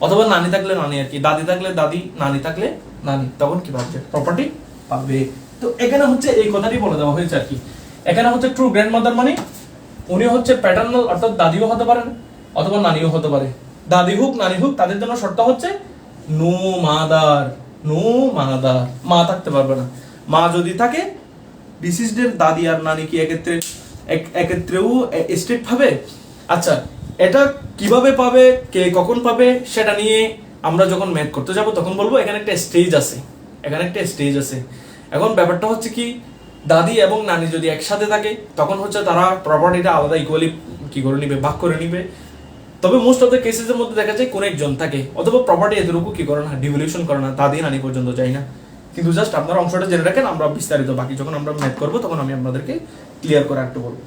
Speaker 1: অথবা নানি থাকলে নানি আর কি, দাদি থাকলে দাদি, নানি থাকলে নানি, তখন কি পাবে? প্রপার্টি পাবে। তো এখানে হচ্ছে এই কথাটি বলে দেওয়া হয়েছে আর কি। এখানে হচ্ছে ট্রু গ্র্যান্ডমাদার মানে উনি হচ্ছে প্যাটার্নাল, অর্থাৎ দাদিও হতে পারেন অথবা নানিও হতে পারে। দাদি হোক নানি হোক, তাদের জন্য শর্ত হচ্ছে নো মাদার, নো মাদার, মা থাকতে পারবে না। মা যদি থাকে, ডিসিজডের দাদি আর নানি কি একত্রেও স্টেট পাবে? আচ্ছা, এটা কিভাবে পাবে, কে কখন পাবে, সেটা নিয়ে আমরা যখন ম্যাথ করতে যাব তখন বলবো। এখানে একটা স্টেজ আছে, এখানে একটা স্টেজ আছে। এখন ব্যাপারটা হচ্ছে কি, দাদি এবং নানি যদি একসাথে থাকে তখন হচ্ছে তারা প্রপার্টিটা আলাদা ইকুয়ালি কি করে নিবে, ভাগ করে নিবে। তবে মোস্ট অফ দ্য কেসেসের মধ্যে দেখা যায় কোন একজন থাকে, অথবা প্রপার্টি এতটুকু কি করে না, ডিভলিউশন করে না, দাদি নানি পর্যন্ত যায় না। কিন্তু জাস্ট আপনার অংশটা জেনে রাখেন, আমরা বিস্তারিত বাকি যখন আমরা ম্যাথ করবো তখন আমি আপনাদেরকে ক্লিয়ার করে একটু বলবো।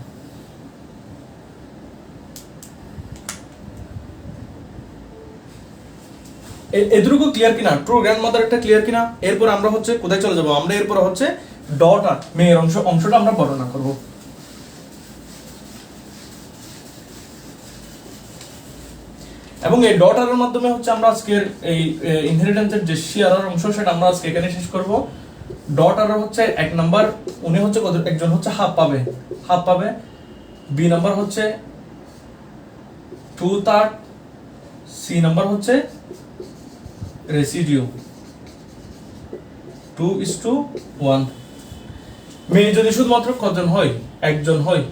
Speaker 1: এতটুকু ক্লিয়ার কিনা, ট্রু গ্র্যান্ডমাদার একটা ক্লিয়ার কিনা? এরপর আমরা হচ্ছে কোথায় চলে যাবো? আমরা এরপর হচ্ছে ডটার, মেয়ের অংশটা আমরা বর্ণনা করবো।
Speaker 2: এবং এই ডটারের মাধ্যমে হচ্ছে আমরা আজকের এই ইনহেরিটেন্সের যে শেয়ারের অংশ সেটা আমরা আজকে এখানে শেষ করব। ডটার হচ্ছে এক নাম্বার, উনি হচ্ছে একজন হচ্ছে হাফ পাবে। বি নাম্বার হচ্ছে 2/3, সি নাম্বার হচ্ছে রেসিডিউ 2:1। মেয়ে যদি শুধুমাত্র কজন হয়? একজন হয়।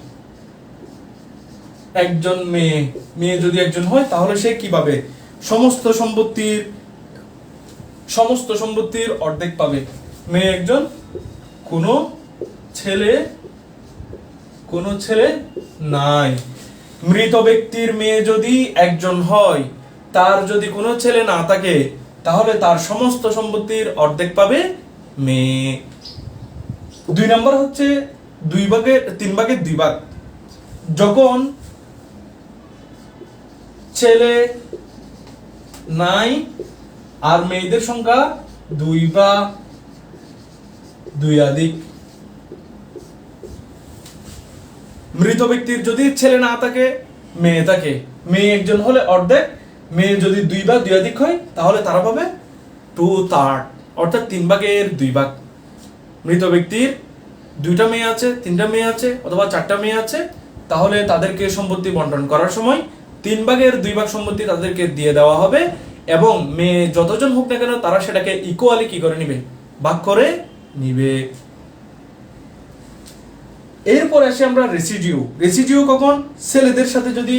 Speaker 2: একজন মেয়ে যদি একজন হয় তাহলে সে কি পাবে? সমস্ত সম্পত্তির অর্ধেক পাবে। মেয়ে একজন, কোনো ছেলে নাই। মৃত ব্যক্তির মেয়ে যদি একজন হয়, তার যদি কোনো ছেলে না থাকে, তাহলে তার সমস্ত সম্পত্তির অর্ধেক পাবে মেয়ে। 2 নম্বর হচ্ছে 3 ভাগের 2 ভাগ। যখন ছেলে নাই আর মেয়েদের সংখ্যা 2 বা 2 মৃত ব্যক্তির যদি ছেলে না থাকে, মেয়ে থাকে, মেয়ে একজন হলে অর্ধেক, মেয়ে যদি 2 বা 2 হয় তাহলে তারা পাবে 2/3, অর্থাৎ 3 ভাগের 2 ভাগ। মৃত ব্যক্তির 2টা মেয়ে আছে, 3টা মেয়ে আছে অথবা 4টা মেয়ে আছে, তাহলে তাদেরকে সম্পত্তি বন্টন করার সময় 3 ভাগের 2 ভাগ সম্পত্তি তাদেরকে দিয়ে দেওয়া হবে এবং মেয়ে যতজন হোক না কেন তারা সেটাকে ইকুয়ালি কি করে নিবে? ভাগ করে নিবে। এরপর আসি আমরা রেসিডিউ কখন? ছেলেদের সাথে যদি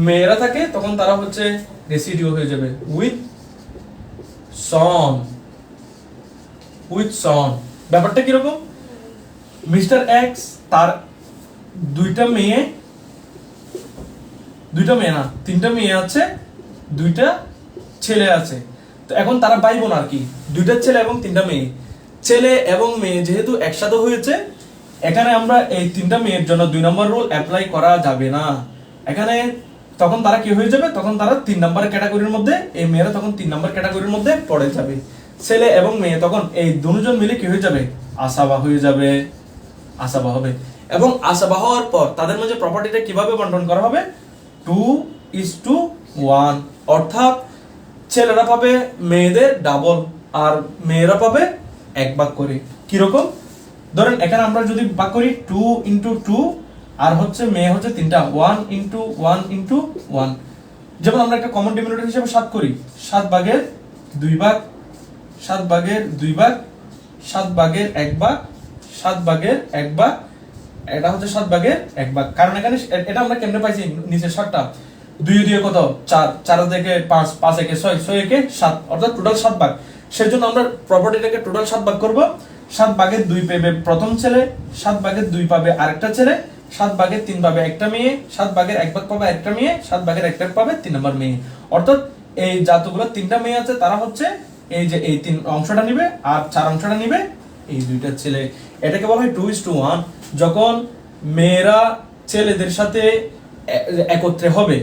Speaker 2: মেয়েরা থাকে তখন তারা হচ্ছে রেসিডিউ হয়ে যাবে উইথ সন। ব্যাপারটা কিরকম? মিস্টার এক্স তার 3টা মেয়ে না 3টা মেয়ে আছে, 2টা ছেলে আছে। তো এখন তারা ভাই বোন আর কি, 2টা ছেলে এবং 3টা মেয়ে। ছেলে এবং মেয়ে যেহেতু একসাথে হয়েছে, এখানে আমরা এই 3টা মেয়ের জন্য 2 নম্বর রুল অ্যাপ্লাই করা যাবে না। এখানে তখন তারা কি হয়ে যাবে? তখন তারা 3 নম্বর ক্যাটাগরির মধ্যে, এই মেয়েরা তখন 3 নম্বর ক্যাটাগরির মধ্যে পড়ে যাবে। ছেলে এবং মেয়ে তখন এই দুজন মিলে কি হয়ে যাবে? আসাবা হবে। এবং আসাবা হওয়ার পর তাদের মধ্যে প্রপার্টিটা কিভাবে বন্টন করা হবে? 2:1, অর্থাৎ ছেলেরা পাবে মেয়েদের ডাবল আর মেয়েরা পাবে 1 ভাগ করে। কিরকম? ধরেন এখানে আমরা যদি ভাগ করি 2:2 আর হচ্ছে মেয়ে হচ্ছে 3টা, 1:1:1। যেমন আমরা একটা কমন ডিনোমিনেটর হিসেবে 7 করি, 7 ভাগের 2 ভাগ, 7 ভাগের 2 ভাগ, 7 ভাগের 1 ভাগ, 7 ভাগের 1 ভাগ, এটা হচ্ছে 7 ভাগের 1 ভাগ। কারণ এখানে এটা আমরা কেমনে পাইছি? নিচে 7টা, 2 কত? 4, 4 থেকে 5, 5 একে 6, 6 একে 7, অর্থাৎ টোটাল 7 ভাগ। সেজন্য আমরা প্রপার্টিটাকে টোটাল 7 ভাগ করব। 7 ভাগের 2 পাবে প্রথম ছেলে, 7 ভাগের 2 পাবে আরেকটা ছেলে, 7 ভাগের 3 পাবে একটা মেয়ে, 7 ভাগের 1 ভাগ পাবে একটা মেয়ে, 7 ভাগের 1 ভাগ পাবে 3 নম্বর মেয়ে। অর্থাৎ এই যতগুলো 3টা মেয়ে আছে তারা হচ্ছে এই যে এই 3 অংশটা নিবে আর 4 অংশটা নিবে এই 2টা ছেলে। এটাকে বলা হয় 2:1। যখন মেয়েরা ছেলেদের সাথে একত্রে হবে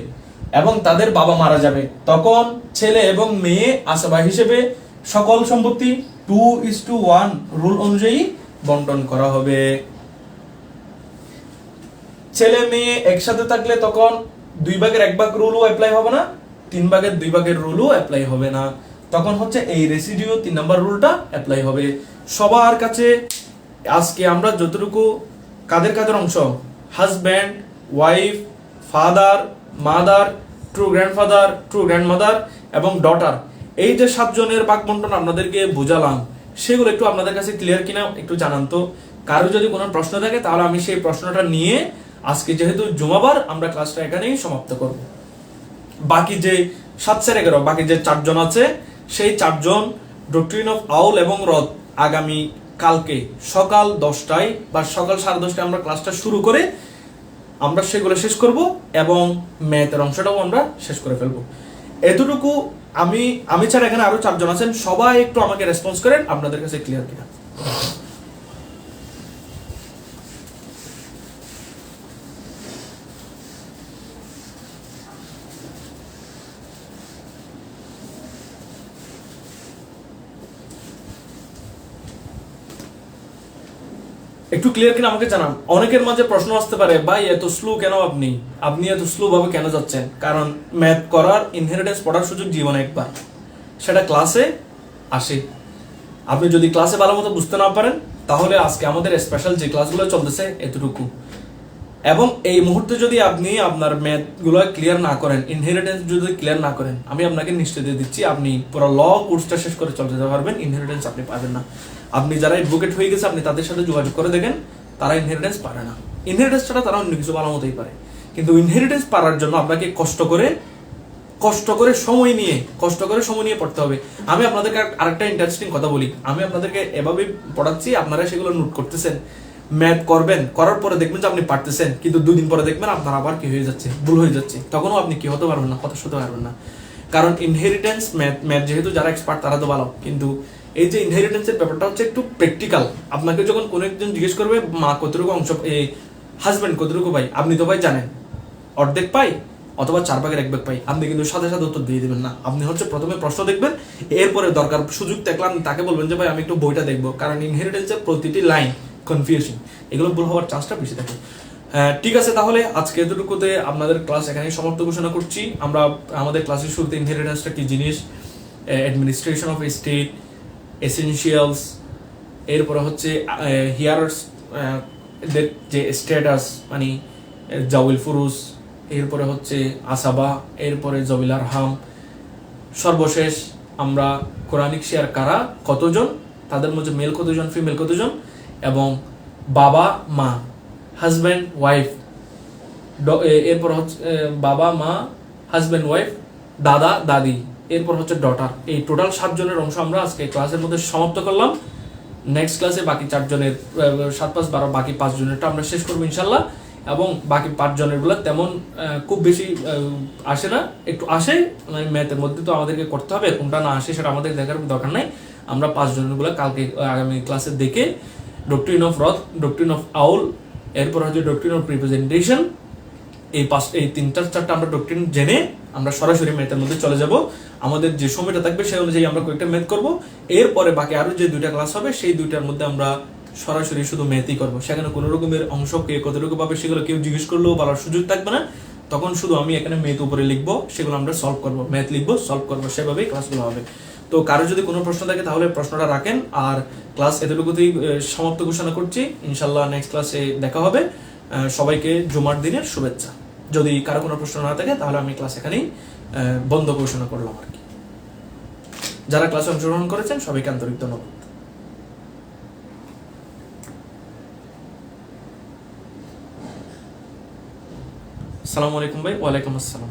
Speaker 2: এবং তাদের বাবা মারা যাবে, তখন ছেলে এবং মেয়ে আসাবা হিসেবে সকল সম্পত্তি 2:1 রুল অনুযায়ী বন্টন করা হবে। ছেলে মেয়ে একসাথে থাকলে তখন 2 ভাগের 1 ভাগ রুলও অ্যাপ্লাই হবে না, 3 ভাগের 2 ভাগের রুলও অ্যাপ্লাই হবে না। তখন হচ্ছে এই রেসিডিউ 3 নম্বর রুলটা অ্যাপ্লাই হবে। সবার কাছে আজকে আমরা যতটুকু কাদের অংশ, husband, wife, father, mother, true grandfather, true grandmother এবং ডটার, এই যে 7 জনের ভাগ বন্টন আপনাদেরকে বোঝালাম, সেগুলো একটু আপনাদের কাছে ক্লিয়ার কিনা একটু জানান তো। কারো যদি কোনো প্রশ্ন থাকে তাহলে আমি সেই প্রশ্নটা নিয়ে আজকে যেহেতু জুমাবার আমরা ক্লাসটা এখানেই সমাপ্ত করব। বাকি যে 7-11 বাকি যে 4 জন আছে, সেই 4 জন ডক্ট্রিন অফ আউল এবং রদ আগামী কালকে সকাল 10টায় বা সকাল 10:30টায় আমরা ক্লাসটা শুরু করে আমরা সেগুলো শেষ করব এবং ম্যাথের অংশটাও আমরা শেষ করে ফেলবো। এতটুকু আমি ছাড়া এখানে আরো 4 জন আছেন, সবাই একটু আমাকে রেসপন্স করেন আপনাদের কাছে ক্লিয়ার কিনা।
Speaker 1: একটু ক্লিয়ার কিনা আমাকে জানান। অনেকের মাঝে প্রশ্ন আসতে পারে, ভাই এত স্লো কেন, আপনি এত স্লো ভাবে কেন যাচ্ছেন? কারণ ম্যাথ করার, ইনহেরিটেন্স পড়ার সুযোগ জীবনে একবার, সেটা ক্লাসে আসে। আপনি যদি ক্লাসে ভালো মতো বুঝতে না পারেন, তাহলে আজকে আমাদের স্পেশাল যে ক্লাসগুলো চলতেছে এতটুকু, এবং এই মুহূর্তে যদি আপনি আপনার ম্যাথগুলো ক্লিয়ার না করেন, ইনহেরিটেন্স যদি ক্লিয়ার না করেন, আমি আপনাকে নিশ্চয় দিয়ে দিচ্ছি আপনি পুরো ল কোর্সটা শেষ করে চলে যেতে পারবেন, ইনহেরিটেন্স আপনি পাবেন না। আপনি যারা অ্যাডভোকেট হয়ে গেছে, আপনি তাদের সাথে যোগাযোগ করে দেখেন, তারা ইনহেরিটেন্স পারে না। ইনহেরিটেন্স ছাড়া তারা অন্য কিছু ভালো মতোই পারে, কিন্তু ইনহেরিটেন্স পারার জন্য আপনাকে কষ্ট করে সময় নিয়ে পড়তে হবে। আমি আপনাদেরকে আরেকটা ইন্টারেস্টিং কথা বলি, আমি আপনাদেরকে এভাবে পড়াচ্ছি, আপনারা সেগুলো নোট করতেছেন, ম্যাথ করবেন, করার পরে দেখবেন যে আপনি পারতেছেন, কিন্তু 2 দিন পরে দেখবেন আপনার আবার কি হয়ে যাচ্ছে, ভুল হয়ে যাচ্ছে, তখনও আপনি কি হতে পারবেন না, হতাশ হতে পারবেন না। কারণ ইনহেরিটেন্স ম্যাথ যেহেতু যারা এক্সপার্ট তারা তো ভালো, কিন্তু এই যে ইনহেরিটেন্সের ব্যাপারটা হচ্ছে একটু প্র্যাকটিক্যাল। আপনাকে যখন কোনো একজন জিজ্ঞেস করবে মা কতটুকু অংশ, এই হাজবেন্ড কতটুকু পাই, আপনি তো ভাই জানেন অর্ধেক পাই অথবা 4/1 পাই, আপনি কিন্তু সাথে সাথে উত্তর দিয়ে দেবেন না। আপনি হচ্ছে প্রথমে প্রশ্ন দেখবেন, এরপরে দরকার সুযোগ দেখলে আপনি তাকে বলবেন যে ভাই আমি একটু বইটা দেখবো, কারণ ইনহেরিটেন্সের প্রতিটি লাইন কনফিউজিং, এগুলো ভুল হওয়ার চান্সটা বেশি থাকে। ঠিক আছে, তাহলে আজকে এতটুকুতে আপনাদের ক্লাস এখানেই সমাপ্ত ঘোষণা করছি। আমরা আমাদের ক্লাসের শুরুতে ইনহেরিটেন্সটা কি জিনিস, অ্যাডমিনিস্ট্রেশন অফ স্টেট, এসেনশিয়ালস, এরপরে হচ্ছে হিয়ার্স যে স্ট্যাটাস মানে জাউল ফুরুস, এরপরে হচ্ছে আসাবা, এরপরে জবিল আরহাম, সর্বশেষ আমরা কোরআনিক শেয়ার কারা কতজন, তাদের মধ্যে মেল কতজন, ফিমেল কতজন, এবং বাবা মা, হাজব্যান্ড ওয়াইফ, এরপর হচ্ছে বাবা মা, হাজব্যান্ড ওয়াইফ, দাদা দাদি, এরপর হচ্ছে ডটার। এই টোটাল 7 জনের অংশ আমরা আজকে ক্লাসের মধ্যে সমাপ্ত করলাম। নেক্সট ক্লাসে বাকি 4 জনের 7 5 12 বাকি 5 জনেরটা আমরা শেষ করবো ইনশাল্লাহ। এবং বাকি 5 জনের গুলো তেমন খুব বেশি আসে না, একটু আসে, মানে ম্যাথের মধ্যে তো আমাদেরকে করতে হবে, কোনটা না আসে সেটা আমাদের দেখার দরকার নাই। আমরা 5 জনের গুলো কালকে আগামী ক্লাসে দেখে ডক্ট্রিন অফ রথ, ডক্ট্রিন অফ আউল, এরপর হচ্ছে ডক্ট্রিন অফ রিপ্রেজেন্টেশন, এই 3-4টা আমরা ডক্ট্রিন জেনে আমরা সরাসরি ম্যাথের মধ্যে চলে যাব। আমাদের যে সময়টা থাকবে সেই অনুযায়ী আমরা কয়েকটা ম্যাথ করব, এরপরে বাকি আরো যে 2টা ক্লাস হবে সেই 2টার মধ্যে আমরা সরাসরি শুধু ম্যাথই করবো। সেখানে কোনো রকমের অংশ কে কতটুকু পাবে সেগুলো কেউ জিজ্ঞেস করলেও বলার সুযোগ থাকবে না, তখন শুধু আমি এখানে ম্যাথ উপরে লিখবো, সেগুলো আমরা সলভ করবো, ম্যাথ লিখবো, সলভ করবো, সেভাবেই ক্লাসগুলো হবে। তো কারো যদি কোনো প্রশ্ন থাকে তাহলে প্রশ্নটা রাখেন, আর ক্লাস এতটুকুতেই সমাপ্ত ঘোষণা করছি। ইনশাল্লাহ নেক্সট ক্লাসে দেখা হবে। সবাইকে জুমার দিনের শুভেচ্ছা। যদি কারো কোনো প্রশ্ন না থাকে তাহলে আমি ক্লাস এখানেই বন্ধ ঘোষণা করলাম আর কি। যারা ক্লাসে অংশগ্রহণ করেছেন সবাইকে আন্তরিক ধন্যবাদ। আসসালামু আলাইকুম ভাই। ওয়ালাইকুম আসসালাম।